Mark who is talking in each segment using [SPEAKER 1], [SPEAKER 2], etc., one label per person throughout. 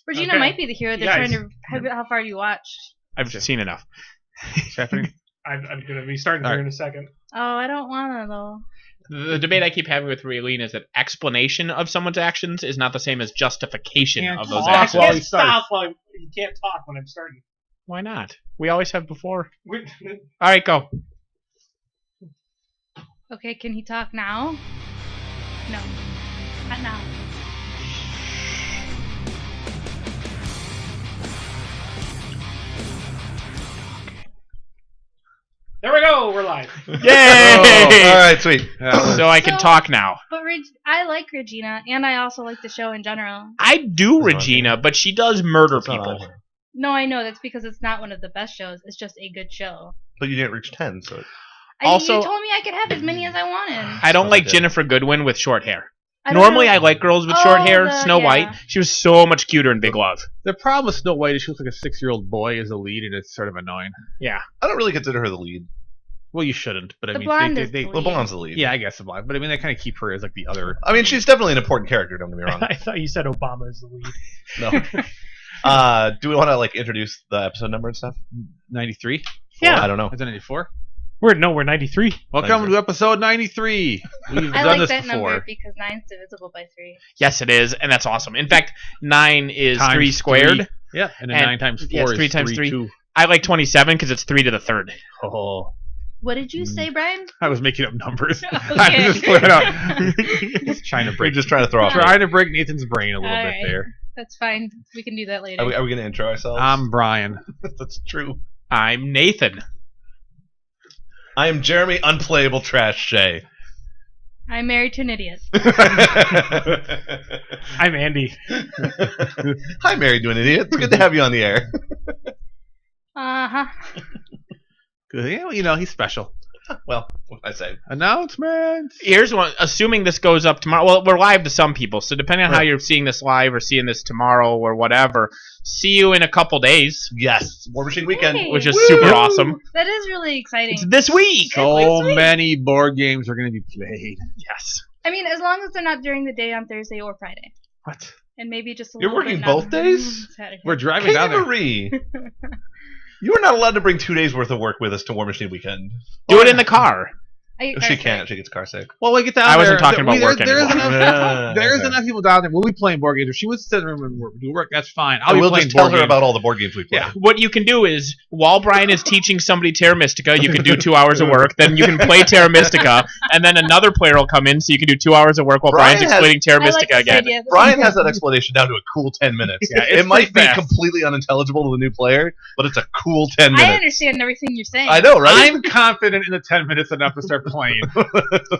[SPEAKER 1] Regina might be the hero. They're trying to. How far have you watched?
[SPEAKER 2] I've seen enough.
[SPEAKER 3] What's happening?
[SPEAKER 4] I'm going to be starting here in a second.
[SPEAKER 1] Oh, I don't want to though.
[SPEAKER 2] The debate I keep having with Raylene is that explanation of someone's actions is not the same as justification of those actions.
[SPEAKER 4] You can't talk when I'm starting.
[SPEAKER 2] Why not? We always have before. All right, go.
[SPEAKER 1] Okay, can he talk now? No, not now.
[SPEAKER 4] There we go. We're live.
[SPEAKER 2] Yay!
[SPEAKER 3] All right, sweet.
[SPEAKER 2] So I can talk now.
[SPEAKER 1] But I like Regina, and I also like the show in general.
[SPEAKER 2] I do Regina, but she does murder people.
[SPEAKER 1] No, I know. That's because it's not one of the best shows. It's just a good show.
[SPEAKER 3] But you didn't reach 10, so...
[SPEAKER 2] Also,
[SPEAKER 1] you told me I could have as many as I wanted.
[SPEAKER 2] I don't like Jennifer Goodwin with short hair. Normally, I like girls with short hair. Snow White. She was so much cuter in Big Love.
[SPEAKER 5] The problem with Snow White is she looks like a 6-year-old boy as a lead, and it's sort of annoying.
[SPEAKER 2] Yeah.
[SPEAKER 3] I don't really consider her the lead.
[SPEAKER 5] Well, you shouldn't, but I mean...
[SPEAKER 3] The blonde's the lead.
[SPEAKER 5] Yeah, I guess the blonde. But I mean, they kind of keep her as like the other...
[SPEAKER 3] I mean, she's definitely an important character, don't get me wrong.
[SPEAKER 4] I thought you said Obama is the lead.
[SPEAKER 3] No. Do we want to, like, introduce the episode number and stuff?
[SPEAKER 5] 93?
[SPEAKER 4] Yeah.
[SPEAKER 3] I don't know.
[SPEAKER 5] Is it 94?
[SPEAKER 4] We're 93.
[SPEAKER 5] Welcome to episode 93. We've
[SPEAKER 1] I
[SPEAKER 5] done
[SPEAKER 1] like
[SPEAKER 5] this
[SPEAKER 1] that
[SPEAKER 5] before.
[SPEAKER 1] number because 9's divisible by 3.
[SPEAKER 2] Yes, it is, and that's awesome. In fact, 9 is
[SPEAKER 5] Times
[SPEAKER 2] 3 squared.
[SPEAKER 5] 3. Yeah, and then 9 times 4 is
[SPEAKER 2] 3 times 3.
[SPEAKER 5] 2.
[SPEAKER 2] I like 27 because it's 3 to the third.
[SPEAKER 5] Oh.
[SPEAKER 1] What did you say, Brian?
[SPEAKER 5] I was making up numbers.
[SPEAKER 1] Okay.
[SPEAKER 5] I was just throwing it out. Just trying to break.
[SPEAKER 3] We're just trying to throw off.
[SPEAKER 5] Trying to break Nathan's brain a little
[SPEAKER 1] All
[SPEAKER 5] bit
[SPEAKER 1] right.
[SPEAKER 5] there.
[SPEAKER 1] That's fine. We can do that later.
[SPEAKER 3] Are we going to intro ourselves?
[SPEAKER 5] I'm Brian.
[SPEAKER 3] That's true.
[SPEAKER 2] I'm Nathan.
[SPEAKER 3] I am Jeremy Unplayable Trash Shay.
[SPEAKER 1] I'm married to an idiot.
[SPEAKER 4] I'm Andy.
[SPEAKER 3] Hi, married to an idiot. It's good to have you on the air.
[SPEAKER 1] Uh-huh.
[SPEAKER 5] Yeah, well, you know, he's special.
[SPEAKER 3] Well, what I say.
[SPEAKER 5] Announcements.
[SPEAKER 2] Here's one. Assuming this goes up tomorrow. Well, we're live to some people, so depending on how you're seeing this live or seeing this tomorrow or whatever, see you in a couple days.
[SPEAKER 3] Yes, War Machine Weekend.
[SPEAKER 1] Hey.
[SPEAKER 2] Which is super awesome.
[SPEAKER 1] That is really exciting.
[SPEAKER 2] It's this week.
[SPEAKER 5] So many board games are going to be played.
[SPEAKER 2] Yes.
[SPEAKER 1] I mean, as long as they're not during the day on Thursday or Friday.
[SPEAKER 5] What?
[SPEAKER 1] And maybe just a
[SPEAKER 3] You're
[SPEAKER 1] little
[SPEAKER 3] working
[SPEAKER 1] bit
[SPEAKER 3] both days?
[SPEAKER 5] We're driving down there.
[SPEAKER 3] Marie. You are not allowed to bring 2 days worth of work with us to War Machine Weekend.
[SPEAKER 2] Do it in the car.
[SPEAKER 3] She can't. She gets car sick.
[SPEAKER 5] Well, we get down there.
[SPEAKER 2] I wasn't talking about work
[SPEAKER 5] There's
[SPEAKER 2] anymore.
[SPEAKER 5] enough people down there. We'll be playing board games. If she wants to sit in the room and do work, that's fine.
[SPEAKER 3] We'll just tell her about all the board games we play.
[SPEAKER 5] Yeah.
[SPEAKER 2] What you can do is, while Brian is teaching somebody Terra Mystica, you can do 2 hours of work. Then you can play Terra Mystica, and then another player will come in, so you can do 2 hours of work while Brian's explaining Terra Mystica again.
[SPEAKER 3] Brian has that explanation down to a cool 10 minutes.
[SPEAKER 5] Yeah,
[SPEAKER 3] it might be
[SPEAKER 5] fast.
[SPEAKER 3] completely unintelligible to the new player, but it's a cool 10 minutes.
[SPEAKER 1] I understand everything you're saying.
[SPEAKER 3] I know, right?
[SPEAKER 5] I'm confident in the 10 minutes enough to start playing.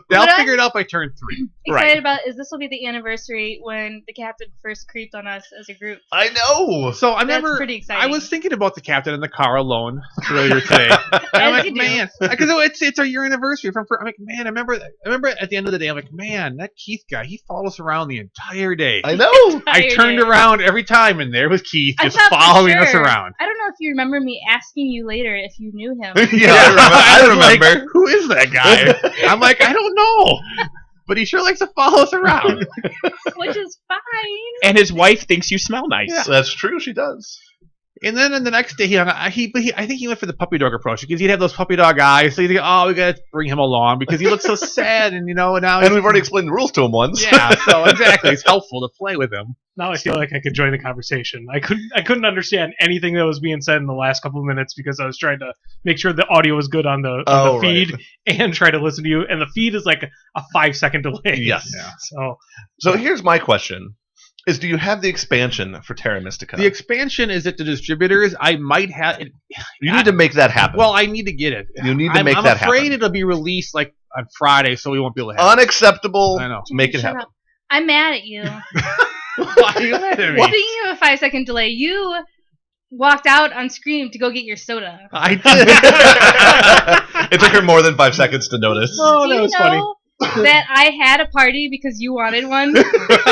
[SPEAKER 5] They'll figure it out by turn 3.
[SPEAKER 1] Excited about is this will be the anniversary when the captain first creeped on us as a group.
[SPEAKER 3] I know.
[SPEAKER 5] So
[SPEAKER 1] That's pretty exciting.
[SPEAKER 5] I was thinking about the captain in the car alone earlier today. I'm like, man, because it's our year anniversary. I'm like, man, I remember at the end of the day, I'm like, man, that Keith guy, he followed us around the entire day.
[SPEAKER 3] I know.
[SPEAKER 5] I turned around every time, and there was Keith just
[SPEAKER 1] thought for
[SPEAKER 5] following us
[SPEAKER 1] sure.
[SPEAKER 5] around.
[SPEAKER 1] I don't know if you remember me asking you later if you knew him.
[SPEAKER 3] Yeah, I remember.
[SPEAKER 5] Like, who is that guy? I'm like, I don't know. But he sure likes to follow us around.
[SPEAKER 1] Which is fine.
[SPEAKER 2] And his wife thinks you smell nice.
[SPEAKER 5] Yeah.
[SPEAKER 3] That's true. She does.
[SPEAKER 5] And then the next day, I think he went for the puppy dog approach because he'd have those puppy dog eyes. So he's like, oh, we got to bring him along because he looks so sad, and now.
[SPEAKER 3] And we've already explained the rules to him once.
[SPEAKER 5] Yeah, so exactly, it's helpful to play with him.
[SPEAKER 4] Now I feel like I could join the conversation. I couldn't understand anything that was being said in the last couple of minutes because I was trying to make sure the audio was good on the feed and try to listen to you. And the feed is like a 5-second delay.
[SPEAKER 3] Yes.
[SPEAKER 4] Yeah.
[SPEAKER 3] So here's my question. Do you have the expansion for Terra Mystica?
[SPEAKER 5] The expansion is at the distributors. I might have it.
[SPEAKER 3] You need to make that happen.
[SPEAKER 5] Well, I need to get it.
[SPEAKER 3] You need to make that happen.
[SPEAKER 5] I'm afraid it'll be released like on Friday, so we won't be able to have
[SPEAKER 3] Unacceptable.
[SPEAKER 5] I know.
[SPEAKER 3] Make it
[SPEAKER 1] Shut
[SPEAKER 3] happen.
[SPEAKER 1] up. I'm mad at you.
[SPEAKER 5] Why are you mad at me?
[SPEAKER 1] Speaking of a 5-second delay, you walked out on Scream to go get your soda.
[SPEAKER 5] I did.
[SPEAKER 3] It took her more than 5 seconds to notice.
[SPEAKER 4] Oh,
[SPEAKER 1] Do
[SPEAKER 4] that
[SPEAKER 1] you
[SPEAKER 4] was
[SPEAKER 1] know
[SPEAKER 4] funny.
[SPEAKER 1] that I had a party because you wanted one,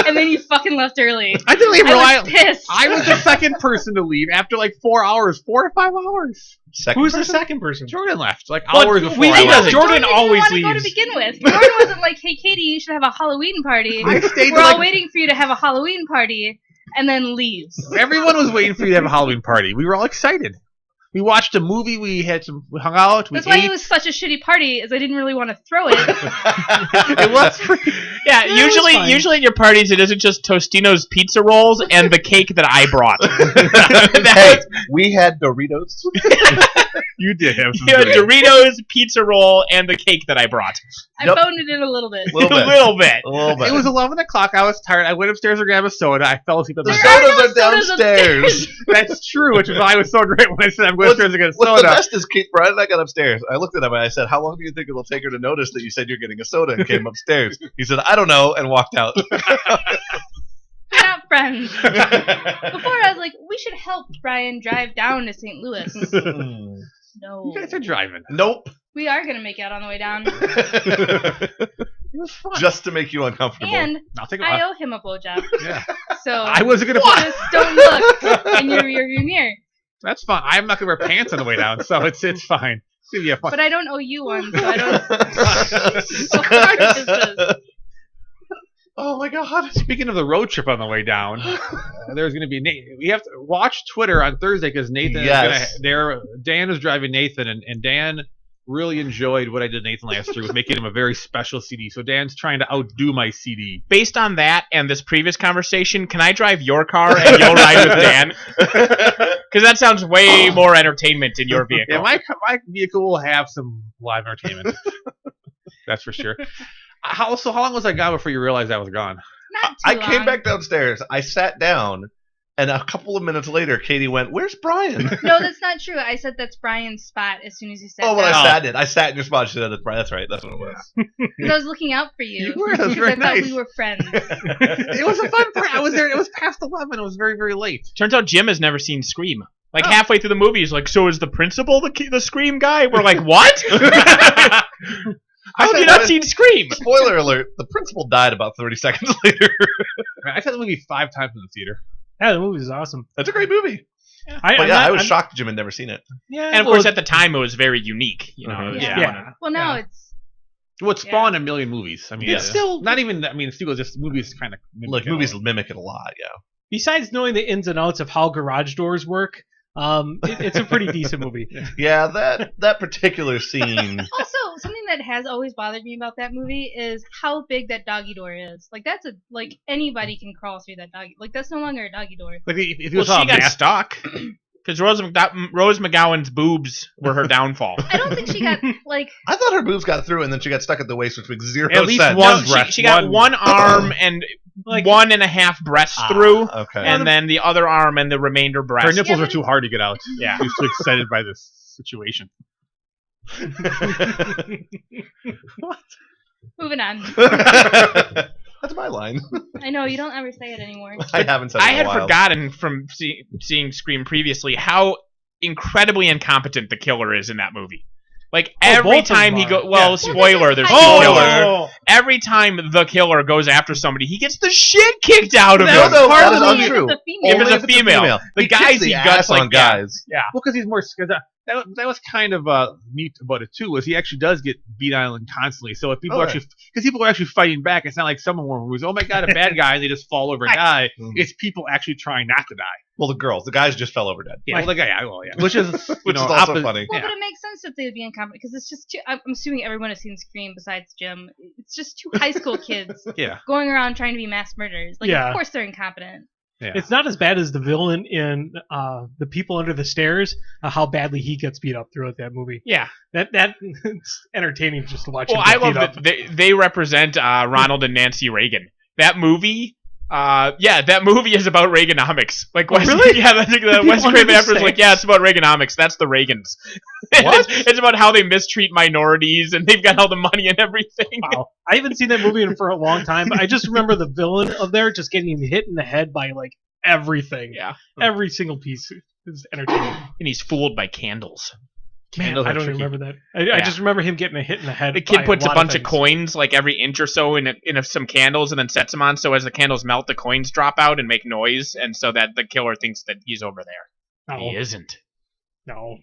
[SPEAKER 1] and then you fucking left early?
[SPEAKER 5] I didn't even
[SPEAKER 1] I
[SPEAKER 5] realize.
[SPEAKER 1] was pissed.
[SPEAKER 5] I was the second person to leave after like 4 hours, 4 to 5 hours.
[SPEAKER 4] Who's the second person?
[SPEAKER 5] Jordan left like
[SPEAKER 2] Well,
[SPEAKER 5] hours before
[SPEAKER 2] we
[SPEAKER 5] I
[SPEAKER 2] knew
[SPEAKER 5] left.
[SPEAKER 2] that.
[SPEAKER 4] Jordan
[SPEAKER 1] didn't
[SPEAKER 4] always
[SPEAKER 1] want to go to
[SPEAKER 4] leaves.
[SPEAKER 1] begin with. Jordan wasn't like, "Hey, Katie, you should have a Halloween party."
[SPEAKER 5] I stayed
[SPEAKER 1] We're
[SPEAKER 5] till,
[SPEAKER 1] all
[SPEAKER 5] like,
[SPEAKER 1] waiting for you to have a Halloween party. and then leaves.
[SPEAKER 5] Everyone was waiting for you to have a Halloween party. We were all excited. We watched a movie. We hung out.
[SPEAKER 1] That's why it was such a shitty party, is I didn't really want to throw it.
[SPEAKER 5] It was pretty.
[SPEAKER 2] Yeah, usually at your parties it isn't just Tostino's pizza rolls and the cake that I brought.
[SPEAKER 3] Hey, we had Doritos.
[SPEAKER 5] You did have some.
[SPEAKER 2] You had Doritos, pizza roll, and the cake that I brought.
[SPEAKER 1] I boned it in a little bit.
[SPEAKER 2] A little bit.
[SPEAKER 5] It was 11 o'clock. I was tired. I went upstairs to grab a soda. I fell asleep at the
[SPEAKER 3] The
[SPEAKER 1] There are
[SPEAKER 3] sodas
[SPEAKER 1] no
[SPEAKER 3] are
[SPEAKER 1] sodas
[SPEAKER 3] downstairs.
[SPEAKER 5] That's true, which is why I was so great when I said I'm going upstairs to get a
[SPEAKER 3] What's
[SPEAKER 5] soda.
[SPEAKER 3] the best is Brian and I got upstairs. I looked at him and I said, "How long do you think it'll take her to notice that you said you're getting a soda?" And came upstairs. He said, "I don't know," and walked out.
[SPEAKER 1] We're not friends. Before I was like, we should help Brian drive down to St. Louis. No.
[SPEAKER 5] You guys are driving.
[SPEAKER 3] Nope.
[SPEAKER 1] We are going to make out on the way down.
[SPEAKER 5] It was fun.
[SPEAKER 3] Just to make you uncomfortable.
[SPEAKER 1] And
[SPEAKER 5] I'll take
[SPEAKER 1] I owe him a blowjob.
[SPEAKER 5] Yeah.
[SPEAKER 1] So
[SPEAKER 5] I wasn't gonna.
[SPEAKER 1] just don't look in your rearview mirror.
[SPEAKER 5] That's fine. I'm not gonna wear pants on the way down, so it's fine. It's gonna be a fun.
[SPEAKER 1] But I don't owe you one, so I don't. So hard is this?
[SPEAKER 3] Oh my god.
[SPEAKER 5] Speaking of the road trip on the way down, there's going to be we have to watch Twitter on Thursday because Nathan
[SPEAKER 3] Yes.
[SPEAKER 5] is going to. Dan is driving Nathan, and Dan really enjoyed what I did Nathan last year with making him a very special CD. So Dan's trying to outdo my CD.
[SPEAKER 2] Based on that and this previous conversation, can I drive your car and you'll ride with Dan? Because that sounds way more entertainment in your vehicle.
[SPEAKER 5] Yeah, my vehicle will have some live entertainment. That's for sure. How long was I gone before you realized I was gone?
[SPEAKER 1] Not too
[SPEAKER 3] I
[SPEAKER 1] long.
[SPEAKER 3] came back downstairs. I sat down, and a couple of minutes later, Katie went, "Where's Brian?"
[SPEAKER 1] No, that's not true. I said that's Brian's spot as soon as you said
[SPEAKER 3] Oh, well,
[SPEAKER 1] that.
[SPEAKER 3] I sat in your spot. She said, "That's Brian." That's right. That's what it was.
[SPEAKER 1] Because I was looking out for you.
[SPEAKER 5] You were. That was
[SPEAKER 1] Because
[SPEAKER 5] very
[SPEAKER 1] I thought
[SPEAKER 5] nice.
[SPEAKER 1] we were friends.
[SPEAKER 5] It was a fun party. I was there. It was past 11. It was very, very late.
[SPEAKER 2] Turns out Jim has never seen Scream. Like halfway through the movie, he's like, "So is the principal the Scream guy?" We're like, "What? How have you not seen Scream?"
[SPEAKER 3] Spoiler alert: the principal died about 30 seconds later.
[SPEAKER 5] I saw the movie 5 times in the theater.
[SPEAKER 4] Yeah, the movie is awesome.
[SPEAKER 3] That's a great movie.
[SPEAKER 4] I
[SPEAKER 3] was shocked Jim had never seen it.
[SPEAKER 4] Yeah,
[SPEAKER 2] And of course, at the time, it was very unique. You know,
[SPEAKER 3] Mhm.
[SPEAKER 2] it was
[SPEAKER 1] Yeah.
[SPEAKER 2] fun.
[SPEAKER 1] Well, now
[SPEAKER 4] Yeah.
[SPEAKER 1] it's.
[SPEAKER 5] Well, it spawned a million movies. I mean,
[SPEAKER 4] It's still-
[SPEAKER 5] not even. I mean, still just movies kind of.
[SPEAKER 3] Like movies mimic it a lot. Yeah.
[SPEAKER 4] Besides knowing the ins and outs of how garage doors work, it's a pretty decent movie.
[SPEAKER 3] Yeah, that particular scene.
[SPEAKER 1] Also, something that has always bothered me about that movie is how big that doggy door is. Like like anybody can crawl through that doggy. Like that's no longer a doggy door.
[SPEAKER 5] Like if you
[SPEAKER 2] Well,
[SPEAKER 5] saw
[SPEAKER 2] she got
[SPEAKER 5] Math,
[SPEAKER 2] stuck because Rose McGowan's boobs were her downfall.
[SPEAKER 1] I don't think she got like.
[SPEAKER 3] I thought her boobs got through, and then she got stuck at the waist, which makes zero
[SPEAKER 5] At least
[SPEAKER 3] sense.
[SPEAKER 5] one
[SPEAKER 2] No,
[SPEAKER 5] breast.
[SPEAKER 2] she got one arm and
[SPEAKER 4] Like-
[SPEAKER 2] 1.5 breasts through,
[SPEAKER 3] Okay.
[SPEAKER 2] and then the other arm and the remainder
[SPEAKER 5] her
[SPEAKER 2] breast.
[SPEAKER 5] nipples
[SPEAKER 1] Yeah,
[SPEAKER 5] are too hard to get out.
[SPEAKER 2] Yeah.
[SPEAKER 5] She was too excited by this situation.
[SPEAKER 1] Moving on.
[SPEAKER 3] That's my line.
[SPEAKER 1] I know you don't ever say it anymore.
[SPEAKER 3] I haven't said it
[SPEAKER 2] I
[SPEAKER 3] in a
[SPEAKER 2] had
[SPEAKER 3] while.
[SPEAKER 2] forgotten from seeing Scream previously how incredibly incompetent the killer is in that movie. Like every
[SPEAKER 4] both of
[SPEAKER 2] time
[SPEAKER 4] them
[SPEAKER 2] he
[SPEAKER 4] are.
[SPEAKER 2] go, well,
[SPEAKER 1] Yeah.
[SPEAKER 2] spoiler, there's
[SPEAKER 1] Oh!
[SPEAKER 2] no killer. Every time the killer goes after somebody, he gets the shit kicked out of
[SPEAKER 3] No,
[SPEAKER 2] him.
[SPEAKER 3] no, that is
[SPEAKER 1] Only if
[SPEAKER 3] untrue.
[SPEAKER 1] it's a female.
[SPEAKER 2] If it's
[SPEAKER 3] Only
[SPEAKER 2] a female. The
[SPEAKER 3] He
[SPEAKER 2] guys
[SPEAKER 3] kicks the
[SPEAKER 2] he
[SPEAKER 3] ass
[SPEAKER 2] guts like
[SPEAKER 3] on guys.
[SPEAKER 2] Yeah.
[SPEAKER 5] Well, because he's more. Cause that was kind of neat about it too. Was he actually does get beat on constantly? So if people
[SPEAKER 3] Oh,
[SPEAKER 5] actually, because people are actually fighting back, it's not like someone who's oh my god a bad guy and they just fall over and die.
[SPEAKER 3] Mhm.
[SPEAKER 5] It's people actually trying not to die.
[SPEAKER 3] Well, the guys just fell over dead.
[SPEAKER 5] Yeah, well, the guy, yeah, which is
[SPEAKER 3] Which is also funny.
[SPEAKER 1] Well,
[SPEAKER 5] Yeah.
[SPEAKER 1] but it makes sense that they would be incompetent because it's just too. I'm assuming everyone has seen Scream besides Jim. It's just two high school kids
[SPEAKER 5] Yeah.
[SPEAKER 1] going around trying to be mass murderers. Like,
[SPEAKER 4] Yeah.
[SPEAKER 1] of course they're incompetent.
[SPEAKER 5] Yeah.
[SPEAKER 4] It's not as bad as the villain in The People Under the Stairs. How badly he gets beat up throughout that movie.
[SPEAKER 2] Yeah.
[SPEAKER 4] That it's entertaining just to watch
[SPEAKER 2] Well,
[SPEAKER 4] him
[SPEAKER 2] I
[SPEAKER 4] get
[SPEAKER 2] love
[SPEAKER 4] beat up.
[SPEAKER 2] that they represent Ronald and Nancy Reagan. That movie. That movie is about Reaganomics. Like, Wes,
[SPEAKER 4] really?
[SPEAKER 2] Yeah, that's the Wes
[SPEAKER 4] People
[SPEAKER 2] Craven after is
[SPEAKER 4] understand.
[SPEAKER 2] like, yeah, it's about Reaganomics. That's the Reagans.
[SPEAKER 3] What?
[SPEAKER 2] it's about how they mistreat minorities and they've got all the money and everything.
[SPEAKER 4] Wow. I haven't seen that movie for a long time, but I just remember the villain of there just getting hit in the head by like everything.
[SPEAKER 2] Yeah,
[SPEAKER 4] Every single piece is entertaining.
[SPEAKER 2] and he's fooled by candles.
[SPEAKER 4] Man,
[SPEAKER 5] Candles
[SPEAKER 4] I
[SPEAKER 5] are
[SPEAKER 4] don't
[SPEAKER 5] tricky.
[SPEAKER 4] remember that. I just remember him getting a hit in the head.
[SPEAKER 2] The kid
[SPEAKER 4] by
[SPEAKER 2] puts a
[SPEAKER 4] lot
[SPEAKER 2] bunch of
[SPEAKER 4] things.
[SPEAKER 2] coins, like every inch or so, in some candles, and then sets them on. So as the candles melt, the coins drop out and make noise, and so that the killer thinks that he's over there.
[SPEAKER 4] No,
[SPEAKER 2] He isn't.
[SPEAKER 4] no.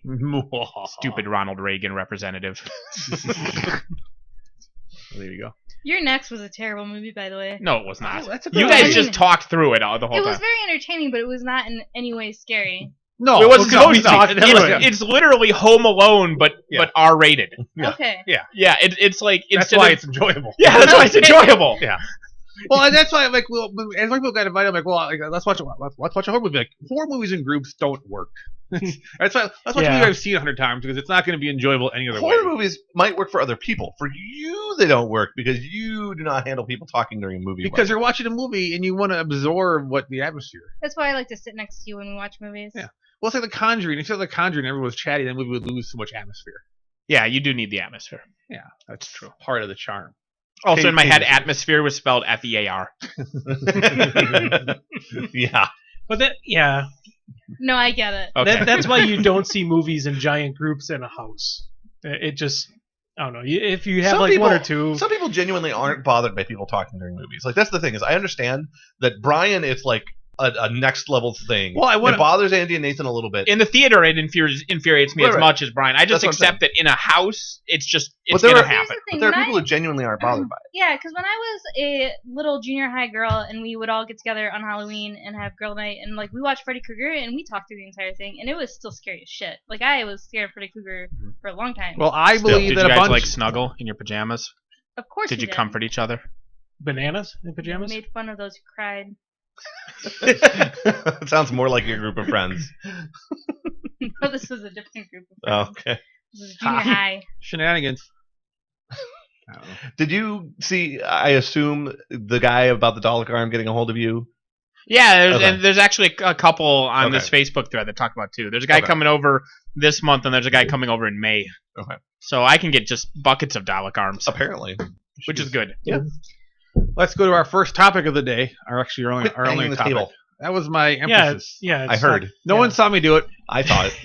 [SPEAKER 2] Stupid Ronald Reagan representative.
[SPEAKER 5] There you go.
[SPEAKER 1] Your Next was a terrible movie, by the way.
[SPEAKER 2] No, it was not.
[SPEAKER 5] That's a
[SPEAKER 2] You
[SPEAKER 5] bit-
[SPEAKER 2] guys
[SPEAKER 1] I mean,
[SPEAKER 2] just talked through it all the whole
[SPEAKER 1] It was
[SPEAKER 2] time.
[SPEAKER 1] very entertaining, but it was not in any way scary.
[SPEAKER 5] No,
[SPEAKER 2] It wasn't
[SPEAKER 5] no,
[SPEAKER 2] supposed to.
[SPEAKER 5] no,
[SPEAKER 2] It's literally Home Alone, but R-rated.
[SPEAKER 3] Yeah.
[SPEAKER 1] Okay.
[SPEAKER 2] Yeah, it's like
[SPEAKER 5] That's
[SPEAKER 2] instead
[SPEAKER 5] why
[SPEAKER 2] of,
[SPEAKER 5] it's enjoyable.
[SPEAKER 2] yeah, that's why it's enjoyable.
[SPEAKER 5] Yeah. Well, and that's why I'm like, well, as my people got invited, I'm like, well, like, let's watch a horror movie. Like, horror movies in groups don't work. That's why let's watch a movie I've seen 100 times because it's not going to be enjoyable any other way.
[SPEAKER 3] Horror movies might work for other people. For you, they don't work because you do not handle people talking during a movie.
[SPEAKER 5] Because you're watching a movie and you want to absorb what the atmosphere.
[SPEAKER 1] That's why I like to sit next to you when we watch movies.
[SPEAKER 5] Yeah. Well, it's like The Conjuring. If you had The Conjuring, everyone was chatty, then we would lose so much atmosphere.
[SPEAKER 2] Yeah, you do need the atmosphere.
[SPEAKER 5] Yeah, that's true. Part of the charm.
[SPEAKER 2] Also, in my head,
[SPEAKER 5] Hey,
[SPEAKER 2] atmosphere was spelled F-E-A-R.
[SPEAKER 3] Yeah.
[SPEAKER 4] But that, yeah,
[SPEAKER 1] No, I get it.
[SPEAKER 2] Okay.
[SPEAKER 4] that's why you don't see movies in giant groups in a house. It just, I don't know. If you have
[SPEAKER 3] Some
[SPEAKER 4] like
[SPEAKER 3] people-
[SPEAKER 4] one or two,
[SPEAKER 3] Some people genuinely aren't bothered by people talking during movies. Like that's the thing is, I understand that Brian, it's like a next level thing.
[SPEAKER 5] Well,
[SPEAKER 3] it bothers Andy and Nathan a little bit.
[SPEAKER 2] In the theater, it infuriates me
[SPEAKER 3] Right,
[SPEAKER 2] as
[SPEAKER 3] right.
[SPEAKER 2] much as Brian. I just
[SPEAKER 3] That's what I'm
[SPEAKER 2] accept that in a house, it's
[SPEAKER 3] But
[SPEAKER 2] going
[SPEAKER 3] there
[SPEAKER 2] to
[SPEAKER 3] are-
[SPEAKER 2] happen.
[SPEAKER 1] Thing,
[SPEAKER 3] But there are
[SPEAKER 1] when
[SPEAKER 3] people who genuinely aren't bothered by it.
[SPEAKER 1] Yeah, because when I was a little junior high girl and we would all get together on Halloween and have girl night and like we watched Freddy Krueger and we talked through the entire thing and it was still scary as shit. Like I was scared of Freddy Krueger for a long time.
[SPEAKER 5] Well, I
[SPEAKER 3] Still,
[SPEAKER 5] believe
[SPEAKER 2] Did
[SPEAKER 5] that
[SPEAKER 2] you
[SPEAKER 5] a
[SPEAKER 2] guys
[SPEAKER 5] bunch.
[SPEAKER 2] like snuggle in your pajamas?
[SPEAKER 1] of course
[SPEAKER 2] Did
[SPEAKER 1] we
[SPEAKER 2] you comfort each other?
[SPEAKER 4] bananas in pajamas.
[SPEAKER 1] Made fun of those who cried.
[SPEAKER 3] It sounds more like your group of friends.
[SPEAKER 1] No, this was a different group of
[SPEAKER 3] Oh,
[SPEAKER 1] friends.
[SPEAKER 3] okay.
[SPEAKER 1] This was junior high.
[SPEAKER 5] Shenanigans. I don't know.
[SPEAKER 3] Did you see? I assume the guy about the Dalek arm getting a hold of you.
[SPEAKER 2] Yeah,
[SPEAKER 3] Okay.
[SPEAKER 2] and there's actually a couple on
[SPEAKER 3] Okay.
[SPEAKER 2] this Facebook thread that talk about it too. There's a guy
[SPEAKER 3] Okay.
[SPEAKER 2] coming over this month, and there's a guy coming over in May.
[SPEAKER 3] Okay.
[SPEAKER 2] So I can get just buckets of Dalek arms,
[SPEAKER 3] Apparently,
[SPEAKER 2] which is good.
[SPEAKER 3] Yeah.
[SPEAKER 5] Let's go to our first topic of the day. Or actually, our only,
[SPEAKER 3] Quit
[SPEAKER 5] our only
[SPEAKER 3] banging the
[SPEAKER 5] topic.
[SPEAKER 3] table.
[SPEAKER 5] That was my
[SPEAKER 4] Yeah,
[SPEAKER 5] emphasis.
[SPEAKER 4] yeah.
[SPEAKER 3] I
[SPEAKER 4] it's
[SPEAKER 3] heard.
[SPEAKER 4] not-
[SPEAKER 5] No
[SPEAKER 4] yeah.
[SPEAKER 5] one saw me do it.
[SPEAKER 3] I saw it.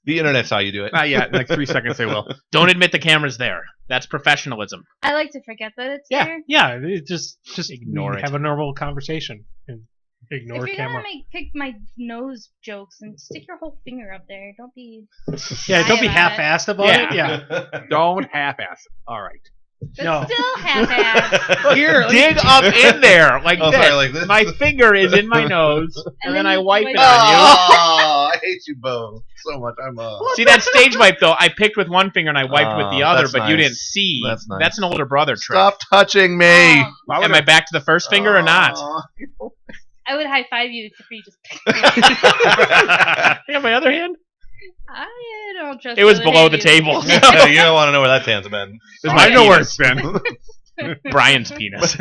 [SPEAKER 3] The internet saw you do it.
[SPEAKER 5] Not yet. In like 3 seconds, they will.
[SPEAKER 2] Don't admit the camera's there. That's professionalism.
[SPEAKER 1] I like to forget that it's
[SPEAKER 2] Yeah.
[SPEAKER 1] there.
[SPEAKER 4] Yeah, it just
[SPEAKER 2] Ignore it.
[SPEAKER 4] have a normal conversation and ignore
[SPEAKER 1] If you're
[SPEAKER 4] camera.
[SPEAKER 1] gonna pick my nose jokes and stick your whole finger up there, don't be.
[SPEAKER 4] Yeah, don't be
[SPEAKER 1] Lie about it.
[SPEAKER 4] half-assed about
[SPEAKER 2] Yeah.
[SPEAKER 4] it. Yeah.
[SPEAKER 5] Don't half-ass it. All right.
[SPEAKER 1] That's
[SPEAKER 4] No.
[SPEAKER 1] still half-assed.
[SPEAKER 5] Here,
[SPEAKER 2] Dig up in there like
[SPEAKER 3] Oh,
[SPEAKER 2] this.
[SPEAKER 3] sorry, like this.
[SPEAKER 2] My finger is in my nose, and then I wipe it on
[SPEAKER 3] Oh, I hate you both so much. I'm
[SPEAKER 2] you. See that stage wipe though? I picked with one finger and I wiped with the
[SPEAKER 3] Oh,
[SPEAKER 2] other,
[SPEAKER 3] that's
[SPEAKER 2] but you
[SPEAKER 3] nice.
[SPEAKER 2] didn't see.
[SPEAKER 3] That's nice.
[SPEAKER 2] That's an older brother trick.
[SPEAKER 3] Stop touching me.
[SPEAKER 2] Am I back to the first finger or not?
[SPEAKER 3] Aw.
[SPEAKER 1] I would high five you if you just.
[SPEAKER 2] I got my other hand.
[SPEAKER 1] I don't trust.
[SPEAKER 2] It was
[SPEAKER 1] the other
[SPEAKER 2] below
[SPEAKER 1] hand
[SPEAKER 2] the
[SPEAKER 1] either.
[SPEAKER 2] table.
[SPEAKER 3] You don't want to know where that hand's been.
[SPEAKER 2] It was
[SPEAKER 5] I
[SPEAKER 2] my
[SPEAKER 5] know where
[SPEAKER 2] penis.
[SPEAKER 5] it's been.
[SPEAKER 2] Brian's penis.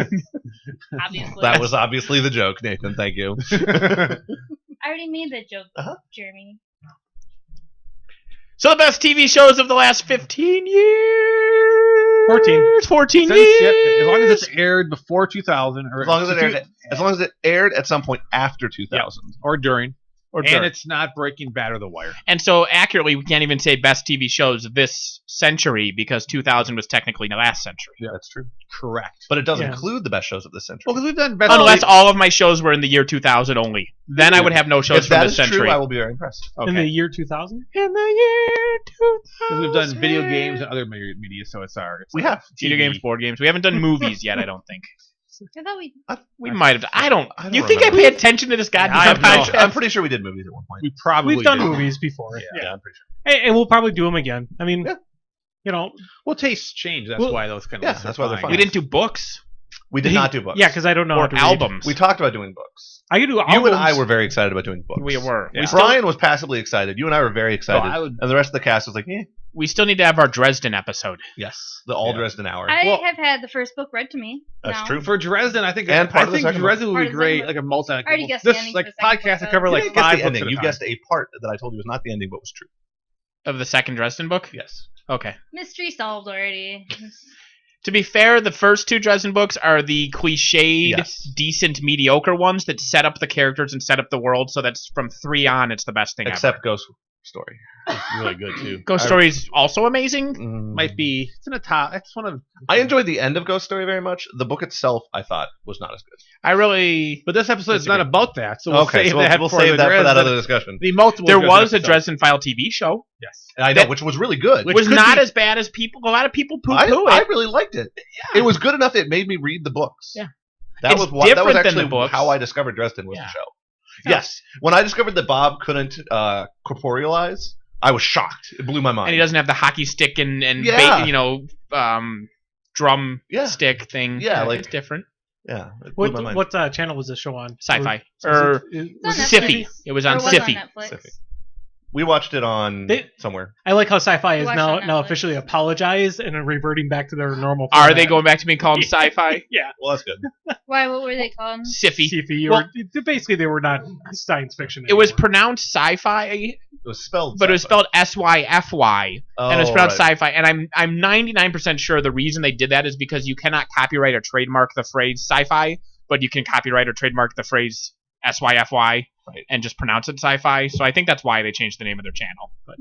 [SPEAKER 1] Obviously.
[SPEAKER 3] That was obviously the joke, Nathan. Thank you.
[SPEAKER 1] I already made that joke,
[SPEAKER 3] Uh-huh.
[SPEAKER 1] Jeremy.
[SPEAKER 2] So the best TV shows of the last 15 years. 14
[SPEAKER 5] Since,
[SPEAKER 2] years.
[SPEAKER 5] yeah, as long as it's aired before 2000, or
[SPEAKER 3] As long as it aired at some point after 2000.
[SPEAKER 5] or during,
[SPEAKER 2] Or
[SPEAKER 5] and
[SPEAKER 2] during.
[SPEAKER 5] it's not Breaking Bad or The Wire.
[SPEAKER 2] And so accurately, we can't even say best TV shows this century because 2000 was technically the last century.
[SPEAKER 3] Yeah, that's true.
[SPEAKER 5] Correct.
[SPEAKER 3] But it does
[SPEAKER 4] Yeah.
[SPEAKER 3] include the best shows of this century.
[SPEAKER 5] Well, because we've done best.
[SPEAKER 2] Unless all of my shows were in the year 2000 only. Then I would have no shows
[SPEAKER 3] if
[SPEAKER 2] from
[SPEAKER 3] that
[SPEAKER 2] this
[SPEAKER 3] is
[SPEAKER 2] century.
[SPEAKER 3] true, I will be very impressed.
[SPEAKER 4] In the
[SPEAKER 2] Okay.
[SPEAKER 4] year 2000?
[SPEAKER 2] In the year 2000.
[SPEAKER 5] we've done video games and other media, so it's our.
[SPEAKER 3] We have.
[SPEAKER 2] Video games, board games. We haven't done movies yet, I don't think.
[SPEAKER 1] I thought we.
[SPEAKER 2] We might have. I don't
[SPEAKER 3] I don't
[SPEAKER 2] you think I
[SPEAKER 3] remember.
[SPEAKER 2] pay attention to this goddamn
[SPEAKER 5] I have no-
[SPEAKER 2] podcast?
[SPEAKER 3] I'm pretty sure we did movies at one point.
[SPEAKER 5] We probably
[SPEAKER 4] We've done
[SPEAKER 5] did.
[SPEAKER 4] movies before.
[SPEAKER 3] Yeah, I'm pretty sure.
[SPEAKER 4] And we'll probably do them again. I mean,
[SPEAKER 3] Yeah.
[SPEAKER 4] you know,
[SPEAKER 5] Well, tastes change. That's
[SPEAKER 4] Well,
[SPEAKER 5] why those kind of.
[SPEAKER 3] yeah,
[SPEAKER 5] lists
[SPEAKER 3] that's
[SPEAKER 5] are
[SPEAKER 3] why they're
[SPEAKER 5] fine.
[SPEAKER 3] fun.
[SPEAKER 2] We didn't do books
[SPEAKER 3] We did not do books.
[SPEAKER 4] yeah, because I don't know how
[SPEAKER 2] or
[SPEAKER 4] to read.
[SPEAKER 2] albums.
[SPEAKER 3] we talked about doing books.
[SPEAKER 4] I could do
[SPEAKER 3] You
[SPEAKER 4] albums.
[SPEAKER 3] and I were very excited about doing books.
[SPEAKER 2] We were.
[SPEAKER 5] Yeah.
[SPEAKER 2] We still,
[SPEAKER 3] Brian was passively excited. You and I were very excited.
[SPEAKER 5] I would-
[SPEAKER 3] And the rest of the cast was like,
[SPEAKER 2] we still need to have our Dresden episode.
[SPEAKER 3] yes. The all
[SPEAKER 5] Yeah.
[SPEAKER 3] dressed an hour.
[SPEAKER 1] I
[SPEAKER 5] Well-
[SPEAKER 1] have had the first book read to me.
[SPEAKER 3] That's
[SPEAKER 1] now.
[SPEAKER 3] true.
[SPEAKER 5] For Dresden, I think
[SPEAKER 3] And part
[SPEAKER 5] I
[SPEAKER 3] of the
[SPEAKER 5] think
[SPEAKER 3] second
[SPEAKER 5] Dresden would
[SPEAKER 1] Part
[SPEAKER 5] be
[SPEAKER 1] of the
[SPEAKER 5] great,
[SPEAKER 1] second
[SPEAKER 5] like a multi.
[SPEAKER 1] I already guessed the
[SPEAKER 5] this
[SPEAKER 1] ending
[SPEAKER 5] like
[SPEAKER 1] for the second
[SPEAKER 5] podcast to
[SPEAKER 1] book,
[SPEAKER 5] cover
[SPEAKER 1] though.
[SPEAKER 5] like
[SPEAKER 3] you didn't guess
[SPEAKER 5] 5
[SPEAKER 3] the
[SPEAKER 5] books
[SPEAKER 3] ending.
[SPEAKER 5] at a
[SPEAKER 3] You
[SPEAKER 5] time.
[SPEAKER 3] guessed a part that I told you was not the ending, but was true.
[SPEAKER 2] Of the second Dresden book?
[SPEAKER 3] Yes.
[SPEAKER 2] Okay.
[SPEAKER 1] Mystery solved already.
[SPEAKER 2] To be fair, the first two Dresden books are the cliched,
[SPEAKER 3] Yes.
[SPEAKER 2] decent, mediocre ones that set up the characters and set up the world, so that's from 3 on, it's the best thing
[SPEAKER 3] Except
[SPEAKER 2] ever.
[SPEAKER 3] Ghost Story.
[SPEAKER 5] It's really good too.
[SPEAKER 2] Ghost Story is also amazing.
[SPEAKER 5] Might be. It's in the top. It's one of.
[SPEAKER 3] I enjoyed the end of Ghost Story very much. The book itself, I thought, was not as good.
[SPEAKER 2] I really.
[SPEAKER 5] But this episode is not about that, so we'll
[SPEAKER 3] Okay,
[SPEAKER 5] save
[SPEAKER 3] so
[SPEAKER 5] that
[SPEAKER 3] we'll
[SPEAKER 5] for
[SPEAKER 3] save that for that
[SPEAKER 5] Dresden-
[SPEAKER 3] other discussion.
[SPEAKER 5] The multiple.
[SPEAKER 2] There
[SPEAKER 5] Dresden
[SPEAKER 2] was a
[SPEAKER 5] episode.
[SPEAKER 2] Dresden File TV show.
[SPEAKER 5] Yes.
[SPEAKER 3] I know,
[SPEAKER 2] That-
[SPEAKER 3] which was really good.
[SPEAKER 2] Which was not as bad as people. A lot of people poo-poo
[SPEAKER 3] I
[SPEAKER 2] it.
[SPEAKER 3] really liked it.
[SPEAKER 2] Yeah.
[SPEAKER 3] It was good enough. It made me read the books.
[SPEAKER 2] Yeah.
[SPEAKER 3] That
[SPEAKER 2] It's
[SPEAKER 3] was that was
[SPEAKER 2] different than
[SPEAKER 3] actually
[SPEAKER 2] the books.
[SPEAKER 3] how I discovered Dresden was
[SPEAKER 2] Yeah.
[SPEAKER 3] the show. Yes, when I discovered that Bob couldn't corporealize, I was shocked. It blew my mind.
[SPEAKER 2] And he doesn't have the hockey stick and
[SPEAKER 3] Yeah.
[SPEAKER 2] drum
[SPEAKER 3] Yeah.
[SPEAKER 2] stick thing.
[SPEAKER 3] Yeah, like-
[SPEAKER 2] it's different.
[SPEAKER 3] Yeah, it blew my mind.
[SPEAKER 4] What channel was this show on?
[SPEAKER 2] Sci-fi
[SPEAKER 4] Was
[SPEAKER 2] or
[SPEAKER 4] it-
[SPEAKER 1] on
[SPEAKER 2] Siffy.
[SPEAKER 1] Netflix.
[SPEAKER 2] It was
[SPEAKER 1] Or
[SPEAKER 2] on
[SPEAKER 1] was
[SPEAKER 2] Siffy.
[SPEAKER 1] on Netflix.
[SPEAKER 3] Siffy. We watched it on somewhere.
[SPEAKER 4] I like how Sci-Fi
[SPEAKER 1] We
[SPEAKER 4] is
[SPEAKER 1] watched
[SPEAKER 4] now
[SPEAKER 1] on
[SPEAKER 4] now
[SPEAKER 1] Netflix.
[SPEAKER 4] officially apologized and are reverting back to their normal.
[SPEAKER 2] Are
[SPEAKER 4] format.
[SPEAKER 2] they going back to being called Sci-Fi?
[SPEAKER 4] Yeah,
[SPEAKER 3] Well, that's good.
[SPEAKER 1] Why? What were they called?
[SPEAKER 2] Siffy.
[SPEAKER 4] Sci-Fi.
[SPEAKER 2] Well-
[SPEAKER 4] Basically, they were not science fiction.
[SPEAKER 2] It was
[SPEAKER 4] anymore.
[SPEAKER 2] pronounced Sci-Fi,
[SPEAKER 3] It was spelled,
[SPEAKER 2] but it was
[SPEAKER 3] sci-fi.
[SPEAKER 2] spelled SYFY,
[SPEAKER 3] Oh,
[SPEAKER 2] and it's pronounced
[SPEAKER 3] right.
[SPEAKER 2] Sci-Fi. And I'm 99% sure the reason they did that is because you cannot copyright or trademark the phrase Sci-Fi, but you can copyright or trademark the phrase SYFY
[SPEAKER 3] Right.
[SPEAKER 2] and just pronounce it Sci-Fi. So I think that's why they changed the name of their channel. But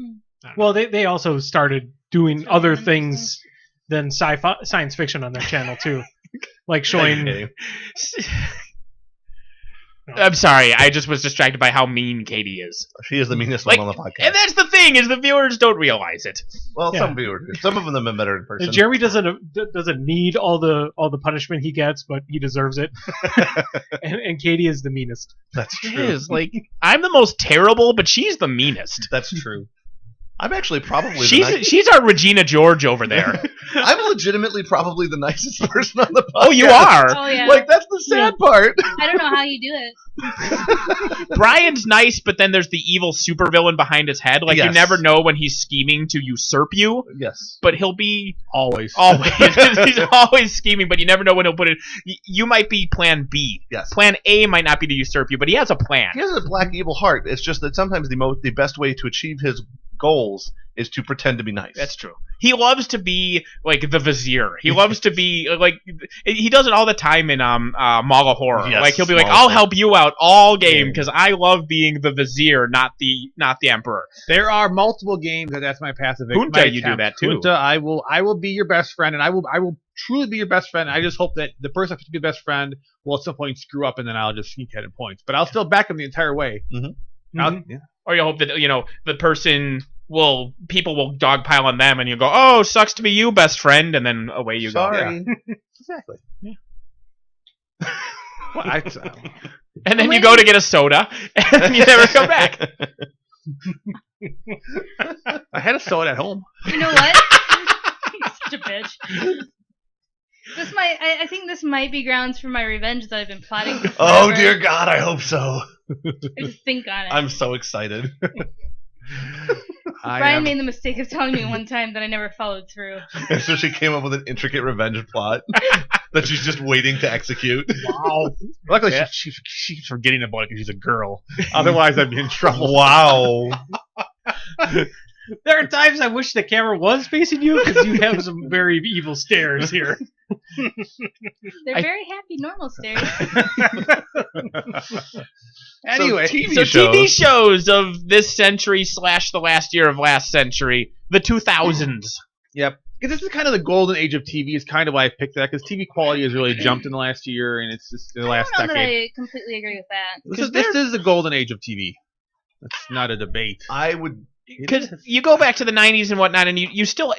[SPEAKER 4] Well, they also started doing
[SPEAKER 1] Doing
[SPEAKER 4] other
[SPEAKER 1] other
[SPEAKER 4] things than sci-fi science fiction on their channel too, like showing.
[SPEAKER 3] Okay.
[SPEAKER 2] I'm sorry, I just was distracted by how mean Katie is.
[SPEAKER 3] She is the meanest
[SPEAKER 2] Like,
[SPEAKER 3] one on the podcast.
[SPEAKER 2] And that's the thing, is the viewers don't realize it.
[SPEAKER 3] Well,
[SPEAKER 4] Yeah.
[SPEAKER 3] some viewers do. Some of them have been better in person.
[SPEAKER 4] Jeremy doesn't need all the punishment he gets, but he deserves it. and Katie is the meanest.
[SPEAKER 3] That's
[SPEAKER 2] It
[SPEAKER 3] true.
[SPEAKER 2] is, like, I'm the most terrible, but she's the meanest.
[SPEAKER 3] That's true. I'm actually probably
[SPEAKER 2] She's our Regina George over there.
[SPEAKER 3] I'm legitimately probably the nicest person on the podcast.
[SPEAKER 2] Oh, you are.
[SPEAKER 1] Oh yeah.
[SPEAKER 3] Like, that's the sad part.
[SPEAKER 1] I don't know how you do it.
[SPEAKER 2] Brian's nice, but then there's the evil supervillain behind his head. Like, you
[SPEAKER 3] Yes.
[SPEAKER 2] never know when he's scheming to usurp you,
[SPEAKER 3] Yes.
[SPEAKER 2] but he'll be
[SPEAKER 5] Always.
[SPEAKER 2] he's always scheming, but you never know when he'll put it. You might be plan B.
[SPEAKER 3] Yes.
[SPEAKER 2] Plan A might not be to usurp you, but he has a plan.
[SPEAKER 3] He has a black evil heart. It's just that sometimes the best way to achieve his goals is to pretend to be nice.
[SPEAKER 2] That's true. He loves to be like the vizier. He loves to be like he does it all the time in Mall of Horror.
[SPEAKER 3] Yes,
[SPEAKER 2] like he'll be like,
[SPEAKER 3] Mall of
[SPEAKER 2] "I'll
[SPEAKER 3] Horror.
[SPEAKER 2] help you out all game because I love being the vizier, not the emperor."
[SPEAKER 5] There are multiple games that's my passive.
[SPEAKER 2] Junta,
[SPEAKER 5] my
[SPEAKER 2] you do
[SPEAKER 5] attempt.
[SPEAKER 2] that too.
[SPEAKER 5] Junta, I will be your best friend, and I will truly be your best friend. I just hope that the person to be best friend will at some point screw up, and then I'll just sneak ahead in points. But I'll still back him the entire way.
[SPEAKER 4] Mhm.
[SPEAKER 5] Yeah.
[SPEAKER 2] Or you hope that the person people will dogpile on them, and you go, "Oh, sucks to be you, best friend," and then away you go.
[SPEAKER 3] Sorry.
[SPEAKER 5] Exactly.
[SPEAKER 2] Yeah.
[SPEAKER 5] Well,
[SPEAKER 2] And then you go to get a soda, and you never come back.
[SPEAKER 5] I had a soda at home.
[SPEAKER 1] You know what? You're such a bitch. I think this might be grounds for my revenge that I've been plotting. For
[SPEAKER 3] Oh,
[SPEAKER 1] forever.
[SPEAKER 3] dear God, I hope so.
[SPEAKER 1] I just think on it.
[SPEAKER 3] I'm so excited.
[SPEAKER 1] Brian made the mistake of telling me one time that I never followed through.
[SPEAKER 3] And so she came up with an intricate revenge plot that she's just waiting to execute.
[SPEAKER 5] Wow. Luckily,
[SPEAKER 2] Yeah.
[SPEAKER 5] she's forgetting about it because she's a girl. Otherwise, I'd be in trouble.
[SPEAKER 3] Wow.
[SPEAKER 4] There are times I wish the camera was facing you because you have some very evil stares here.
[SPEAKER 1] They're very happy, normal stares.
[SPEAKER 5] Anyway,
[SPEAKER 2] TV shows of this century / the last year of last century, the 2000s.
[SPEAKER 5] Yep. Because this is kind of the golden age of TV. Is kind of why I picked that because TV quality has really jumped in the last year, and it's just in the last
[SPEAKER 1] I don't know
[SPEAKER 5] decade.
[SPEAKER 1] that I completely agree with that.
[SPEAKER 5] This is the golden age of TV. That's not a debate.
[SPEAKER 3] I would.
[SPEAKER 2] Because you go back to the 90s and whatnot, and you still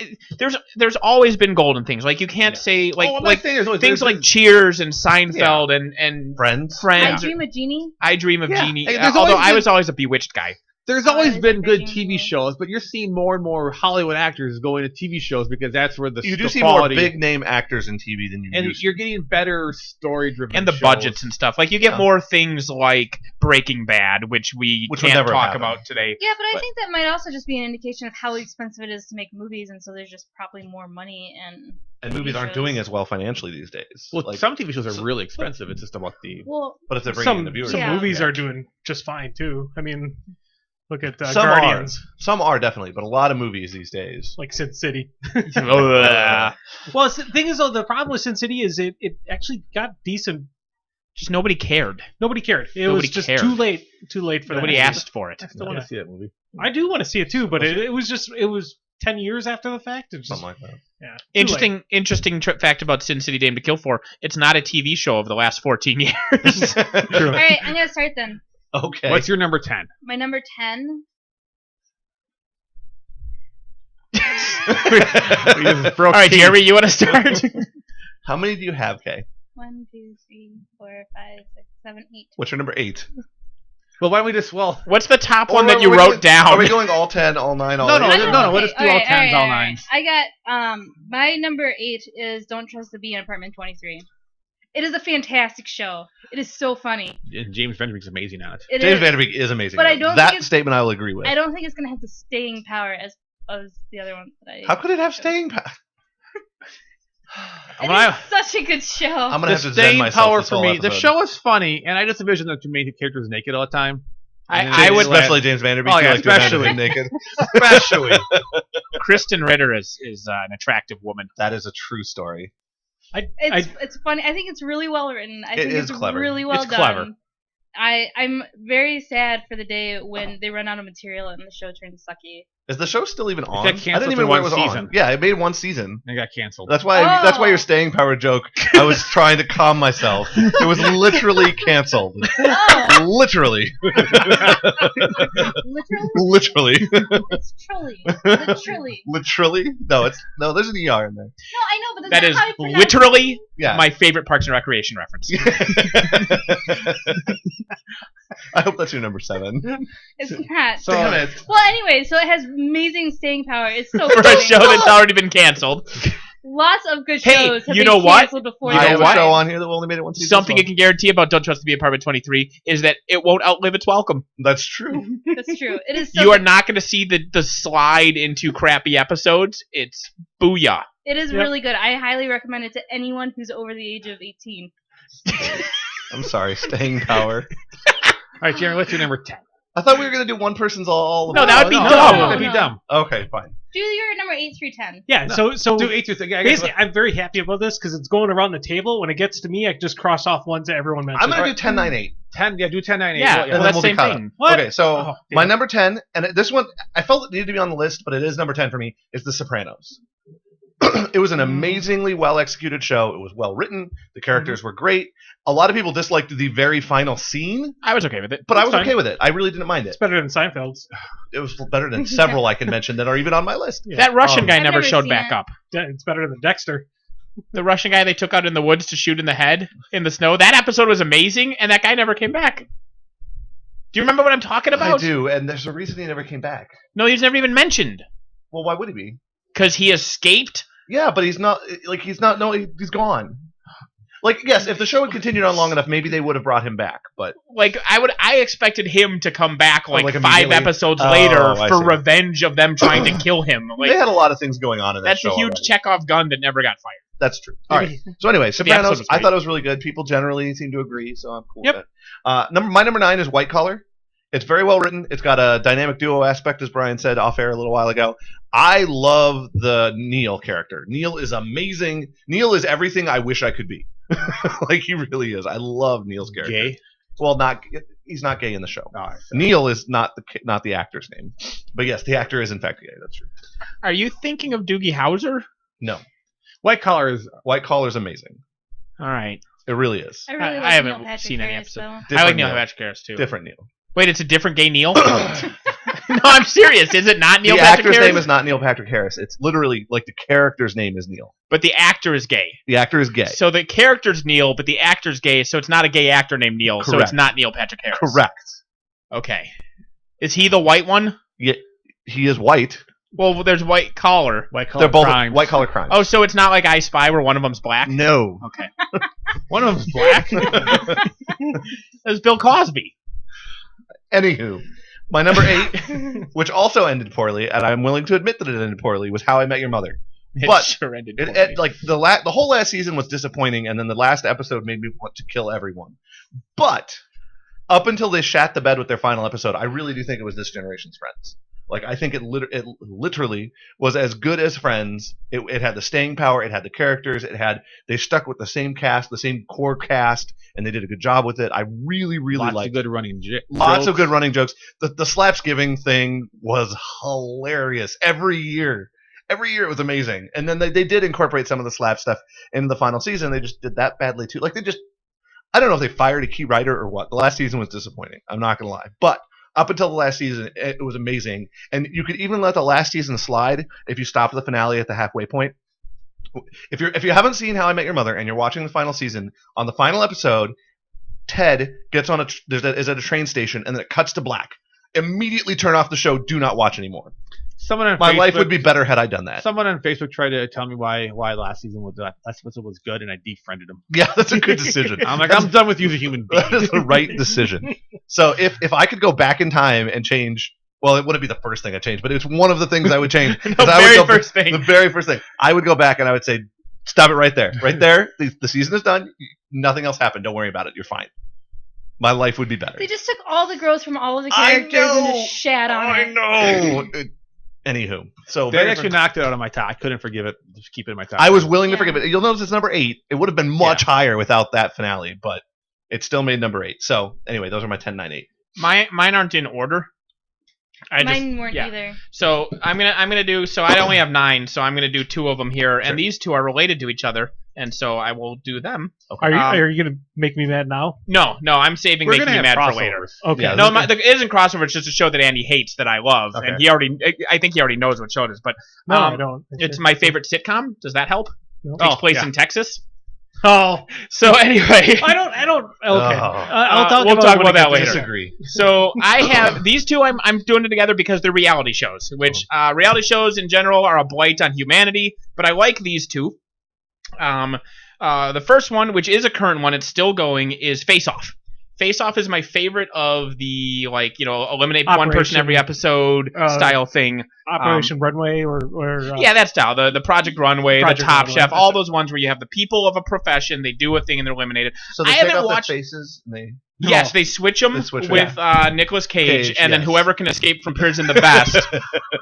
[SPEAKER 2] there's always been golden things. Like you can't say
[SPEAKER 5] I'm not
[SPEAKER 2] like
[SPEAKER 5] saying there's always-
[SPEAKER 2] things
[SPEAKER 5] there's-
[SPEAKER 2] like Cheers and Seinfeld and
[SPEAKER 3] Friends.
[SPEAKER 2] Friends.
[SPEAKER 1] I Dream of Jeannie.
[SPEAKER 2] I Dream of
[SPEAKER 5] Yeah.
[SPEAKER 2] Jeannie.
[SPEAKER 5] Hey, there's
[SPEAKER 2] Although
[SPEAKER 5] always
[SPEAKER 2] I
[SPEAKER 5] been-
[SPEAKER 2] was always a Bewitched guy.
[SPEAKER 5] There's always
[SPEAKER 1] it's
[SPEAKER 5] been
[SPEAKER 1] a
[SPEAKER 5] good
[SPEAKER 1] big
[SPEAKER 5] TV
[SPEAKER 1] thing.
[SPEAKER 5] shows, but you're seeing more and more Hollywood actors going to TV shows because that's where the
[SPEAKER 3] You do
[SPEAKER 5] the
[SPEAKER 3] see more
[SPEAKER 5] quality,
[SPEAKER 3] big name actors in TV than you
[SPEAKER 5] and
[SPEAKER 3] used to.
[SPEAKER 5] you're getting better story driven
[SPEAKER 2] And the budgets and stuff. Like you get
[SPEAKER 3] Yeah.
[SPEAKER 2] more things like Breaking Bad, which
[SPEAKER 3] Which would
[SPEAKER 2] can't
[SPEAKER 3] never
[SPEAKER 2] talk
[SPEAKER 3] happen.
[SPEAKER 2] about today.
[SPEAKER 1] Yeah, but I
[SPEAKER 2] But-
[SPEAKER 1] think that might also just be an indication of how expensive it is to make movies, and so there's just probably more money
[SPEAKER 3] And movies aren't doing as well financially these days.
[SPEAKER 5] Well,
[SPEAKER 3] Like,
[SPEAKER 5] some TV shows are really expensive. It's just about the.
[SPEAKER 1] Well,
[SPEAKER 3] but if they're bringing
[SPEAKER 4] Some
[SPEAKER 3] in the viewers,
[SPEAKER 1] Yeah.
[SPEAKER 4] movies
[SPEAKER 3] Yeah.
[SPEAKER 4] are doing just fine too. I mean, look at
[SPEAKER 3] Some
[SPEAKER 4] Guardians,
[SPEAKER 3] Some are definitely, but a lot of movies these days.
[SPEAKER 4] like Sin City.
[SPEAKER 2] Ugh.
[SPEAKER 4] Well, the thing is, though, the problem with Sin City is it actually got decent
[SPEAKER 2] Just nobody cared.
[SPEAKER 4] Nobody cared. It
[SPEAKER 2] Nobody
[SPEAKER 4] was just
[SPEAKER 2] cared.
[SPEAKER 4] too late for
[SPEAKER 2] Nobody
[SPEAKER 4] that.
[SPEAKER 2] asked for it.
[SPEAKER 5] I still want to see that movie.
[SPEAKER 4] I do want to see it too, but it was 10 years after the fact. It's just,
[SPEAKER 3] Something like that.
[SPEAKER 4] yeah. Too late.
[SPEAKER 2] Interesting fact about Sin City Dame to Kill For. It's not a TV show of the last 14 years.
[SPEAKER 4] True.
[SPEAKER 1] All right, I'm gonna start then.
[SPEAKER 3] Okay.
[SPEAKER 5] What's your number 10?
[SPEAKER 1] My number 10.
[SPEAKER 2] All right, Jeremy, you want to start?
[SPEAKER 3] How many do you have, Kay?
[SPEAKER 1] 1, 2, 3, 4, 5, 6, 7, 8.
[SPEAKER 3] What's your number 8?
[SPEAKER 5] Well, why don't we just
[SPEAKER 2] What's the top
[SPEAKER 3] Or
[SPEAKER 2] one that
[SPEAKER 3] are
[SPEAKER 2] you
[SPEAKER 3] we
[SPEAKER 2] wrote
[SPEAKER 3] going-
[SPEAKER 2] down?
[SPEAKER 3] Are we going all 10, all 9, all
[SPEAKER 5] No,
[SPEAKER 3] 8?
[SPEAKER 5] no, no. We'll just do all 10s, all 9s.
[SPEAKER 1] I got my number 8 is Don't Trust the Bee in Apartment 23. It is a fantastic show. It is so funny.
[SPEAKER 5] James Vanderbeek's amazing on it.
[SPEAKER 3] James Vanderbeek is amazing.
[SPEAKER 1] But I don't
[SPEAKER 3] that
[SPEAKER 1] think it's-
[SPEAKER 3] statement I will agree with.
[SPEAKER 1] I don't think it's gonna have the staying power as the other ones that I.
[SPEAKER 3] How could it have staying power?
[SPEAKER 1] It is such a good show.
[SPEAKER 3] I'm gonna
[SPEAKER 5] The
[SPEAKER 3] have to zen
[SPEAKER 5] staying
[SPEAKER 3] myself
[SPEAKER 5] power
[SPEAKER 3] this
[SPEAKER 5] for
[SPEAKER 3] whole
[SPEAKER 5] me. The
[SPEAKER 3] episode.
[SPEAKER 5] show is funny, and I just envision the two main characters naked all the time.
[SPEAKER 2] I would
[SPEAKER 3] especially James Vanderbeek.
[SPEAKER 5] Oh,
[SPEAKER 3] you
[SPEAKER 5] yeah,
[SPEAKER 3] like to imagine
[SPEAKER 5] especially.
[SPEAKER 3] him naked.
[SPEAKER 5] Especially.
[SPEAKER 2] Kristen Ritter is an attractive woman.
[SPEAKER 3] That is a true story.
[SPEAKER 1] It's funny. I think it's really well written. I think
[SPEAKER 3] is
[SPEAKER 1] it's
[SPEAKER 3] clever.
[SPEAKER 1] really well
[SPEAKER 5] It's
[SPEAKER 1] done.
[SPEAKER 5] clever.
[SPEAKER 1] I'm very sad for the day when they run out of material and the show turns sucky.
[SPEAKER 3] Is the show still even on?
[SPEAKER 5] got
[SPEAKER 3] I
[SPEAKER 5] canceled
[SPEAKER 3] didn't
[SPEAKER 5] for
[SPEAKER 3] even know it
[SPEAKER 5] one
[SPEAKER 3] was
[SPEAKER 5] season.
[SPEAKER 3] on. Yeah, it made one season.
[SPEAKER 5] It got canceled.
[SPEAKER 3] That's why. That's why your staying power joke. I was trying to calm myself. It was literally canceled.
[SPEAKER 1] Oh,
[SPEAKER 3] Literally.
[SPEAKER 1] literally?
[SPEAKER 3] Literally.
[SPEAKER 1] It's truly. Literally.
[SPEAKER 3] Literally. No, there's an ER in there.
[SPEAKER 1] No, I know, but
[SPEAKER 2] That
[SPEAKER 1] that's
[SPEAKER 2] is
[SPEAKER 1] not how I pronounce
[SPEAKER 2] literally
[SPEAKER 3] Yeah.
[SPEAKER 2] my favorite Parks and Recreation reference.
[SPEAKER 3] I hope that's your number 7.
[SPEAKER 1] it. It's not.
[SPEAKER 5] So-
[SPEAKER 3] Damn it.
[SPEAKER 1] Well, anyway, so it has amazing staying power. It's so
[SPEAKER 2] For a
[SPEAKER 1] funny.
[SPEAKER 2] show that's already been canceled.
[SPEAKER 1] Lots of good
[SPEAKER 2] Hey,
[SPEAKER 1] shows have
[SPEAKER 2] you
[SPEAKER 1] been
[SPEAKER 2] know what?
[SPEAKER 1] canceled before.
[SPEAKER 2] You
[SPEAKER 3] I
[SPEAKER 2] know
[SPEAKER 3] have
[SPEAKER 1] their
[SPEAKER 3] a
[SPEAKER 2] what?
[SPEAKER 3] show
[SPEAKER 1] time.
[SPEAKER 3] on here that only made it one season.
[SPEAKER 2] Something
[SPEAKER 3] so-
[SPEAKER 2] you can guarantee about Don't Trust to Be Apartment 23 is that it won't outlive its welcome.
[SPEAKER 3] That's true.
[SPEAKER 1] That's true. It is. So
[SPEAKER 2] You are not going to see the slide into crappy episodes. It's booyah.
[SPEAKER 1] It is
[SPEAKER 4] Yep.
[SPEAKER 1] really good. I highly recommend it to anyone who's over the age of 18.
[SPEAKER 3] I'm sorry. Staying power.
[SPEAKER 5] All right, Jeremy, what's your number 10?
[SPEAKER 3] I thought we were gonna do one person's all.
[SPEAKER 2] No, that would be
[SPEAKER 5] no,
[SPEAKER 2] dumb.
[SPEAKER 5] That'd be
[SPEAKER 1] No.
[SPEAKER 5] dumb.
[SPEAKER 3] Okay, fine.
[SPEAKER 1] Do your number 8 through 10.
[SPEAKER 4] Yeah,
[SPEAKER 5] No.
[SPEAKER 4] so
[SPEAKER 5] Do 8 through 6.
[SPEAKER 4] basically, I'm very happy about this because it's going around the table. When it gets to me, I just cross off ones that everyone mentioned.
[SPEAKER 3] I'm gonna do 10, 9, 8.
[SPEAKER 5] 10, yeah, do 10, 9, 8.
[SPEAKER 2] Yeah,
[SPEAKER 3] and
[SPEAKER 2] well,
[SPEAKER 3] then
[SPEAKER 2] that's
[SPEAKER 3] we'll
[SPEAKER 2] the
[SPEAKER 3] be
[SPEAKER 2] same
[SPEAKER 3] caught up.
[SPEAKER 2] thing.
[SPEAKER 4] What?
[SPEAKER 3] Okay, so
[SPEAKER 4] Oh,
[SPEAKER 3] my
[SPEAKER 4] damn.
[SPEAKER 3] number 10, and this one I felt it needed to be on the list, but it is number 10 for me. Is The Sopranos. It was an amazingly well executed show. It was well written. The characters were great. A lot of people disliked the very final scene,
[SPEAKER 2] I was okay with it.
[SPEAKER 3] but I
[SPEAKER 4] That's
[SPEAKER 3] was
[SPEAKER 4] fine.
[SPEAKER 3] okay with it. I really didn't mind it.
[SPEAKER 4] It's better than Seinfeld's.
[SPEAKER 3] It was better than several I can mention that are even on my list.
[SPEAKER 4] Yeah.
[SPEAKER 2] That Russian guy
[SPEAKER 1] I've
[SPEAKER 2] never
[SPEAKER 1] never
[SPEAKER 2] showed
[SPEAKER 1] seen
[SPEAKER 2] back
[SPEAKER 1] it.
[SPEAKER 2] up.
[SPEAKER 4] It's better than Dexter.
[SPEAKER 2] The Russian guy they took out in the woods to shoot in the head in the snow. That episode was amazing, and that guy never came back. Do you remember what I'm talking about?
[SPEAKER 3] I do, and there's a reason he never came back.
[SPEAKER 2] No, he's never even mentioned.
[SPEAKER 3] Well, why would he be?
[SPEAKER 2] Because he escaped.
[SPEAKER 3] Yeah, but he's not. Like he's not. No, he's gone. Like yes, if the show had continued on long enough, maybe they would have brought him back. But
[SPEAKER 2] Like I expected him to come back like,
[SPEAKER 3] like
[SPEAKER 2] 5
[SPEAKER 3] immediately?
[SPEAKER 2] episodes
[SPEAKER 3] Oh,
[SPEAKER 2] later
[SPEAKER 3] I
[SPEAKER 2] for
[SPEAKER 3] see.
[SPEAKER 2] revenge of them trying to kill him. Like
[SPEAKER 3] they had a lot of things going on in that
[SPEAKER 2] that's
[SPEAKER 3] show.
[SPEAKER 2] a huge
[SPEAKER 3] already.
[SPEAKER 2] Chekhov gun that never got fired.
[SPEAKER 3] That's true. All right. So anyway,
[SPEAKER 2] episode
[SPEAKER 3] Sopranos.
[SPEAKER 2] was
[SPEAKER 3] I
[SPEAKER 2] great.
[SPEAKER 3] thought it was really good. People generally seem to agree, so I'm cool
[SPEAKER 4] Yep.
[SPEAKER 3] with it. My number 9 is White Collar. It's very well written. It's got a dynamic duo aspect, as Brian said off air a little while ago. I love the Neil character. Neil is amazing. Neil is everything I wish I could be. Like he really is. I love Neil's character.
[SPEAKER 5] Gay?
[SPEAKER 3] Well, he's not gay in the show.
[SPEAKER 5] All right.
[SPEAKER 3] Neil is not the actor's name, but yes, the actor is in fact gay. That's true.
[SPEAKER 2] Are you thinking of Doogie Howser?
[SPEAKER 3] No,
[SPEAKER 5] White Collar is.
[SPEAKER 3] White Collar's amazing.
[SPEAKER 2] All right.
[SPEAKER 3] It really is.
[SPEAKER 1] I really
[SPEAKER 2] I
[SPEAKER 1] like
[SPEAKER 2] haven't
[SPEAKER 1] Neil Patrick
[SPEAKER 2] seen any
[SPEAKER 1] Harris,
[SPEAKER 2] episode.
[SPEAKER 1] though.
[SPEAKER 3] Different
[SPEAKER 2] I like Neil
[SPEAKER 3] Neil.
[SPEAKER 2] Patrick Harris too.
[SPEAKER 3] Different Neil.
[SPEAKER 2] Wait, it's a different gay Neil? No, I'm serious. Is it not Neil
[SPEAKER 3] the
[SPEAKER 2] Patrick
[SPEAKER 3] actor's
[SPEAKER 2] Harris?
[SPEAKER 3] name is not Neil Patrick Harris. It's literally like the character's name is Neil.
[SPEAKER 2] But the actor is gay.
[SPEAKER 3] The actor is gay.
[SPEAKER 2] So the character's Neil, but the actor's gay, so it's not a gay actor named Neil, so it's
[SPEAKER 3] Correct.
[SPEAKER 2] not Neil Patrick Harris.
[SPEAKER 3] Correct.
[SPEAKER 2] Okay. Is he the white one?
[SPEAKER 3] Yeah, he is white.
[SPEAKER 2] Well, there's white collar.
[SPEAKER 5] White Collar
[SPEAKER 3] They're both
[SPEAKER 5] Crimes.
[SPEAKER 3] white collar crimes.
[SPEAKER 2] Oh, so it's not like I Spy where one of them's black?
[SPEAKER 3] no.
[SPEAKER 2] Okay.
[SPEAKER 5] One of them's black.
[SPEAKER 2] That's Bill Cosby.
[SPEAKER 3] Anywho, my number 8, which also ended poorly, and I'm willing to admit that it ended poorly, was How I Met Your Mother.
[SPEAKER 2] It
[SPEAKER 3] But
[SPEAKER 2] sure ended
[SPEAKER 3] It,
[SPEAKER 2] poorly.
[SPEAKER 3] like the whole last season was disappointing, and then the last episode made me want to kill everyone. But up until they shat the bed with their final episode, I really do think it was this generation's Friends. Like, I think it literally was as good as Friends. It had the staying power. It had the characters. They stuck with the same cast, the same core cast, and they did a good job with it. I really, really liked it.
[SPEAKER 5] Lots of good running jokes.
[SPEAKER 3] Lots of good running jokes. The Slapsgiving thing was hilarious every year. Every year it was amazing. And then they did incorporate some of the slap stuff in the final season. They just did that badly too. Like, I don't know if they fired a key writer or what. The last season was disappointing. I'm not going to lie. But up until the last season, it was amazing. And you could even let the last season slide if you stop the finale at the halfway point. If you haven't seen How I Met Your Mother and you're watching the final season, on the final episode, Ted gets on is at a train station and then it cuts to black. Immediately turn off the show. Do not watch anymore. My life would be better had I done that.
[SPEAKER 5] Someone on Facebook tried to tell me why last episode was good, and I defriended him.
[SPEAKER 3] Yeah, that's a good decision.
[SPEAKER 5] I'm like, I'm done with you as a human being.
[SPEAKER 3] That is the right decision. So if I could go back in time and change, well, it wouldn't be the first thing I changed, but it's one of the things I would change.
[SPEAKER 2] The very first thing.
[SPEAKER 3] I would go back and I would say, stop it right there. Right there. The season is done. Nothing else happened. Don't worry about it. You're fine. My life would be better.
[SPEAKER 1] They just took all the growth from all of the characters and just shat on it.
[SPEAKER 3] I know. Anywho, so
[SPEAKER 5] they actually knocked it out of my top. I couldn't forgive it. Just keep it in my top.
[SPEAKER 3] I was willing to forgive it. You'll notice it's number 8. It would have been much higher without that finale, but it still made number 8. So anyway, those are my 10, 9, 8.
[SPEAKER 2] Mine aren't in order.
[SPEAKER 1] Mine weren't either.
[SPEAKER 2] So I'm gonna do. So I only have 9. So I'm gonna do 2 of them here, and these 2 are related to each other, and so I will do them.
[SPEAKER 4] Okay. Are you gonna make me mad now?
[SPEAKER 2] No, I'm saving making me mad for later.
[SPEAKER 4] Okay.
[SPEAKER 2] Yeah, no, it isn't crossover. It's just a show that Andy hates that I love, and I think he already knows what show it is. But
[SPEAKER 4] no, I don't.
[SPEAKER 2] It's my favorite sitcom. Does that help?
[SPEAKER 4] No.
[SPEAKER 2] Takes place in Texas.
[SPEAKER 4] Oh,
[SPEAKER 2] so anyway,
[SPEAKER 4] I don't. Okay,
[SPEAKER 2] we'll talk about that later.
[SPEAKER 3] Disagree.
[SPEAKER 2] So I have these 2. I'm doing it together because they're reality shows, which reality shows in general are a blight on humanity. But I like these 2. The first one, which is a current one, it's still going, is Face Off. Face Off is my favorite of the, eliminate one person every episode style thing.
[SPEAKER 4] Operation Runway or
[SPEAKER 2] that style. The Project Runway, the Top Chef, all those ones where you have the people of a profession, they do a thing and they're eliminated.
[SPEAKER 3] So they take off their faces and
[SPEAKER 2] Yes, they switch them with Nicolas Cage, and then whoever can escape from prison the best.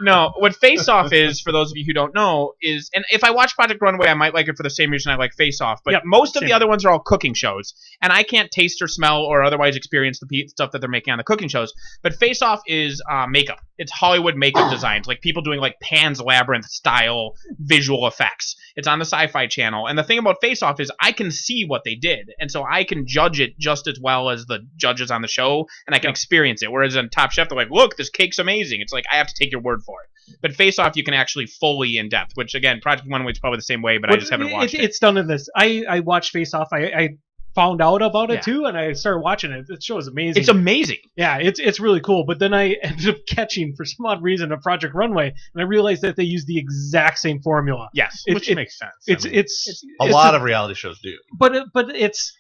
[SPEAKER 2] No, what Face Off is, for those of you who don't know, is, and if I watch Project Runway, I might like it for the same reason I like Face Off, but most of the other ones are all cooking shows, and I can't taste or smell or otherwise experience the stuff that they're making on the cooking shows, but Face Off is makeup. It's Hollywood makeup designs, like people doing like Pan's Labyrinth style visual effects. It's on the Sci-Fi Channel, and the thing about Face Off is I can see what they did, and so I can judge it just as well as the judges on the show, and I can experience it. Whereas on Top Chef, they're like, look, this cake's amazing. It's like, I have to take your word for it. But Face Off, you can actually fully in depth, which again, Project Runway is probably the same way, but I just haven't watched it.
[SPEAKER 4] It's done in this. I watched Face Off. I found out about it too, and I started watching it. The show is amazing.
[SPEAKER 2] It's amazing.
[SPEAKER 4] Yeah, it's really cool. But then I ended up catching, for some odd reason, a Project Runway, and I realized that they use the exact same formula.
[SPEAKER 2] Yes,
[SPEAKER 5] which makes sense.
[SPEAKER 3] It's a lot of reality shows do.
[SPEAKER 4] But it's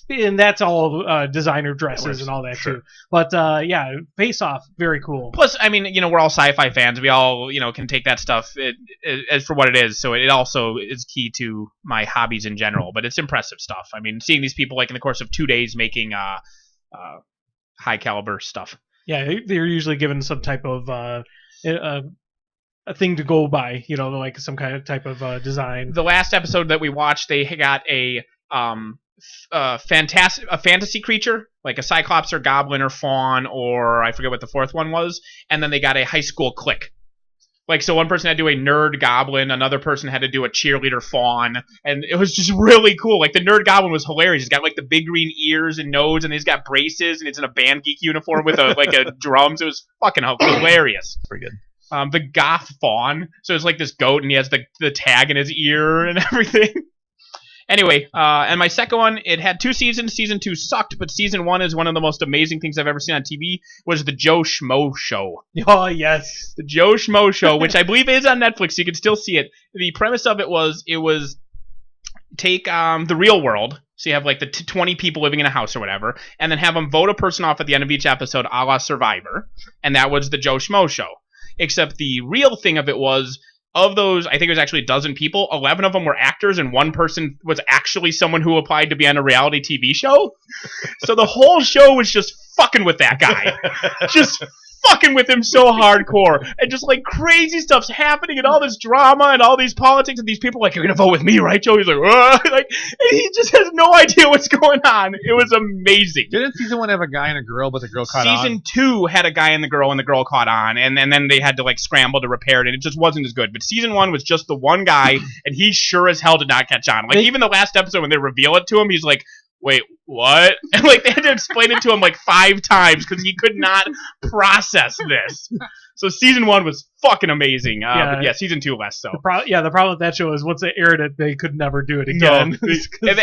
[SPEAKER 4] and that's all designer dresses and all that too. But Face Off, very cool.
[SPEAKER 2] Plus, I mean, we're all sci-fi fans. We all, can take that stuff as for what it is. So it also is key to my hobbies in general. But it's impressive stuff. I mean, seeing these people like in the course of 2 days making high caliber stuff.
[SPEAKER 4] Yeah, they're usually given some type of a thing to go by. Like some kind of type of design.
[SPEAKER 2] The last episode that we watched, they got a fantasy creature, like a cyclops or goblin or fawn, or I forget what the fourth one was, and then they got a high school clique. Like, so one person had to do a nerd goblin, another person had to do a cheerleader fawn, and it was just really cool. Like, the nerd goblin was hilarious. He's got like the big green ears and nose, and he's got braces, and he's in a band geek uniform with a drums. It was fucking hilarious.
[SPEAKER 3] Pretty good.
[SPEAKER 2] The goth fawn, so it's like this goat, and he has the tag in his ear and everything. Anyway, and my second one, it had 2 seasons. Season 2 sucked, but Season 1 is one of the most amazing things I've ever seen on TV, was the Joe Schmo Show.
[SPEAKER 4] Oh, yes.
[SPEAKER 2] The Joe Schmo Show, which I believe is on Netflix. You can still see it. The premise of it was take the real world, so you have like the 20 people living in a house or whatever, and then have them vote a person off at the end of each episode, a la Survivor, and that was the Joe Schmo Show. Except the real thing of it was, of those, I think it was actually a dozen people, 11 of them were actors, and one person was actually someone who applied to be on a reality TV show. So the whole show was just fucking with that guy. Just fucking with him so hardcore, and just like crazy stuff's happening, and all this drama and all these politics, and these people like, you're gonna vote with me, right, Joe? He's like, like, and he just has no idea what's going on. It was amazing.
[SPEAKER 5] Didn't season 1 have a guy and a girl, but the girl caught on?
[SPEAKER 2] Season 2 had a guy and the girl caught on, and then they had to like scramble to repair it, and it just wasn't as good. But season 1 was just the one guy, and he sure as hell did not catch on. Like even the last episode when they reveal it to him, he's like, wait, what? And like they had to explain it to him like 5 times because he could not process this. So season 1 was fucking amazing. But yeah, season 2 less so.
[SPEAKER 4] The problem with that show is once they aired it, they could never do it again.
[SPEAKER 2] No.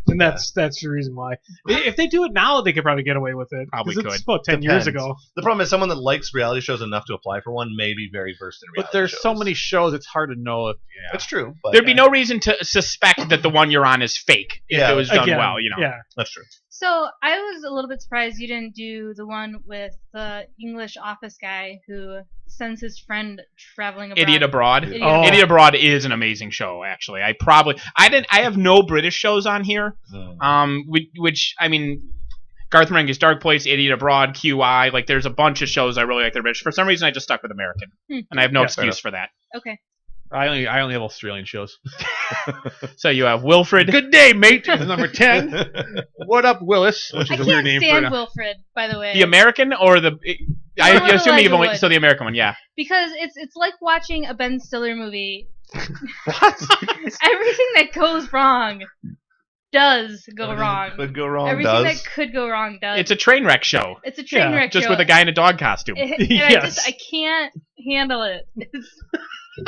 [SPEAKER 4] And that's the reason why. If they do it now, they could probably get away with it.
[SPEAKER 2] Probably could.
[SPEAKER 4] It's about 10 years ago.
[SPEAKER 3] The problem is someone that likes reality shows enough to apply for one may be very versed in reality
[SPEAKER 5] But there's
[SPEAKER 3] shows.
[SPEAKER 5] so many shows, it's hard to know if... Yeah.
[SPEAKER 3] It's true. But,
[SPEAKER 2] There'd be no reason to suspect that the one you're on is fake if it was done well, you know.
[SPEAKER 4] Yeah.
[SPEAKER 3] That's true.
[SPEAKER 1] So I was a little bit surprised you didn't do the one with the English office guy who sends his friend traveling abroad.
[SPEAKER 2] Idiot Abroad. Idiot Abroad is an amazing show, actually. I have no British shows on here. Which I mean, Garth Marenghi's Dark Place, Idiot Abroad, QI. Like, there's a bunch of shows I really like that are British. For some reason, I just stuck with American, and I have no excuse for that.
[SPEAKER 1] Okay.
[SPEAKER 5] I only have Australian shows.
[SPEAKER 2] So you have Wilfred.
[SPEAKER 5] Good day, mate. Number 10. What up, Willis? Which
[SPEAKER 1] I
[SPEAKER 5] is a weird
[SPEAKER 1] can't
[SPEAKER 5] name
[SPEAKER 1] stand Wilfred, by the way.
[SPEAKER 2] The American or the? I assume you've only
[SPEAKER 1] would.
[SPEAKER 2] so the American one, yeah.
[SPEAKER 1] Because it's like watching a Ben Stiller movie.
[SPEAKER 3] What?
[SPEAKER 1] Everything that goes wrong does go wrong.
[SPEAKER 3] Could go wrong.
[SPEAKER 1] Everything that could go wrong does.
[SPEAKER 2] It's a train wreck show.
[SPEAKER 1] It's a train wreck
[SPEAKER 2] just
[SPEAKER 1] show.
[SPEAKER 2] with a guy in a dog costume.
[SPEAKER 1] And
[SPEAKER 4] Yes.
[SPEAKER 1] I can't handle it.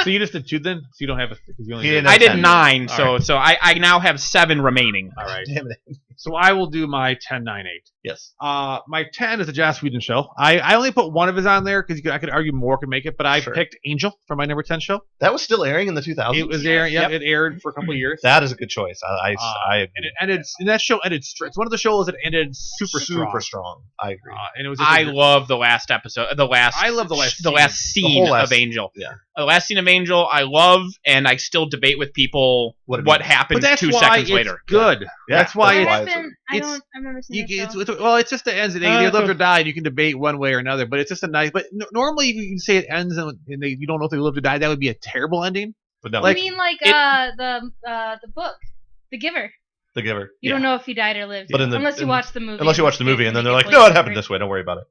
[SPEAKER 5] So you just did 2 then? So you don't have a... Because you only
[SPEAKER 3] He
[SPEAKER 5] did...
[SPEAKER 3] didn't
[SPEAKER 2] I did
[SPEAKER 3] 10.
[SPEAKER 2] 9,
[SPEAKER 5] All
[SPEAKER 2] so I now have 7 remaining.
[SPEAKER 5] All right.
[SPEAKER 3] Damn it.
[SPEAKER 5] So I will do my 10, 9, 8.
[SPEAKER 3] Yes.
[SPEAKER 5] My 10 is a Joss Whedon show. I only put one of his on there because I could argue more could make it, but I picked Angel for my number 10 show.
[SPEAKER 3] That was still airing in the 2000s?
[SPEAKER 5] It was airing. Yep, it aired for a couple of years.
[SPEAKER 3] That is a good choice. I agree.
[SPEAKER 5] And that show ended. It's one of the shows that ended super
[SPEAKER 3] strong. I agree.
[SPEAKER 5] And it was.
[SPEAKER 2] I love the last episode.
[SPEAKER 5] I love the last
[SPEAKER 2] scene of Angel.
[SPEAKER 3] Yeah.
[SPEAKER 2] The last scene of Angel, I love, and I still debate with people what happens 2 seconds later.
[SPEAKER 5] Good.
[SPEAKER 3] Yeah.
[SPEAKER 5] That's why
[SPEAKER 1] I've never seen it.
[SPEAKER 5] Well, it's just the ends. They either live or die, and you can debate one way or another. But it's just a nice. But normally, if you can say it ends and you don't know if they live or die, that would be a terrible ending.
[SPEAKER 3] But no,
[SPEAKER 1] You mean like the book, The Giver?
[SPEAKER 3] The Giver.
[SPEAKER 1] You don't know if he died or lived,
[SPEAKER 3] But
[SPEAKER 1] unless you watch the movie.
[SPEAKER 3] Unless you watch the movie, and then they're like, no, it happened this way. Don't worry about it.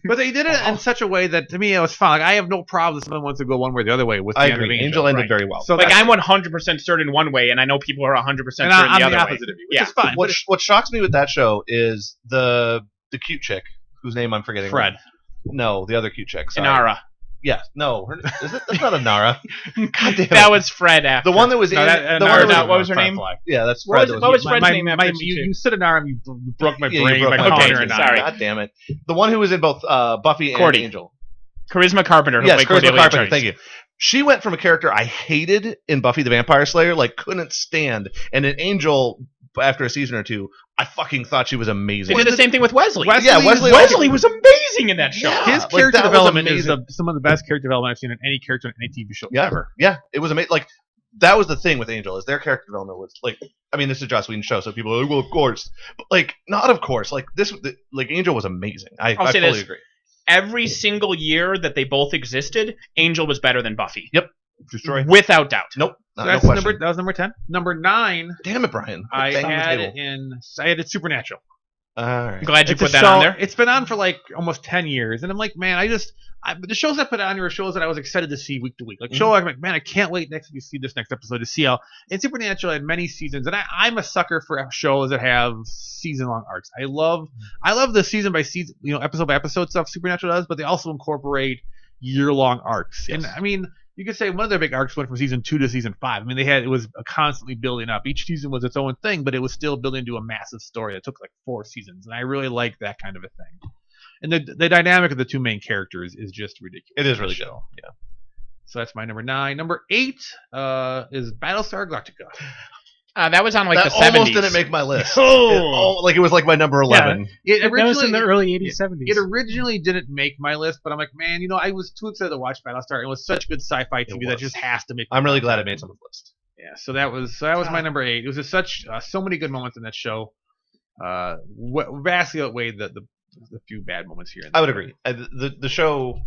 [SPEAKER 5] But they did it in such a way that to me it was fun. Like, I have no problem if someone wants to go one way or the other way with the
[SPEAKER 3] I
[SPEAKER 5] end of
[SPEAKER 3] agree.
[SPEAKER 5] Angel.
[SPEAKER 3] Angel ended very well.
[SPEAKER 5] So
[SPEAKER 2] Like, I'm 100% certain one way, and I know people are 100% certain the other way.
[SPEAKER 5] Opposite of you, which is fine.
[SPEAKER 3] What shocks me with that show is the cute chick whose name I'm forgetting.
[SPEAKER 2] Fred.
[SPEAKER 3] No, the other cute chick. Sorry.
[SPEAKER 2] Inara.
[SPEAKER 3] Yeah, no, is it? That's not Inara. God damn it.
[SPEAKER 2] That was Fred after.
[SPEAKER 3] The one that was in.
[SPEAKER 2] What was her name?
[SPEAKER 3] Yeah, that's
[SPEAKER 2] What
[SPEAKER 3] Fred.
[SPEAKER 2] was Fred's name after
[SPEAKER 5] you said Inara, you broke my brain.
[SPEAKER 3] You broke
[SPEAKER 5] by
[SPEAKER 3] my
[SPEAKER 5] calling
[SPEAKER 3] brain.
[SPEAKER 5] her Inara.
[SPEAKER 2] Sorry.
[SPEAKER 3] God damn it. The one who was in both Buffy and
[SPEAKER 2] Cordy.
[SPEAKER 3] Angel.
[SPEAKER 2] Charisma Carpenter. Who
[SPEAKER 3] Yes,
[SPEAKER 2] played
[SPEAKER 3] Charisma
[SPEAKER 2] Cordelia
[SPEAKER 3] Carpenter.
[SPEAKER 2] Charles.
[SPEAKER 3] Thank you. She went from a character I hated in Buffy the Vampire Slayer, like couldn't stand, and in Angel, after a season or 2, I fucking thought she was amazing.
[SPEAKER 2] They did the same thing with Wesley.
[SPEAKER 3] Wesley
[SPEAKER 2] was amazing in that show.
[SPEAKER 3] Yeah.
[SPEAKER 5] His
[SPEAKER 3] Like,
[SPEAKER 5] character
[SPEAKER 3] that was
[SPEAKER 5] development is
[SPEAKER 3] amazing.
[SPEAKER 5] some of the best character development I've seen in any character in any TV show ever.
[SPEAKER 3] Yeah, it was amazing. Like, that was the thing with Angel, is their character development was like, I mean, this is a Joss Whedon show, so people are like, well, of course, but like, not of course. Like like Angel was amazing. I fully agree.
[SPEAKER 2] Every single year that they both existed, Angel was better than Buffy.
[SPEAKER 3] Yep, destroy.
[SPEAKER 2] Without doubt.
[SPEAKER 3] Nope.
[SPEAKER 5] So
[SPEAKER 3] No
[SPEAKER 5] that was number 10. Number 9.
[SPEAKER 3] Damn it, Brian.
[SPEAKER 5] I had it Supernatural.
[SPEAKER 3] All right.
[SPEAKER 2] Glad you
[SPEAKER 5] It's a
[SPEAKER 2] put that
[SPEAKER 5] show-
[SPEAKER 2] on there.
[SPEAKER 5] It's been on for like almost 10 years, and I'm like, man, the shows I put on here are shows that I was excited to see week to week. Like, I'm like, man, I can't wait next week to see this next episode to see how. And Supernatural had many seasons, and I'm a sucker for shows that have season-long arcs. I love the season by season, episode by episode stuff Supernatural does, but they also incorporate year-long arcs.
[SPEAKER 3] Yes.
[SPEAKER 5] And I mean, you could say one of their big arcs went from season 2 to season 5. I mean, it was constantly building up. Each season was its own thing, but it was still building into a massive story that took like 4 seasons, and I really like that kind of a thing. And the dynamic of the 2 main characters is just ridiculous.
[SPEAKER 3] It is really good. Yeah.
[SPEAKER 5] So that's my number 9. Number 8 is Battlestar Galactica.
[SPEAKER 2] That was on like
[SPEAKER 3] that
[SPEAKER 2] the 70s.
[SPEAKER 3] almost didn't make my list.
[SPEAKER 2] Oh.
[SPEAKER 3] It was like my number 11.
[SPEAKER 4] That was in the early 80s, 70s.
[SPEAKER 5] It originally didn't make my list, but I'm like, man, I was too excited to watch Battlestar. It was such good sci-fi TV that just has to make.
[SPEAKER 3] I'm really glad it made someone's list.
[SPEAKER 5] Yeah, so that was my number 8. It was just so many good moments in that show. Vastly outweighed the There's a few bad moments here.
[SPEAKER 3] I would agree. The show.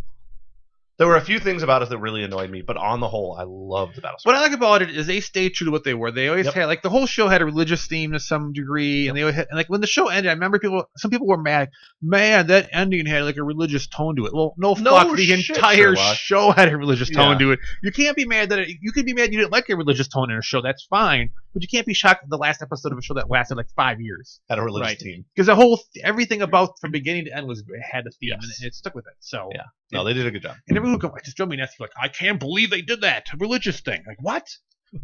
[SPEAKER 3] There were a few things about it that really annoyed me, but on the whole, I loved the Battlestar.
[SPEAKER 5] What I like about it is they stayed true to what they were. They always had, like, the whole show had a religious theme to some degree, and they always had, and like when the show ended, I remember some people were mad. Man, that ending had like a religious tone to it. Well, no fuck, the entire show had a religious tone to it. You can't be mad that you could be mad you didn't like a religious tone in a show. That's fine, but you can't be shocked that the last episode of a show that lasted like 5 years
[SPEAKER 3] had a religious theme,
[SPEAKER 5] because the whole everything about from beginning to end had a theme, and it stuck with it. So
[SPEAKER 3] yeah, no, they did a good job.
[SPEAKER 5] And everyone would go, just drove me nuts. Like, I can't believe they did that. A religious thing. Like, what?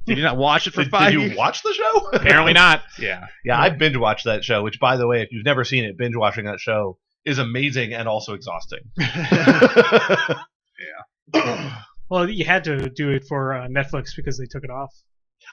[SPEAKER 5] Did you not watch it for 5 years?
[SPEAKER 3] Did you watch the show?
[SPEAKER 2] Apparently not.
[SPEAKER 3] Yeah, I binge watched that show. Which, by the way, if you've never seen it, binge watching that show is amazing and also exhausting.
[SPEAKER 4] Yeah. Well, you had to do it for Netflix because they took it off.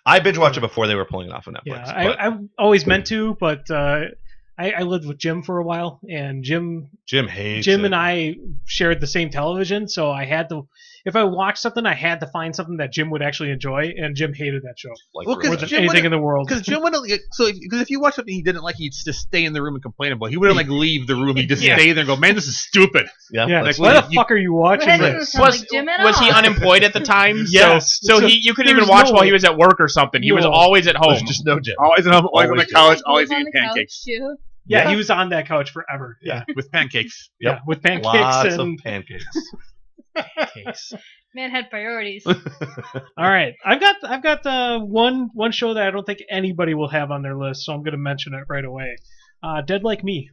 [SPEAKER 3] I binge watched it before they were pulling it off of Netflix.
[SPEAKER 4] Yeah, I always meant to, but I lived with Jim for a while, and Jim
[SPEAKER 3] hates it.
[SPEAKER 4] and I shared the same television, so I had to. If I watched something, I had to find something that Jim would actually enjoy, and Jim hated that show.
[SPEAKER 3] Like,
[SPEAKER 4] more than anything in the world.
[SPEAKER 5] Because Jim wouldn't. Because if you watch something he didn't like, he'd just stay in the room and complain about it. He wouldn't like leave the room. He'd just stay there and go, "Man, this is stupid."
[SPEAKER 4] Yeah. Like, why the fuck are you watching this?
[SPEAKER 2] Was he unemployed at the time?
[SPEAKER 4] Yes.
[SPEAKER 2] So you couldn't even watch while he was at work or something. He was always at home.
[SPEAKER 3] There's just no Jim.
[SPEAKER 5] Always at home. Always on the couch. Always eating pancakes.
[SPEAKER 4] Yeah, he was on that couch forever.
[SPEAKER 5] Yeah, with pancakes.
[SPEAKER 3] Yep.
[SPEAKER 4] Yeah, with pancakes.
[SPEAKER 3] Lots
[SPEAKER 4] and
[SPEAKER 3] of pancakes.
[SPEAKER 1] Man had priorities.
[SPEAKER 4] All right, I've got one show that I don't think anybody will have on their list, so I'm going to mention it right away. Dead Like Me.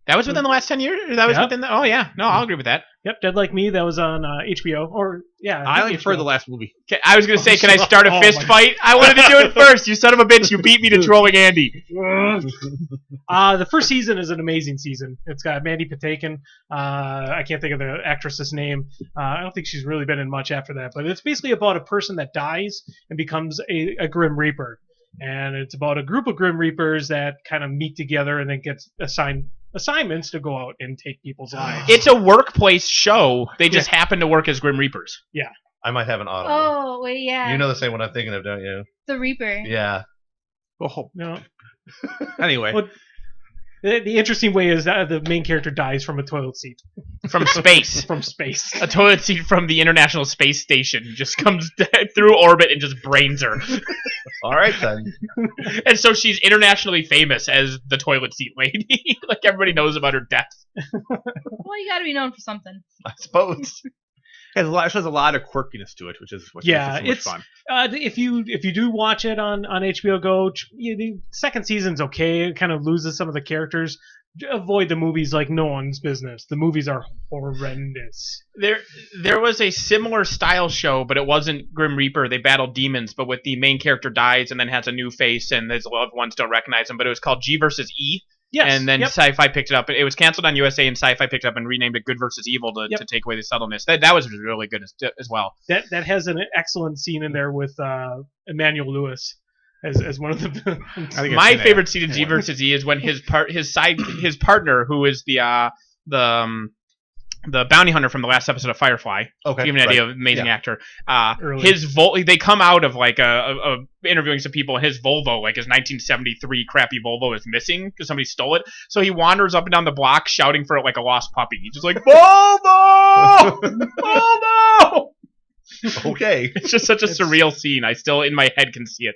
[SPEAKER 2] That was within the last 10 years? That was within the... Oh, yeah. No, I'll agree with that.
[SPEAKER 4] Yep, Dead Like Me. That was on HBO.
[SPEAKER 5] I only prefer the last movie.
[SPEAKER 2] I was going to say, can I start a fist fight? I wanted to do it first. You son of a bitch. You beat me to trolling Andy.
[SPEAKER 4] The first season is an amazing season. It's got Mandy Patinkin. I can't think of the actress's name. I don't think she's really been in much after that. But it's basically about a person that dies and becomes a Grim Reaper. And it's about a group of Grim Reapers that kind of meet together and then gets assignments to go out and take people's lives.
[SPEAKER 2] It's a workplace show. They just happen to work as Grim Reapers.
[SPEAKER 4] Yeah.
[SPEAKER 3] I might have an audible.
[SPEAKER 1] Oh, wait, yeah.
[SPEAKER 3] You know the same one I'm thinking of, don't you?
[SPEAKER 1] The Reaper.
[SPEAKER 3] Yeah.
[SPEAKER 5] Oh,
[SPEAKER 4] no.
[SPEAKER 5] Anyway.
[SPEAKER 4] Well, the interesting way is that the main character dies from a toilet seat.
[SPEAKER 2] From space.
[SPEAKER 4] From space.
[SPEAKER 2] A toilet seat from the International Space Station just comes through orbit and just brains her.
[SPEAKER 3] All right, then.
[SPEAKER 2] And so she's internationally famous as the toilet seat lady. Like, everybody knows about her death.
[SPEAKER 1] Well, you gotta be known for something.
[SPEAKER 3] I suppose.
[SPEAKER 5] It has a lot of quirkiness to it, which makes it so much fun.
[SPEAKER 4] If you do watch it on HBO Go, the second season's okay. It kind of loses some of the characters. Avoid the movies like no one's business. The movies are horrendous.
[SPEAKER 2] There was a similar style show, but it wasn't Grim Reaper. They battled demons, but with the main character dies and then has a new face, and his loved ones don't recognize him. But it was called G versus E.
[SPEAKER 4] Yes.
[SPEAKER 2] And then Sci-Fi picked it up. It was canceled on USA, and Sci-Fi picked it up and renamed it Good versus Evil to take away the subtleness. That was really good as well.
[SPEAKER 4] That has an excellent scene in there with Emmanuel Lewis as one of the.
[SPEAKER 2] My favorite scene in G versus E is when his partner, who is the bounty hunter from the last episode of Firefly.
[SPEAKER 3] Okay,
[SPEAKER 2] give you an idea of amazing actor. They come out of like a interviewing some people, and his Volvo, like his 1973 crappy Volvo, is missing because somebody stole it. So he wanders up and down the block shouting for like a lost puppy. He's just like Volvo, Volvo.
[SPEAKER 3] Okay,
[SPEAKER 2] it's just such a surreal scene. I still in my head can see it.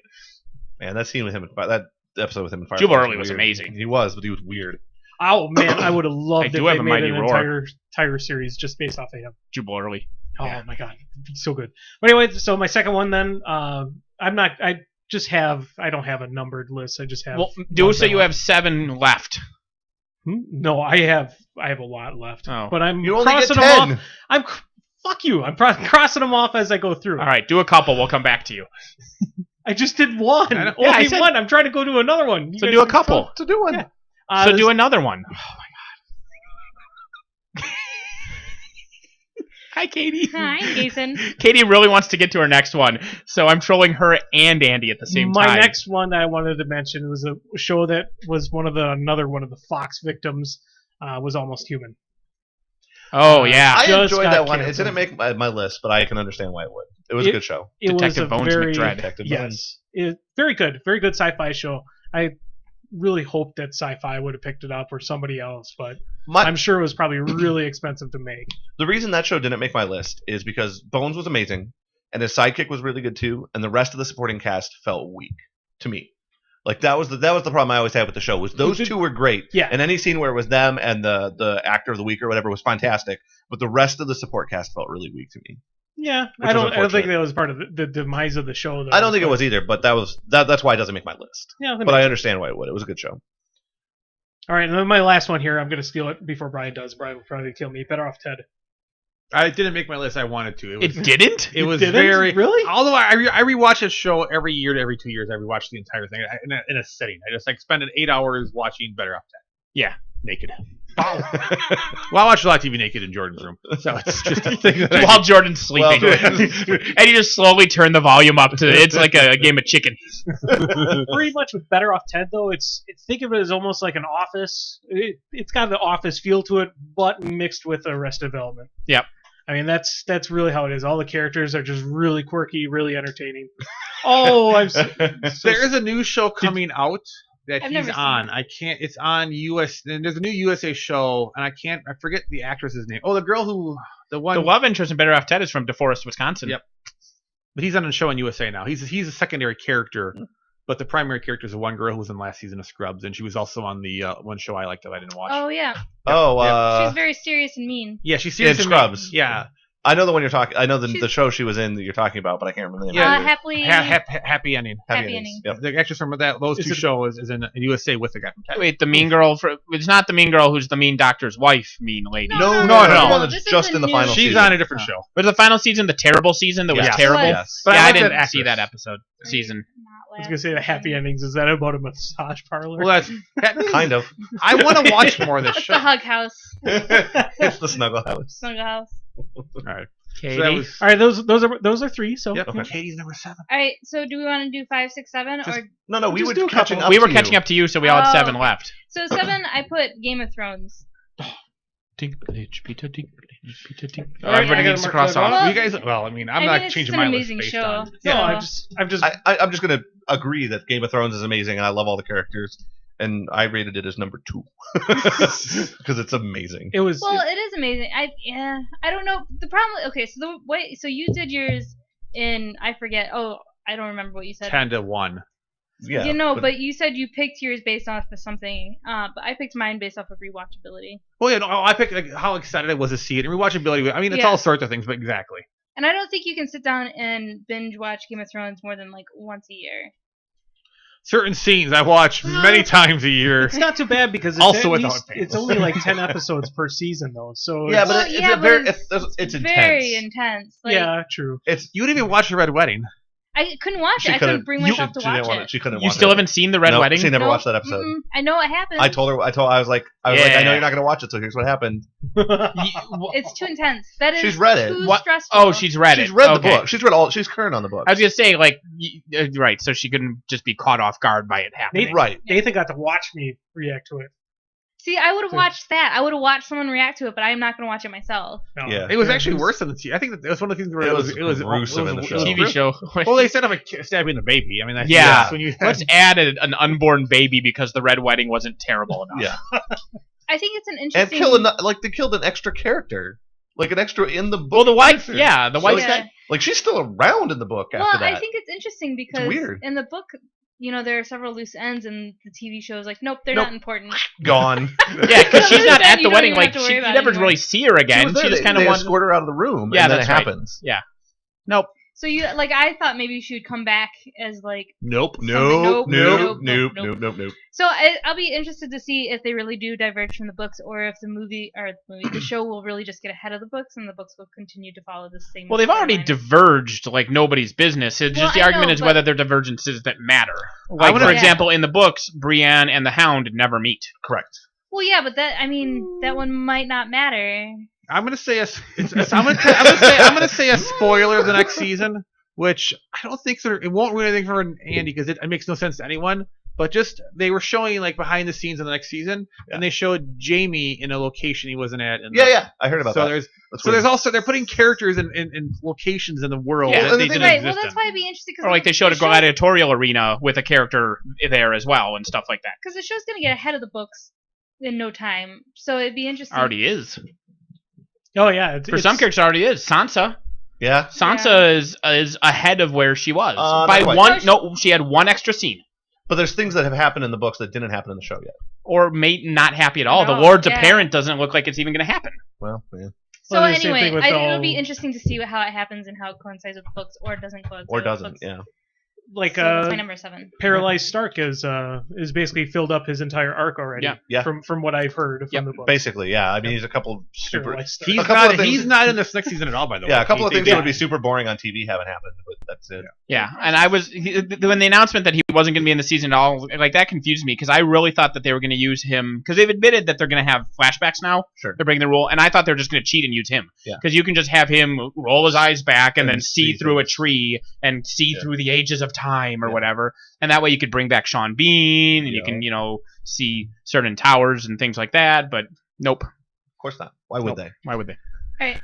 [SPEAKER 3] Man, that scene with him, that episode with him in Firefly.
[SPEAKER 2] Jubal Early was amazing.
[SPEAKER 3] He was, but he was weird.
[SPEAKER 4] Oh man, I would have loved if they made an
[SPEAKER 2] roar.
[SPEAKER 4] entire series just based off of him.
[SPEAKER 2] Jubal Early.
[SPEAKER 4] Oh my god, so good. But anyway, so my second one then, I don't have a numbered list. I just have.
[SPEAKER 2] Well, you have 7 left.
[SPEAKER 4] No, I have a lot left.
[SPEAKER 2] Oh.
[SPEAKER 4] But I'm
[SPEAKER 3] you only
[SPEAKER 4] crossing
[SPEAKER 3] get 10.
[SPEAKER 4] them off. Fuck you. I'm crossing them off as I go through.
[SPEAKER 2] All right, do a couple. We'll come back to you.
[SPEAKER 4] I just did one. Only one. I'm trying to go to another one.
[SPEAKER 2] So do a couple.
[SPEAKER 3] To do one.
[SPEAKER 4] Yeah.
[SPEAKER 2] So do another one. Oh my god. Hi, Katie.
[SPEAKER 1] Hi, Jason.
[SPEAKER 2] Katie really wants to get to her next one, so I'm trolling her and Andy at the same time.
[SPEAKER 4] My next one that I wanted to mention was a show that was another one of the Fox victims. Was Almost Human.
[SPEAKER 2] Oh yeah,
[SPEAKER 3] I enjoyed that one. It didn't make my list, but I can understand why it would. It was a good show.
[SPEAKER 2] Detective Bones McDread.
[SPEAKER 3] Detective
[SPEAKER 4] Bones. Very good sci-fi show. really hoped that Sci-Fi would have picked it up or somebody else, but I'm sure it was probably really expensive to make.
[SPEAKER 3] The reason that show didn't make my list is because Bones was amazing, and his sidekick was really good too, and the rest of the supporting cast felt weak to me. Like that was the problem I always had with the show was those two were great, and any scene where it was them and the actor of the week or whatever was fantastic, but the rest of the support cast felt really weak to me.
[SPEAKER 4] Yeah, I don't think that was part of the demise of the show. Though,
[SPEAKER 3] I don't think it was either, but that's why it doesn't make my list.
[SPEAKER 4] Yeah,
[SPEAKER 3] but I understand why it would. It was a good show.
[SPEAKER 4] All right, and then my last one here, I'm going to steal it before Brian does. Brian will probably kill me. Better Off Ted.
[SPEAKER 5] I didn't make my list. I wanted to.
[SPEAKER 2] It didn't?
[SPEAKER 5] It was
[SPEAKER 4] didn't?
[SPEAKER 5] very...
[SPEAKER 4] Really?
[SPEAKER 5] Although I rewatch this show every year to every 2 years. I rewatch the entire thing in a sitting. I just spend 8 hours watching Better Off Ted.
[SPEAKER 2] Yeah, naked.
[SPEAKER 5] Well, I watch a lot of TV naked in Jordan's room, so it's just a thing that
[SPEAKER 2] while Jordan's sleeping, and you just slowly turn the volume up to it's like a game of chicken.
[SPEAKER 4] Pretty much with Better Off Ted, though, it's think of it as almost like an Office. It's got the Office feel to it, but mixed with Arrested Development.
[SPEAKER 2] Yep.
[SPEAKER 4] I mean, that's really how it is. All the characters are just really quirky, really entertaining. Oh,
[SPEAKER 5] there is a new show coming out that
[SPEAKER 1] I've
[SPEAKER 5] he's on. I can't. It's on US. And there's a new USA show, and I forget the actress's name. Oh, the girl the
[SPEAKER 2] love interest in Better Off Ted is from DeForest, Wisconsin.
[SPEAKER 5] Yep. But he's on a show on USA now. He's a secondary character, but the primary character is the one girl who was in last season of Scrubs, and she was also on the one show I liked that I didn't watch.
[SPEAKER 1] Oh yeah.
[SPEAKER 3] Oh,
[SPEAKER 1] she's very serious and mean.
[SPEAKER 5] Yeah, she's serious
[SPEAKER 3] in Scrubs.
[SPEAKER 5] Yeah.
[SPEAKER 3] I know the one you're talking. I know the show she was in that you're talking about, but I can't remember the name.
[SPEAKER 5] Happy Ending.
[SPEAKER 3] Happy Ending. Yep.
[SPEAKER 5] The actress from those two shows is in USA with the guy from Ted.
[SPEAKER 2] Wait, the mean girl? It's not the mean girl who's the mean doctor's wife. Mean lady.
[SPEAKER 3] No. The one that's just in the final season.
[SPEAKER 5] She's on a different show.
[SPEAKER 2] But the final season, the terrible season that was terrible.
[SPEAKER 3] Yes.
[SPEAKER 2] But I didn't see that episode season.
[SPEAKER 4] I was gonna say the Happy Endings. Is that about a massage parlor?
[SPEAKER 5] Well, that's
[SPEAKER 3] kind of.
[SPEAKER 5] I want to watch more of this show.
[SPEAKER 1] The Hug House.
[SPEAKER 3] It's the Snuggle House.
[SPEAKER 1] Snuggle House.
[SPEAKER 5] All right.
[SPEAKER 2] Katie.
[SPEAKER 4] All right, those are 3. So
[SPEAKER 5] yep. Okay. Katie's number 7.
[SPEAKER 1] All right, so do we want to do 5, 6, 7, or
[SPEAKER 3] no? We were
[SPEAKER 2] catching up to you, so we all had 7 left.
[SPEAKER 1] So 7, I put Game of Thrones.
[SPEAKER 2] Everybody needs to cross off.
[SPEAKER 5] You guys, well, I mean, I'm not changing my list based on.
[SPEAKER 4] Yeah, I'm
[SPEAKER 3] just gonna agree that Game of Thrones is amazing, and I love all the characters. And I rated it as number 2 because it's amazing.
[SPEAKER 1] It is amazing. I don't know the problem. Okay, so you did yours in I forget. Oh, I don't remember what you said.
[SPEAKER 5] 10-1.
[SPEAKER 3] Yeah,
[SPEAKER 1] but you said you picked yours based off of something. But I picked mine based off of rewatchability.
[SPEAKER 5] Well, yeah, no, I picked how excited I was to see it and rewatchability. I mean, it's all sorts of things, but exactly.
[SPEAKER 1] And I don't think you can sit down and binge watch Game of Thrones more than like once a year.
[SPEAKER 5] Certain scenes I watch many times a year.
[SPEAKER 4] It's not too bad because it's only like 10 episodes per season though. So
[SPEAKER 3] yeah, but it's
[SPEAKER 1] very intense. Like,
[SPEAKER 4] yeah, true.
[SPEAKER 5] You didn't even watch The Red Wedding.
[SPEAKER 1] I couldn't watch it. I couldn't bring myself to watch it.
[SPEAKER 3] She couldn't.
[SPEAKER 2] You still haven't seen The Red Wedding?
[SPEAKER 3] She never watched that episode.
[SPEAKER 1] I know what happened.
[SPEAKER 3] I was like, I know you're not gonna watch it, so here's what happened.
[SPEAKER 1] It's too intense. That is.
[SPEAKER 3] She's read it.
[SPEAKER 1] Too stressful.
[SPEAKER 2] Oh, she's read it.
[SPEAKER 3] She's read the book. She's read all. She's current on the book.
[SPEAKER 2] I was gonna say right, so she couldn't just be caught off guard by it happening.
[SPEAKER 3] Right.
[SPEAKER 4] Nathan got to watch me react to it.
[SPEAKER 1] See, I would have watched that. I would have watched someone react to it, but I am not going to watch it myself.
[SPEAKER 3] No. Yeah.
[SPEAKER 5] It was actually worse than the TV. I think that was one of the things where it was
[SPEAKER 3] gruesome in the show.
[SPEAKER 2] TV show.
[SPEAKER 5] Well, they set up stabbing a baby. I mean,
[SPEAKER 2] that's when you let's add an unborn baby because The Red Wedding wasn't terrible enough.
[SPEAKER 3] Yeah.
[SPEAKER 1] I think it's an interesting.
[SPEAKER 3] And they killed an extra character, like an extra in the book.
[SPEAKER 2] Well, the wife, the wife.
[SPEAKER 3] Like she's still around in the book after that.
[SPEAKER 1] I think it's interesting because
[SPEAKER 3] it's weird.
[SPEAKER 1] In the book. There are several loose ends, and the TV show is like, nope, they're not important.
[SPEAKER 3] Gone.
[SPEAKER 2] Yeah, because she's not at the wedding. Like, you never really see her again. She just kind of
[SPEAKER 3] escort her out of the room.
[SPEAKER 2] Yeah,
[SPEAKER 3] and then
[SPEAKER 2] it
[SPEAKER 3] happens.
[SPEAKER 2] Yeah. Nope.
[SPEAKER 1] So I thought maybe she would come back as like.
[SPEAKER 3] Nope.
[SPEAKER 1] Nope. So I'll be interested to see if they really do diverge from the books, or if the show will really just get ahead of the books, and the books will continue to follow the same.
[SPEAKER 2] Well, they've already diverged like nobody's business. It's just the argument is whether they're divergences that matter. Like, for example, in the books, Brienne and the Hound never meet.
[SPEAKER 3] Correct.
[SPEAKER 1] Well, yeah, but that one might not matter.
[SPEAKER 5] I'm gonna say I'm gonna say a spoiler of the next season, which I don't think it won't ruin anything for Andy because it makes no sense to anyone. but just they were showing like behind the scenes in the next season, and they showed Jamie in a location he wasn't at.
[SPEAKER 3] I heard about that.
[SPEAKER 5] There's also they're putting characters in locations in the world that they didn't exist
[SPEAKER 1] Well, that's
[SPEAKER 5] in.
[SPEAKER 1] why it'd be interesting.
[SPEAKER 2] Or like they showed a gladiatorial arena with a character there as well and stuff like that.
[SPEAKER 1] Because the show's gonna get ahead of the books in no time, so it'd be interesting.
[SPEAKER 2] Already is.
[SPEAKER 4] Oh yeah,
[SPEAKER 2] For some characters, already is. Sansa.
[SPEAKER 3] Yeah.
[SPEAKER 2] Sansa is ahead of where she was
[SPEAKER 3] by
[SPEAKER 2] one. No, she had one extra scene.
[SPEAKER 3] But there's things that have happened in the books that didn't happen in the show yet.
[SPEAKER 2] Or may not happy at all. The Lord's apparent doesn't look like it's even going to happen.
[SPEAKER 3] Well, yeah.
[SPEAKER 1] So anyway, it'll be interesting to see how it happens and how it coincides with the books, or it doesn't coincide.
[SPEAKER 3] Or doesn't,
[SPEAKER 1] with the books.
[SPEAKER 3] yeah.
[SPEAKER 4] Like
[SPEAKER 1] so that's my number 7.
[SPEAKER 4] Paralyzed Stark is basically filled up his entire arc already.
[SPEAKER 3] Yeah.
[SPEAKER 4] From what I've heard from the book.
[SPEAKER 3] Basically, yeah. I mean, he's a couple super.
[SPEAKER 5] He's not in this next season at all, by the way.
[SPEAKER 3] Yeah, a couple of things that would be super boring on TV haven't happened, but that's it.
[SPEAKER 2] Yeah, and when the announcement that he wasn't going to be in the season at all, like that confused me because I really thought that they were going to use him because they've admitted that they're going to have flashbacks now.
[SPEAKER 3] Sure.
[SPEAKER 2] They're breaking the rule, and I thought they were just going to cheat and use him.
[SPEAKER 3] Yeah.
[SPEAKER 2] Because you can just have him roll his eyes back and then see through a tree and see through the ages of time or whatever. And that way you could bring back Sean Bean and you can, see certain towers and things like that. But nope.
[SPEAKER 3] Of course not. Why would they?
[SPEAKER 2] Why would they?
[SPEAKER 1] All right.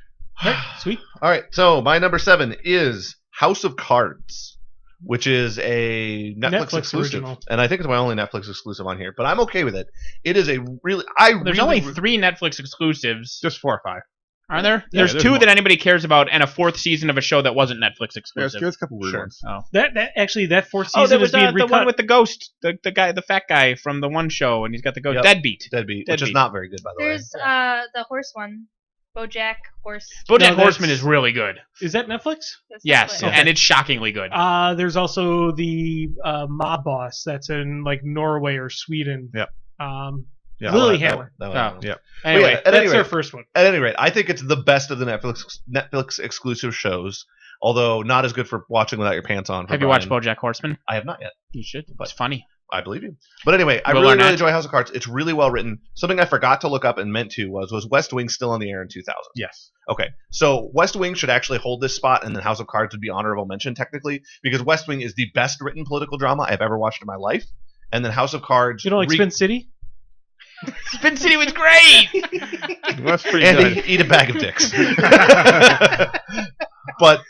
[SPEAKER 4] Sweet.
[SPEAKER 3] All right. So my number 7 is House of Cards, which is a Netflix exclusive. Original. And I think it's my only Netflix exclusive on here, but I'm okay with it. It is a really...
[SPEAKER 2] There's only 3 Netflix exclusives.
[SPEAKER 5] Just 4 or 5.
[SPEAKER 2] Are there? Yeah, there's 2 more. That anybody cares about, and a 4th season of a show that wasn't Netflix exclusive.
[SPEAKER 5] There's a couple weird ones.
[SPEAKER 2] Oh.
[SPEAKER 4] That 4th season
[SPEAKER 2] there was
[SPEAKER 4] is being recut.
[SPEAKER 2] The one with the ghost, the fat guy from the one show, and he's got the ghost. Deadbeat,
[SPEAKER 3] which is not very good, by the way.
[SPEAKER 1] There's the horse one, BoJack Horse.
[SPEAKER 2] BoJack Horseman is really good.
[SPEAKER 4] Is that Netflix?
[SPEAKER 2] Yes,
[SPEAKER 4] Netflix.
[SPEAKER 2] And it's shockingly good.
[SPEAKER 4] There's also the Mob Boss that's in like Norway or Sweden.
[SPEAKER 3] Yep.
[SPEAKER 4] Lilyhammer.
[SPEAKER 2] Anyway,
[SPEAKER 4] that's our first one.
[SPEAKER 3] At any rate, I think it's the best of the Netflix exclusive shows, although not as good for watching without your pants on.
[SPEAKER 2] Have you watched BoJack Horseman?
[SPEAKER 3] I have not yet.
[SPEAKER 2] You should. It's funny.
[SPEAKER 3] I believe you. But anyway, I really enjoy House of Cards. It's really well written. Something I forgot to look up and meant to was West Wing still on the air in 2000?
[SPEAKER 5] Yes.
[SPEAKER 3] Okay. So West Wing should actually hold this spot, and then House of Cards would be honorable mention technically, because West Wing is the best written political drama I've ever watched in my life. And then House of Cards...
[SPEAKER 4] You don't like Spin City?
[SPEAKER 2] Spin City was great!
[SPEAKER 5] That's pretty
[SPEAKER 3] good. Eat a bag of dicks. But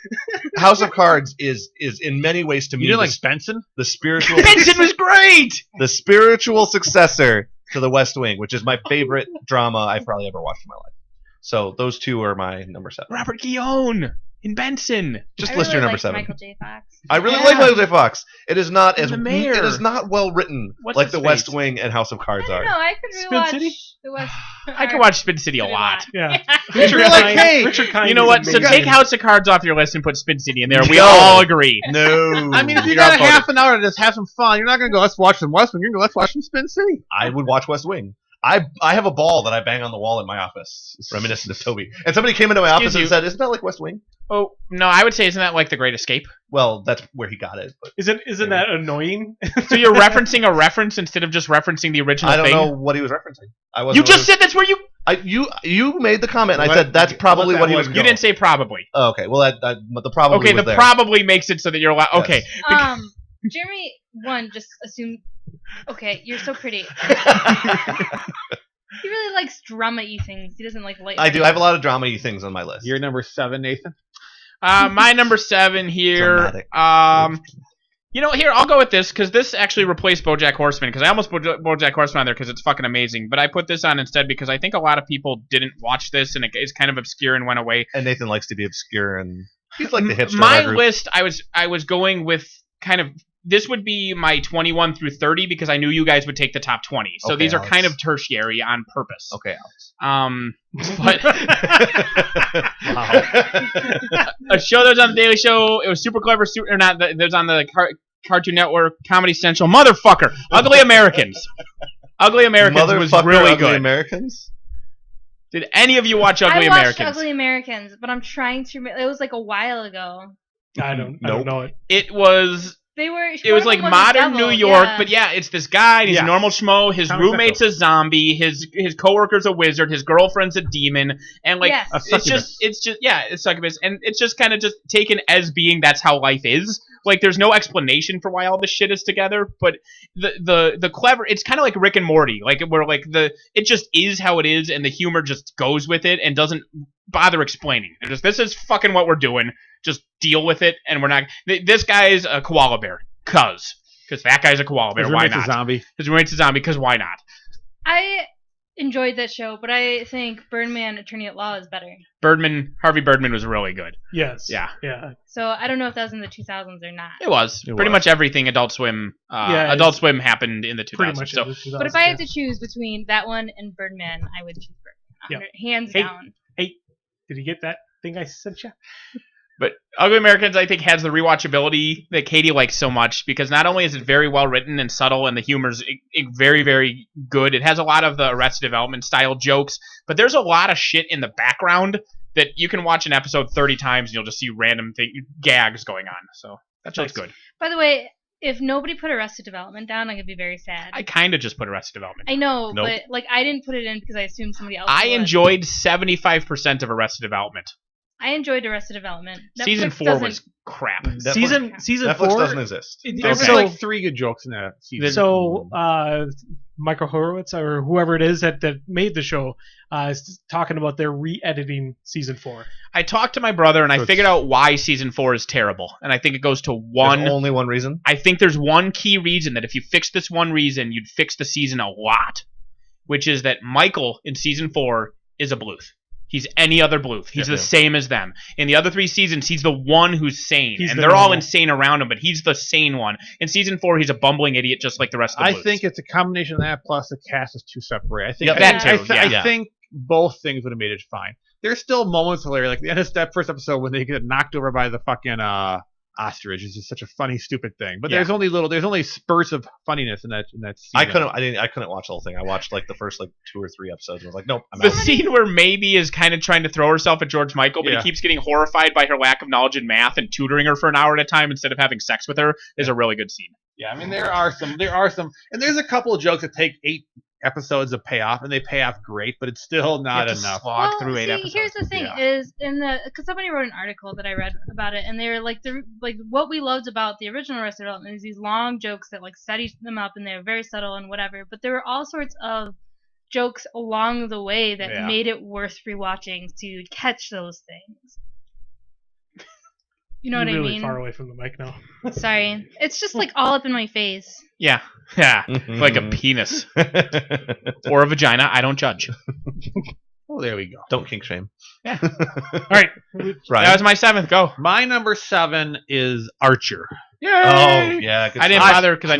[SPEAKER 3] House of Cards is in many ways to me...
[SPEAKER 5] You didn't like Benson?
[SPEAKER 3] The spiritual...
[SPEAKER 2] Benson was great!
[SPEAKER 3] The spiritual successor to the West Wing, which is my favorite drama I've probably ever watched in my life. So those 2 are my number 7.
[SPEAKER 2] Robert Guillaume in Benson.
[SPEAKER 3] Just list your number 7.
[SPEAKER 1] Michael J. Fox.
[SPEAKER 3] I really like Michael J. Fox. It is not well written like the West Wing and House of Cards are.
[SPEAKER 1] No, I could rewatch the West.
[SPEAKER 2] I could watch Spin City a lot.
[SPEAKER 4] Yeah.
[SPEAKER 3] Richard
[SPEAKER 2] Kind. You know what? So take House of Cards off your list and put Spin City in there. We all agree.
[SPEAKER 3] No.
[SPEAKER 5] I mean, if you got a half an hour to just have some fun, you're not going to go, let's watch some West Wing. You're going to go, let's watch some Spin City.
[SPEAKER 3] I would watch West Wing. I have a ball that I bang on the wall in my office, reminiscent of Toby. And somebody came into my office and said, "Isn't that like West Wing?"
[SPEAKER 2] Oh no, I would say isn't that like The Great Escape?
[SPEAKER 3] Well, that's where he got it. But
[SPEAKER 4] isn't that annoying?
[SPEAKER 2] So you're referencing a reference instead of just referencing the original thing?
[SPEAKER 3] I don't know what he was referencing.
[SPEAKER 2] You just said that's where you.
[SPEAKER 3] You made the comment, and I said that's probably what he was.
[SPEAKER 2] You didn't say probably.
[SPEAKER 3] Oh, okay. Well, but the probably.
[SPEAKER 2] Okay,
[SPEAKER 3] was
[SPEAKER 2] the
[SPEAKER 3] there.
[SPEAKER 2] probably makes it so that you're allowed. Okay.
[SPEAKER 1] Jeremy, just assume. Okay, you're so pretty. He really likes drama-y things. He doesn't like light.
[SPEAKER 3] I do. I have a lot of drama-y things on my list.
[SPEAKER 5] You're number 7, Nathan.
[SPEAKER 2] My number 7 here. Here I'll go with this because this actually replaced BoJack Horseman because I almost put BoJack Horseman on there because it's fucking amazing. But I put this on instead because I think a lot of people didn't watch this and it is kind of obscure and went away.
[SPEAKER 3] And Nathan likes to be obscure and he's like the hipster.
[SPEAKER 2] My list, I was going with kind of. This would be my 21 through 30 because I knew you guys would take the top 20. So these are kind of tertiary on purpose.
[SPEAKER 3] Okay, Alex.
[SPEAKER 2] But a show that was on the Daily Show. It was super clever. Or not. That was on the Cartoon Network, Comedy Central. Motherfucker, Ugly Americans. Ugly Americans was really good.
[SPEAKER 3] Ugly Americans.
[SPEAKER 2] Did any of you watch Ugly Americans?
[SPEAKER 1] I watched Ugly Americans, but I'm trying to. It was like a while ago.
[SPEAKER 4] I don't know it.
[SPEAKER 2] It was. It was like modern New York, but it's this guy. He's a normal schmo. His roommate's a zombie. His coworker's a wizard. His girlfriend's a demon, and it's just it's succubus, and it's just kind of just taken as being that's how life is. Like, there's no explanation for why all this shit is together, but the clever, it's kind of like Rick and Morty, like where like it just is how it is, and the humor just goes with it and doesn't bother explaining. It's just, this is fucking what we're doing. Just deal with it, and we're not. This guy's a koala bear, because that guy's a koala bear. Why not? His roommate's a zombie. Because why not?
[SPEAKER 1] I enjoyed that show, but I think Birdman Attorney at Law is better.
[SPEAKER 2] Harvey Birdman was really good.
[SPEAKER 4] Yes.
[SPEAKER 2] Yeah.
[SPEAKER 1] So I don't know if that was in the 2000s or not.
[SPEAKER 2] It was. Pretty much everything Adult Swim Adult Swim happened in the 2000s.
[SPEAKER 4] Pretty much
[SPEAKER 2] so.
[SPEAKER 4] in the 2000s.
[SPEAKER 1] But if I had to choose between that one and Birdman, I would choose Birdman. Hands down.
[SPEAKER 4] Hey, did you get that thing I sent you?
[SPEAKER 2] But Ugly Americans, I think, has the rewatchability that Katie likes so much, because not only is it very well written and subtle, and the humor's very, very good. It has a lot of the Arrested Development style jokes, but there's a lot of shit in the background that you can watch an episode 30 times and you'll just see random gags going on. So that show's good.
[SPEAKER 1] By the way, if nobody put Arrested Development down, I'm gonna be very sad.
[SPEAKER 2] I kind of just put Arrested Development.
[SPEAKER 1] I know, but like I didn't put it in because I assumed somebody else.
[SPEAKER 2] I enjoyed 75% of Arrested Development.
[SPEAKER 1] I enjoyed Arrested Development.
[SPEAKER 2] Season 4 was crap.
[SPEAKER 4] Season 4
[SPEAKER 3] Netflix doesn't exist.
[SPEAKER 5] There's like 3 good jokes in that season.
[SPEAKER 4] So Michael Horowitz or whoever it is that made the show is talking about their re-editing season 4.
[SPEAKER 2] I talked to my brother and I figured out why season 4 is terrible, and I think it goes to
[SPEAKER 3] only one reason.
[SPEAKER 2] I think there's one key reason that if you fix this one reason, you'd fix the season a lot, which is that Michael in season 4 is a Bluth. He's any other Bluth. He's the same as them. In the other 3 seasons, he's the one who's sane. And they're all insane around him, but he's the sane one. In season 4, he's a bumbling idiot just like the rest of the Bluths.
[SPEAKER 5] I think it's a combination of that plus the cast is too separate. I think
[SPEAKER 2] that too.
[SPEAKER 5] I think both things would have made it fine. There's still moments where, like the end of that first episode when they get knocked over by the fucking ostrich is just such a funny, stupid thing. But there's only spurts of funniness in that scene.
[SPEAKER 3] I couldn't watch the whole thing. I watched like the first 2 or 3 episodes and was like, nope, I'm
[SPEAKER 2] out.
[SPEAKER 3] The
[SPEAKER 2] scene where Maybe is kind of trying to throw herself at George Michael, but he keeps getting horrified by her lack of knowledge in math and tutoring her for an hour at a time instead of having sex with her is a really good scene.
[SPEAKER 5] Yeah, I mean there are some, and there's a couple of jokes that take 8 episodes of payoff, and they pay off great, but it's still not enough.
[SPEAKER 2] Through 8 episodes.
[SPEAKER 1] Here's the thing: is because somebody wrote an article that I read about it, and they were like, what we loved about the original Arrested Development is these long jokes that like set them up, and they're very subtle and whatever. But there were all sorts of jokes along the way that made it worth rewatching to catch those things. You know what I mean?
[SPEAKER 4] Really far away from the mic now.
[SPEAKER 1] Sorry, it's just like all up in my face.
[SPEAKER 2] Yeah, like a penis or a vagina. I don't judge.
[SPEAKER 5] Oh, there we go.
[SPEAKER 3] Don't kink shame.
[SPEAKER 2] Yeah.
[SPEAKER 4] All right.
[SPEAKER 2] That was my 7th. Go.
[SPEAKER 5] My number 7 is Archer.
[SPEAKER 2] Yay!
[SPEAKER 3] Oh yeah,
[SPEAKER 2] I didn't bother because I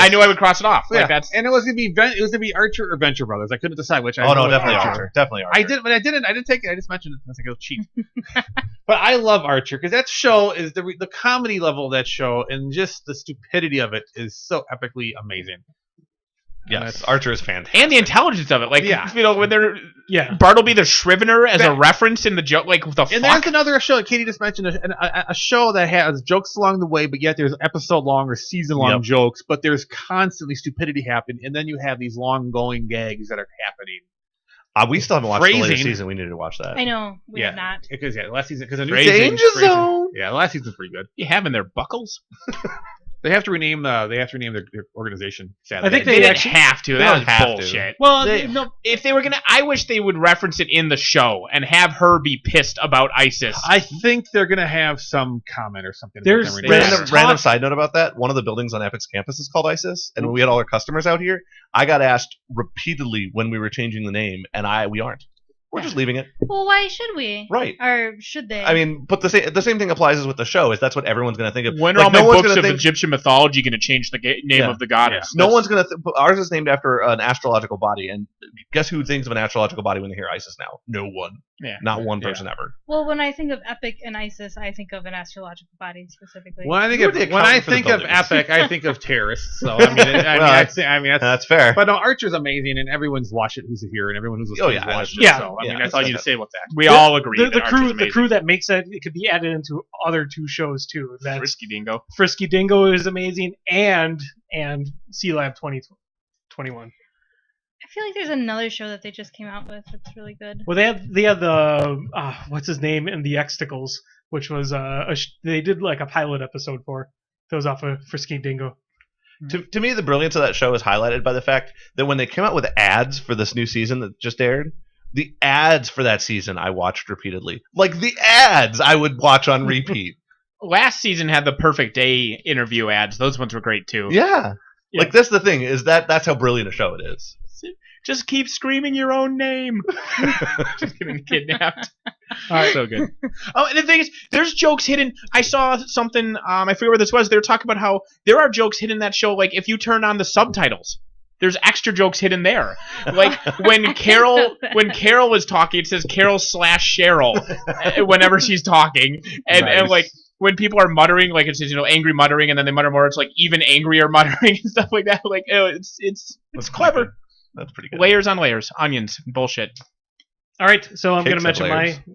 [SPEAKER 2] knew I would cross it off.
[SPEAKER 5] Yeah.
[SPEAKER 2] Like
[SPEAKER 5] and it was gonna be Archer or Venture Brothers. I couldn't decide which.
[SPEAKER 3] Definitely Archer. Definitely Archer.
[SPEAKER 5] I didn't take it. I just mentioned it. I was like, it was cheap. But I love Archer because that show is the comedy level of that show and just the stupidity of it is so epically amazing.
[SPEAKER 3] Yes, Archer is fantastic.
[SPEAKER 2] And the intelligence of it. Like, you know, when they're...
[SPEAKER 4] Yeah.
[SPEAKER 2] Bartleby the Scrivener as a reference in the joke. Like, what the fuck?
[SPEAKER 5] And there's another show that Katie just mentioned, a show that has jokes along the way, but yet there's episode-long or season-long jokes, but there's constantly stupidity happening, and then you have these long-going gags that are happening.
[SPEAKER 3] We still haven't watched the latest season. We need to watch that.
[SPEAKER 1] I know. We have not.
[SPEAKER 5] Because, the last season...
[SPEAKER 3] Danger Zone!
[SPEAKER 5] Yeah, the last season's pretty good.
[SPEAKER 2] You have in their buckles?
[SPEAKER 5] They have to rename their organization. Sadly.
[SPEAKER 4] I think
[SPEAKER 2] they didn't have to. That was bullshit.
[SPEAKER 4] Well,
[SPEAKER 2] if they were gonna, I wish they would reference it in the show and have her be pissed about ISIS.
[SPEAKER 5] I think they're gonna have some comment or something.
[SPEAKER 3] There's random side note about that. One of the buildings on Epic's campus is called ISIS, and when we had all our customers out here, I got asked repeatedly when we were changing the name, and we aren't. We're just leaving it.
[SPEAKER 1] Well, why should we?
[SPEAKER 3] Right.
[SPEAKER 1] Or should they?
[SPEAKER 3] I mean, but the same thing applies as with the show. Is that's what everyone's going to think of.
[SPEAKER 2] When are all my books of Egyptian mythology going to change the name of the goddess?
[SPEAKER 3] Yeah. No one's going to. Ours is named after an astrological body, and guess who thinks of an astrological body when they hear ISIS now? No one.
[SPEAKER 2] Yeah.
[SPEAKER 3] Not one person ever.
[SPEAKER 1] Well, when I think of Epic and ISIS, I think of an astrological body specifically.
[SPEAKER 5] When I think of Epic, I think of terrorists. So I mean,
[SPEAKER 3] that's fair.
[SPEAKER 5] But no, Archer's amazing, and everyone's watched it who's here, and everyone who's listening has watched it.
[SPEAKER 4] Yeah.
[SPEAKER 5] So I mean, that's all you need to say about that.
[SPEAKER 2] We all agree.
[SPEAKER 4] The crew that makes it could be added into other 2 shows too. That's
[SPEAKER 2] Frisky Dingo.
[SPEAKER 4] Frisky Dingo is amazing, and Sea Lab 2021.
[SPEAKER 1] I feel like there's another show that they just came out with that's really good.
[SPEAKER 4] Well, they had the what's his name in the Xticles, which was they did like a pilot episode for. those off of Frisky Dingo.
[SPEAKER 3] To me, the brilliance of that show is highlighted by the fact that when they came out with ads for this new season that just aired, the ads for that season I watched repeatedly. Like the ads I would watch on repeat.
[SPEAKER 2] Last season had the Perfect Day interview ads. Those ones were great too.
[SPEAKER 3] Yeah. Like that's the thing is that's how brilliant a show it is.
[SPEAKER 2] Just keep screaming your own name. Just getting kidnapped.
[SPEAKER 4] All right.
[SPEAKER 2] So good. Oh, and the thing is, there's jokes hidden. I saw something. I forget where this was. They were talking about how there are jokes hidden in that show. Like if you turn on the subtitles, there's extra jokes hidden there. Like when Carol was talking, it says Carol / Cheryl whenever she's talking, and like when people are muttering, like it says angry muttering, and then they mutter more. It's like even angrier muttering and stuff like that. Like it's clever.
[SPEAKER 3] That's pretty good.
[SPEAKER 2] Layers on layers, onions, bullshit.
[SPEAKER 4] All right, so I'm going to mention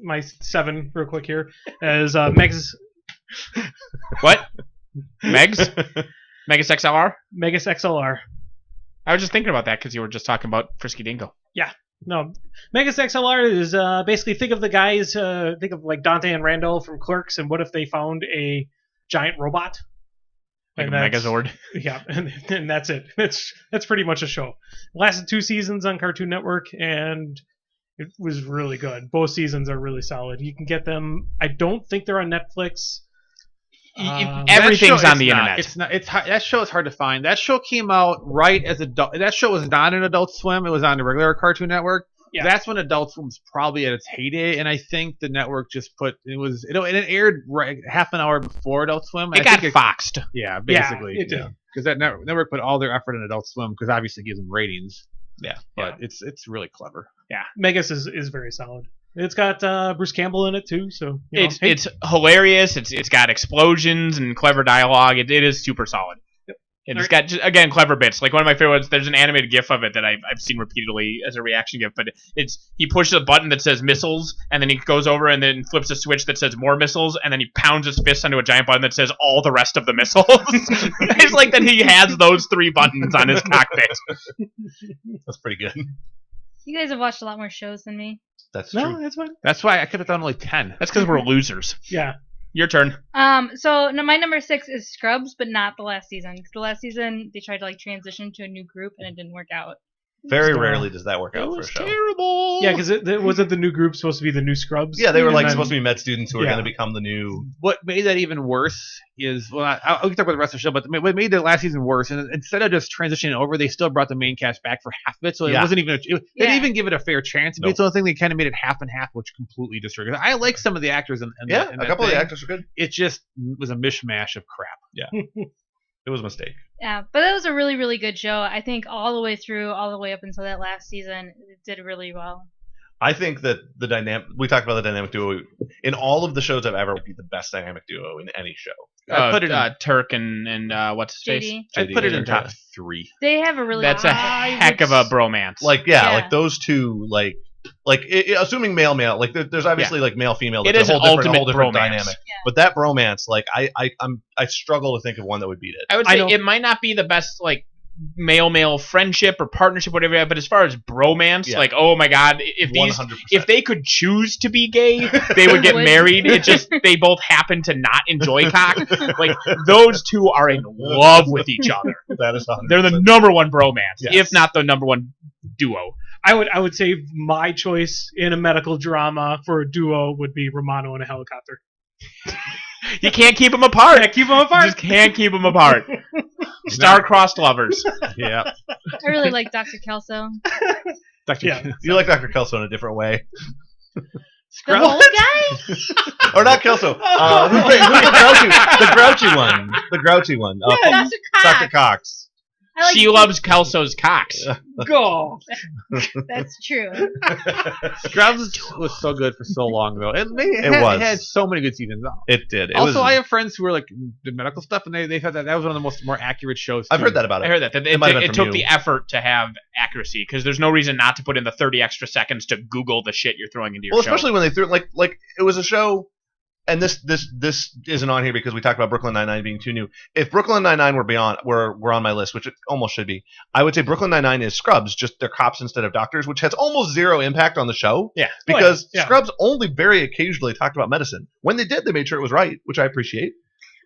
[SPEAKER 4] my 7 real quick here as Megs.
[SPEAKER 2] What? Megs? Megas XLR?
[SPEAKER 4] Megas XLR.
[SPEAKER 2] I was just thinking about that because you were just talking about Frisky Dingo.
[SPEAKER 4] Yeah. No. Megas XLR is basically think of the guys, think of like Dante and Randall from Clerks, and what if they found a giant robot?
[SPEAKER 2] Like a Megazord.
[SPEAKER 4] Yeah, and that's it. That's pretty much a show. Lasted 2 seasons on Cartoon Network, and it was really good. Both seasons are really solid. You can get them. I don't think they're on Netflix.
[SPEAKER 2] Everything's on the internet.
[SPEAKER 5] It's not. That show is hard to find. That show came out right as adult. That show was not an Adult Swim. It was on the regular Cartoon Network. Yeah. That's when Adult Swim was probably at its heyday, and I think the network just it aired right half an hour before Adult Swim.
[SPEAKER 2] It got foxed.
[SPEAKER 5] Yeah, basically.
[SPEAKER 4] Yeah, it did.
[SPEAKER 5] Because that network put all their effort in Adult Swim because obviously it gives them ratings.
[SPEAKER 2] Yeah,
[SPEAKER 5] but it's really clever.
[SPEAKER 4] Yeah, Megas is very solid. It's got Bruce Campbell in it too, so
[SPEAKER 2] it's hilarious. It's got explosions and clever dialogue. It is super solid. And it's got, again, clever bits. Like one of my favorite ones, there's an animated GIF of it that I've seen repeatedly as a reaction GIF, but he pushes a button that says missiles, and then he goes over and then flips a switch that says more missiles, and then he pounds his fist onto a giant button that says all the rest of the missiles. It's like that he has those 3 buttons on his cockpit.
[SPEAKER 3] That's pretty good.
[SPEAKER 1] You guys have watched a lot more shows than me.
[SPEAKER 3] That's true.
[SPEAKER 4] No, that's fine.
[SPEAKER 5] That's why I could have done only 10.
[SPEAKER 2] That's because we're losers.
[SPEAKER 4] Yeah.
[SPEAKER 2] Your turn.
[SPEAKER 1] So my number 6 is Scrubs, but not the last season. Because the last season they tried to transition to a new group and it didn't work out.
[SPEAKER 3] Very rarely does that work out for a show.
[SPEAKER 2] Terrible.
[SPEAKER 4] Yeah, because it wasn't the new group supposed to be the new Scrubs.
[SPEAKER 3] Yeah, they were supposed to be med students who were going to become the new.
[SPEAKER 5] What made that even worse is I'll talk about the rest of the show, but what made the last season worse, and instead of just transitioning over, they still brought the main cast back for half of it, so it wasn't even. They didn't even give it a fair chance. It's the only thing they kind of made it half and half, which completely destroyed it. I like some of the actors in
[SPEAKER 3] a couple of the actors were good.
[SPEAKER 5] It just was a mishmash of crap.
[SPEAKER 3] Yeah. It was a mistake.
[SPEAKER 1] Yeah, but that was a really, really good show. I think all the way through, all the way up until that last season, it did really well.
[SPEAKER 3] I think that we talked about the dynamic duo. In all of the shows I've ever be the best dynamic duo in any show.
[SPEAKER 2] I put it in Turk and what's his face?
[SPEAKER 5] I put it in top 3.
[SPEAKER 1] They have a really.
[SPEAKER 2] That's a heck of a bromance.
[SPEAKER 3] Like like those two assuming male, like there's obviously like male female.
[SPEAKER 2] It is a whole different bromance.
[SPEAKER 3] Dynamic. Yeah. But that bromance, like I struggle to think of one that would beat it.
[SPEAKER 2] I would say it might not be the best like male friendship or partnership, whatever. But as far as bromance, like oh my god, if they could choose to be gay, they would get married. It just they both happen to not enjoy cock. Like those two are in love with each other.
[SPEAKER 3] That is 100%.
[SPEAKER 2] They're the number one bromance, if not the number one duo.
[SPEAKER 4] I would say my choice in a medical drama for a duo would be Romano and a helicopter.
[SPEAKER 2] You can't keep them apart.
[SPEAKER 4] Can't keep them apart.
[SPEAKER 2] You just can't keep them apart. Star-crossed lovers.
[SPEAKER 3] Yeah.
[SPEAKER 1] I really like Dr. Kelso.
[SPEAKER 3] You like Dr. Kelso in a different way.
[SPEAKER 1] The old guy?
[SPEAKER 3] Or not Kelso. Who's the grouchy one? The grouchy one.
[SPEAKER 1] Dr. Cox.
[SPEAKER 3] Dr. Cox.
[SPEAKER 2] She loves Kelso's cocks.
[SPEAKER 4] Go.
[SPEAKER 1] That's true.
[SPEAKER 5] Scrubs was so good for so long, though. It had so many good seasons.
[SPEAKER 3] It did.
[SPEAKER 5] I have friends who were like did medical stuff, and they thought that was one of the more accurate shows.
[SPEAKER 3] I've heard that about it.
[SPEAKER 2] I heard that. It took the effort to have accuracy because there's no reason not to put in the 30 extra seconds to Google the shit you're throwing into your show.
[SPEAKER 3] Well, especially when they threw like it was a show. And this isn't on here because we talked about Brooklyn Nine-Nine being too new. if Brooklyn Nine-Nine were on my list, which it almost should be, I would say Brooklyn Nine-Nine is Scrubs, just they're cops instead of doctors, which has almost zero impact on the show.
[SPEAKER 2] Yeah.
[SPEAKER 3] Because Scrubs only very occasionally talked about medicine. When they did, they made sure it was right, which I appreciate.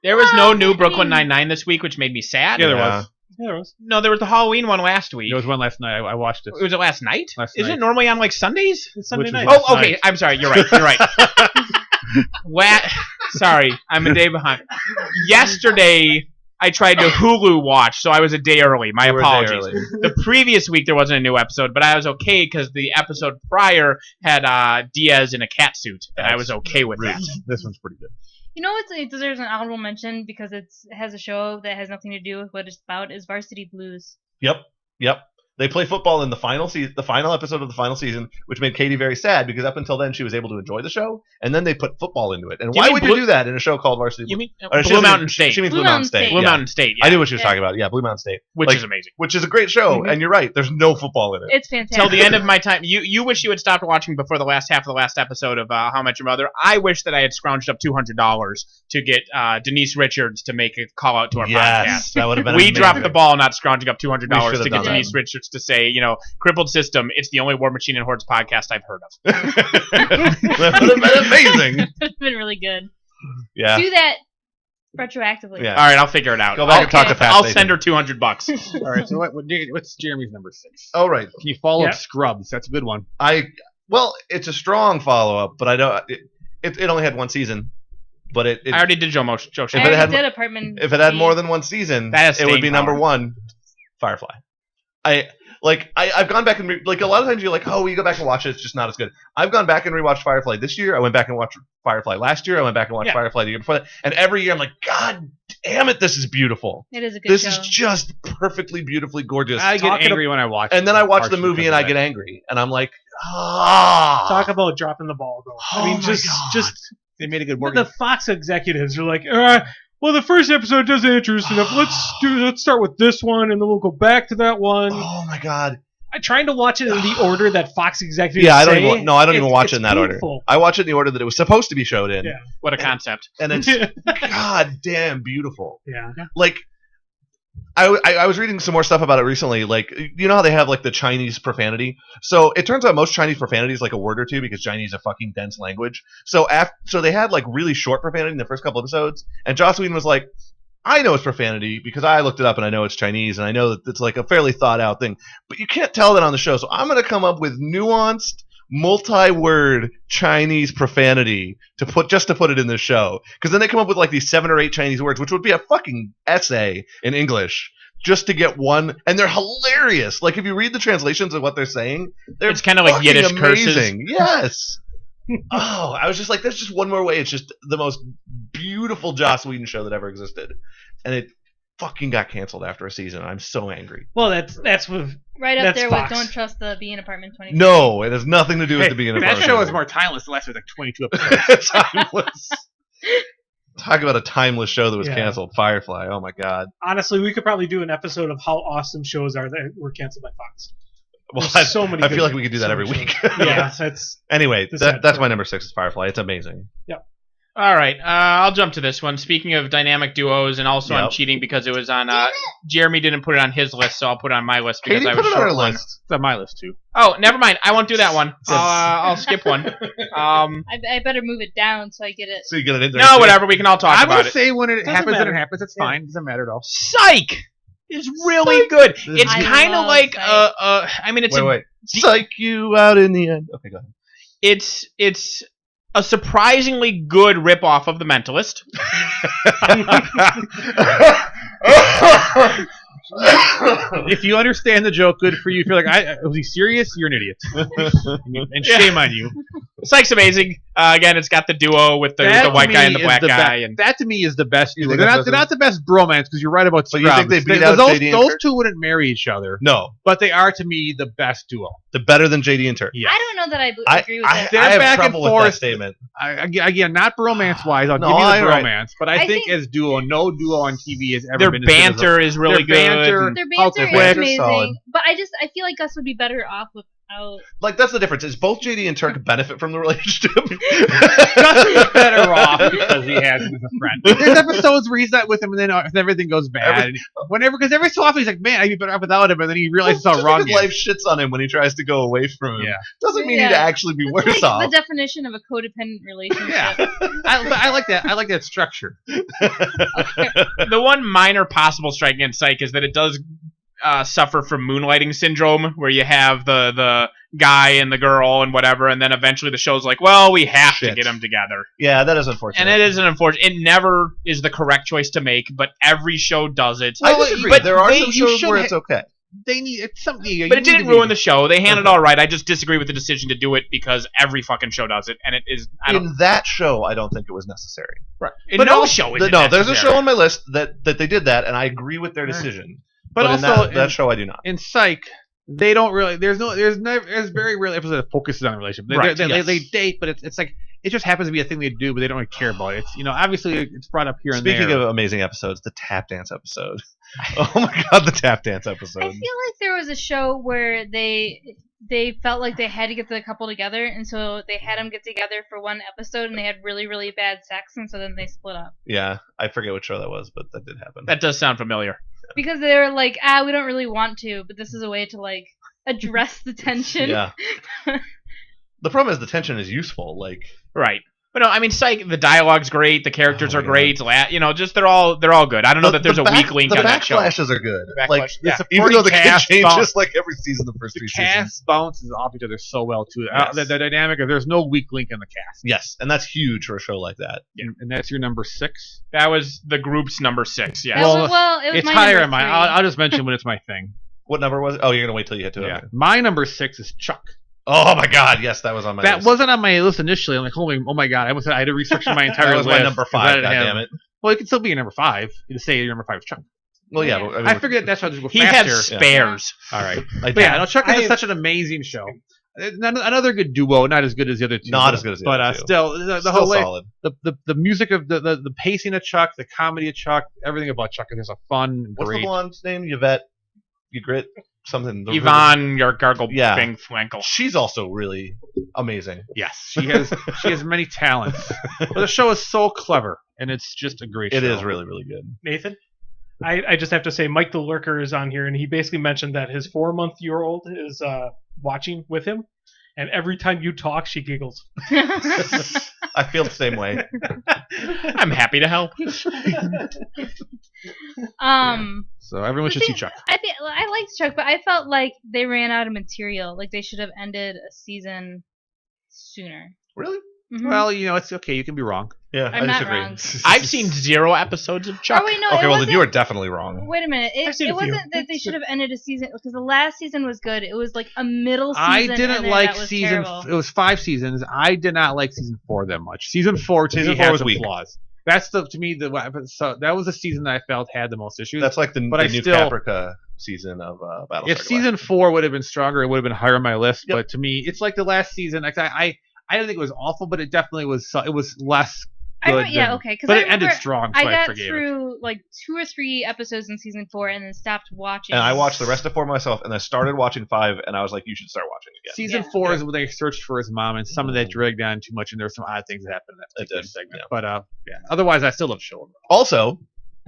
[SPEAKER 2] There was no new Brooklyn Nine-Nine this week, which made me sad.
[SPEAKER 5] Yeah, there was.
[SPEAKER 4] Yeah, there was.
[SPEAKER 2] No, there was the Halloween one last week.
[SPEAKER 5] There was one last night. I watched it.
[SPEAKER 2] Was it last night?
[SPEAKER 5] Isn't
[SPEAKER 2] it normally on like Sundays?
[SPEAKER 4] It's Sunday night.
[SPEAKER 2] Oh, okay. I'm sorry. You're right. Sorry, I'm a day behind. Yesterday, I tried to Hulu watch, so I was a day early. My apologies. The previous week, there wasn't a new episode, but I was okay because the episode prior had Diaz in a cat suit, and I was okay with that.
[SPEAKER 5] This one's pretty good.
[SPEAKER 1] You know what? It deserves an honorable mention because it has a show that has nothing to do with what it's about. Is Varsity Blues.
[SPEAKER 3] Yep. They play football in the final episode of the final season, which made Katie very sad because up until then she was able to enjoy the show, and then they put football into it. And why would you do that in a show called Varsity Blues?
[SPEAKER 2] You mean Blue Mountain State?
[SPEAKER 3] She means Blue Mountain State.
[SPEAKER 2] Blue Mountain State.
[SPEAKER 3] I knew what she was talking about. Yeah, Blue Mountain State,
[SPEAKER 2] which is amazing.
[SPEAKER 3] Which is a great show, and you're right. There's no football in it.
[SPEAKER 1] It's fantastic.
[SPEAKER 2] Till the end of my time, you wish you had stopped watching before the last half of the last episode of How I Met Your Mother. I wish that I had scrounged up $200 to get Denise Richards to make a call out to our podcast.
[SPEAKER 3] That would have been.
[SPEAKER 2] We dropped the ball not scrounging up $200 to get Denise
[SPEAKER 1] that.
[SPEAKER 2] Richards to say, Crippled System. It's the only War Machine and Hordes podcast I've heard of.
[SPEAKER 3] That would have been amazing.
[SPEAKER 1] It would have been really good.
[SPEAKER 3] Yeah.
[SPEAKER 1] Do that retroactively.
[SPEAKER 3] Yeah.
[SPEAKER 2] All right, I'll figure it out.
[SPEAKER 3] Go back and talk to Pat.
[SPEAKER 2] I'll send her $200.
[SPEAKER 5] All right, so what's Jeremy's number 6?
[SPEAKER 3] Oh, right.
[SPEAKER 5] Can you follow up Scrubs? That's a good one.
[SPEAKER 3] Well, it's a strong follow-up, but I don't. It only had one season, but I
[SPEAKER 2] already did Joe Show.
[SPEAKER 3] If it had more than one season, it would be number 1. Firefly. I've gone back and a lot of times you're like, oh, you go back and watch it, it's just not as good. I've gone back and rewatched Firefly this year. I went back and watched Firefly last year. I went back and watched Firefly the year before that. And every year I'm like, God damn it, this is beautiful.
[SPEAKER 1] It is a good
[SPEAKER 3] This
[SPEAKER 1] show.
[SPEAKER 3] is just perfectly, beautifully gorgeous.
[SPEAKER 5] I get angry when I watch it.
[SPEAKER 3] And then I watch the movie and I get angry. And I'm like, ah.
[SPEAKER 4] Talk about dropping the ball, though. I mean, just
[SPEAKER 5] they made a good work.
[SPEAKER 4] The Fox executives are like, well, the first episode doesn't interest enough. Let's start with this one, and then we'll go back to that one.
[SPEAKER 3] Oh my God.
[SPEAKER 4] I'm trying to watch it in the order that Fox executives
[SPEAKER 3] I don't
[SPEAKER 4] say.
[SPEAKER 3] even watch it in that
[SPEAKER 4] painful.
[SPEAKER 3] order. I watch it in the order that it was supposed to be showed in.
[SPEAKER 4] Yeah.
[SPEAKER 2] What a concept.
[SPEAKER 3] And it's goddamn beautiful.
[SPEAKER 4] Yeah.
[SPEAKER 3] I was reading some more stuff about it recently. You know how they have the Chinese profanity? So it turns out most Chinese profanity is a word or two because Chinese is a fucking dense language. So they had really short profanity in the first couple episodes, and Joss Whedon was like, I know it's profanity because I looked it up and I know it's Chinese and I know that it's a fairly thought out thing, but you can't tell that on the show. So I'm going to come up with nuanced, multi-word Chinese profanity to put it in the show. Because then they come up with these 7 or 8 Chinese words, which would be a fucking essay in English just to get one, and they're hilarious. If you read the translations of what they're saying, it's
[SPEAKER 2] kind of like Yiddish curses.
[SPEAKER 3] Yes. Oh, I was just there's just one more way. It's just the most beautiful Joss Whedon show that ever existed, and it fucking got canceled after a season. I'm so angry.
[SPEAKER 4] Well, that's with
[SPEAKER 1] right up
[SPEAKER 4] that's
[SPEAKER 1] there
[SPEAKER 4] Fox.
[SPEAKER 1] with Don't Trust the Bee in Apartment 23.
[SPEAKER 3] No, it has nothing to do with the Bee in Apartment.
[SPEAKER 5] That show is more timeless. The last was 22 episodes.
[SPEAKER 3] Timeless. Talk about a timeless show that was canceled. Firefly. Oh my God.
[SPEAKER 4] Honestly, we could probably do an episode of how awesome shows are that were canceled by Fox.
[SPEAKER 3] Well,
[SPEAKER 4] so many.
[SPEAKER 3] I feel like we could do that every week.
[SPEAKER 4] Yeah, that's.
[SPEAKER 3] Anyway, that's my number 6 is Firefly. It's amazing.
[SPEAKER 4] Yep.
[SPEAKER 2] All right, I'll jump to this one. Speaking of dynamic duos, and also I'm cheating because it was on. Jeremy didn't put it on his list, so I'll put it on my list because
[SPEAKER 3] Katie
[SPEAKER 2] I was
[SPEAKER 3] put it
[SPEAKER 2] short
[SPEAKER 3] on her
[SPEAKER 2] one.
[SPEAKER 3] list.
[SPEAKER 5] It's on my list too.
[SPEAKER 2] Oh, never mind. I won't do that one. I'll skip one.
[SPEAKER 1] I better move it down so I get it.
[SPEAKER 3] So you get it in there.
[SPEAKER 2] No, whatever. We can all talk
[SPEAKER 5] I'm
[SPEAKER 2] about
[SPEAKER 5] gonna
[SPEAKER 2] it.
[SPEAKER 5] say when it happens,
[SPEAKER 4] matter.
[SPEAKER 5] then it happens. It's fine. Doesn't matter at all.
[SPEAKER 2] Psych is really good. It's
[SPEAKER 1] I
[SPEAKER 2] kind of
[SPEAKER 1] love
[SPEAKER 2] like
[SPEAKER 1] Psych.
[SPEAKER 2] I mean, it's
[SPEAKER 3] wait. Psych you out in the end. Okay, go ahead.
[SPEAKER 2] It's a surprisingly good ripoff of The Mentalist.
[SPEAKER 5] If you understand the joke, good for you. If you're like, was he serious? You're an idiot. And shame on you.
[SPEAKER 2] Psych's amazing. Again, it's got the duo with the white guy and the black guy. And
[SPEAKER 5] that to me is the best.
[SPEAKER 3] You
[SPEAKER 5] They're
[SPEAKER 3] think
[SPEAKER 5] not the best bromance because you're right about
[SPEAKER 3] But
[SPEAKER 5] Scrubs.
[SPEAKER 3] you think they beat out
[SPEAKER 5] those,
[SPEAKER 3] JD and
[SPEAKER 5] those
[SPEAKER 3] Turk?
[SPEAKER 5] two wouldn't marry each other.
[SPEAKER 3] No.
[SPEAKER 5] But they are to me the best duo.
[SPEAKER 3] The better than JD and Turk.
[SPEAKER 5] Yes.
[SPEAKER 1] I don't know that I agree with that.
[SPEAKER 5] They're
[SPEAKER 3] I have
[SPEAKER 5] back and
[SPEAKER 3] trouble with
[SPEAKER 5] forth.
[SPEAKER 3] that statement.
[SPEAKER 5] Again, not bromance wise. I'll
[SPEAKER 3] No,
[SPEAKER 5] give you the
[SPEAKER 3] right.
[SPEAKER 5] bromance, but I think as duo, no duo on TV has ever
[SPEAKER 2] their
[SPEAKER 5] been as good as
[SPEAKER 2] banter is really
[SPEAKER 5] their
[SPEAKER 2] good.
[SPEAKER 5] banter,
[SPEAKER 1] Their
[SPEAKER 5] how
[SPEAKER 1] banter
[SPEAKER 5] quick.
[SPEAKER 1] is amazing,
[SPEAKER 3] solid.
[SPEAKER 1] but I feel like Gus would be better off with out.
[SPEAKER 3] Like, that's the difference. Is both JD and Turk benefit from the relationship?
[SPEAKER 5] Justin's better off because he has him as a friend. There's episodes where he's not with him, and then everything goes bad. Because every so often he's like, "Man, I'd be better off without him," and then he realizes how wrong he is.
[SPEAKER 3] Life shits on him when he tries to go away from him.
[SPEAKER 5] Yeah.
[SPEAKER 3] Doesn't mean he'd actually be worse
[SPEAKER 1] like
[SPEAKER 3] off.
[SPEAKER 1] The definition of a codependent relationship.
[SPEAKER 5] Yeah. I like that. I like that structure.
[SPEAKER 1] Okay.
[SPEAKER 2] The one minor possible strike against Psych is that it does suffer from moonlighting syndrome, where you have the guy and the girl and whatever, and then eventually the show's like, well, we have to get them together.
[SPEAKER 3] Yeah, that is unfortunate.
[SPEAKER 2] And it is unfortunate. It never is the correct choice to make, but every show does it.
[SPEAKER 3] I disagree. But there are some shows where it's okay.
[SPEAKER 5] They need it's something,
[SPEAKER 2] but it didn't ruin the show. They handled it all right. I just disagree with the decision to do it because every fucking show does it, and it is.
[SPEAKER 3] In that show, I don't think it was necessary.
[SPEAKER 2] Right. But no show is necessary.
[SPEAKER 3] There's a show on my list that they did that, and I agree with their decision. But also, in that show, I do not.
[SPEAKER 5] In Psych, they don't really. There's very rarely episode that focuses on a relationship. They date, but it's like it just happens to be a thing they do, but they don't really care about it. It's obviously it's brought up here and there.
[SPEAKER 3] Speaking of amazing episodes, the tap dance episode. Oh my god, the tap dance episode.
[SPEAKER 1] I feel like there was a show where they felt like they had to get the couple together, and so they had them get together for one episode, and they had really, really bad sex, and so then they split up.
[SPEAKER 3] Yeah, I forget what show that was, but that did happen.
[SPEAKER 2] That does sound familiar.
[SPEAKER 1] Because they were like, we don't really want to, but this is a way to like address the tension.
[SPEAKER 3] Yeah. The problem is the tension is useful, like
[SPEAKER 2] right. But no, I mean, Psych. The dialogue's great. The characters are great. Just they're all good. I don't know that there's a weak link on that show.
[SPEAKER 3] The backflashes are good.
[SPEAKER 2] Like,
[SPEAKER 3] even though the kid changes like every season, the first 3 seasons.
[SPEAKER 5] The cast bounces off each other so well too.
[SPEAKER 3] Yes.
[SPEAKER 5] The dynamic of there's no weak link in the cast.
[SPEAKER 3] Yes, and that's huge for a show like that.
[SPEAKER 5] Yeah. And that's your number 6.
[SPEAKER 2] That was the group's number 6. Yeah.
[SPEAKER 1] Well, it was
[SPEAKER 5] it's
[SPEAKER 1] my
[SPEAKER 5] higher
[SPEAKER 1] number
[SPEAKER 5] in mine.
[SPEAKER 1] 3.
[SPEAKER 5] I'll just mention when it's my thing.
[SPEAKER 3] What number was it? Oh, you're gonna wait till you hit to it.
[SPEAKER 5] Yeah. My number 6 is Chuck.
[SPEAKER 3] Oh my god, yes, that was on my list.
[SPEAKER 5] That wasn't on my list initially. I'm like, oh my god, I had to restructure my entire list.
[SPEAKER 3] That was my number 5, goddammit.
[SPEAKER 5] Well, it can still be your number 5. You just say your number 5 is Chuck.
[SPEAKER 3] Well, yeah. But,
[SPEAKER 5] I figured that's how to go faster.
[SPEAKER 2] He has spares.
[SPEAKER 5] Yeah. All right. Chuck is such an amazing show. Another good duo, not as good as the other two.
[SPEAKER 3] Not as good as the other two.
[SPEAKER 5] But still, the whole solid. The music of the pacing of Chuck, the comedy of Chuck, everything about Chuck is a fun,
[SPEAKER 3] What's
[SPEAKER 5] great.
[SPEAKER 3] the blonde's name? Yvette? Ygritte? Something.
[SPEAKER 2] Yvonne, your gargle Fwinkle.
[SPEAKER 3] She's also really amazing.
[SPEAKER 5] Yes, she has many talents. But the show is so clever, and it's just a great show.
[SPEAKER 3] It is really, really good.
[SPEAKER 4] Nathan? I just have to say, Mike the Lurker is on here, and he basically mentioned that his 4-month-year-old is watching with him, and every time you talk, she giggles.
[SPEAKER 3] I feel the same way.
[SPEAKER 2] I'm happy to help.
[SPEAKER 5] So everyone should see Chuck.
[SPEAKER 1] I liked Chuck, but I felt like they ran out of material. Like they should have ended a season sooner.
[SPEAKER 3] Really?
[SPEAKER 1] Mm-hmm.
[SPEAKER 5] Well, it's okay. You can be wrong.
[SPEAKER 3] Yeah,
[SPEAKER 1] I'm
[SPEAKER 3] I
[SPEAKER 1] disagree.
[SPEAKER 3] Not wrong.
[SPEAKER 2] I've seen 0 episodes of Chuck.
[SPEAKER 1] Oh, wait, no,
[SPEAKER 3] okay, well then you are definitely wrong.
[SPEAKER 1] Wait a minute. It wasn't that they should have ended a season because the last season was good. It was like a middle season.
[SPEAKER 5] I didn't like season.
[SPEAKER 1] Terrible.
[SPEAKER 5] It was 5 seasons. I did not like season 4 that much. Season 4 had some flaws. That's that was the season that I felt had the most issues.
[SPEAKER 3] That's like the new Caprica season of Battlestar.
[SPEAKER 5] If season 4 would have been stronger, it would have been higher on my list. Yep. But to me, it's like the last season. Like I didn't think it was awful, but it definitely was. It was less good.
[SPEAKER 1] But
[SPEAKER 5] it ended strong. So
[SPEAKER 1] I got through like 2 or 3 episodes in season 4 and then stopped watching.
[SPEAKER 3] And I watched the rest of 4 myself, and I started watching 5, and I was like, "You should start watching again."
[SPEAKER 5] Season 4 is when they searched for his mom, and some of that dragged on too much, and there were some odd things that happened in that segment. Yeah. But otherwise, I still love the show.
[SPEAKER 3] Also,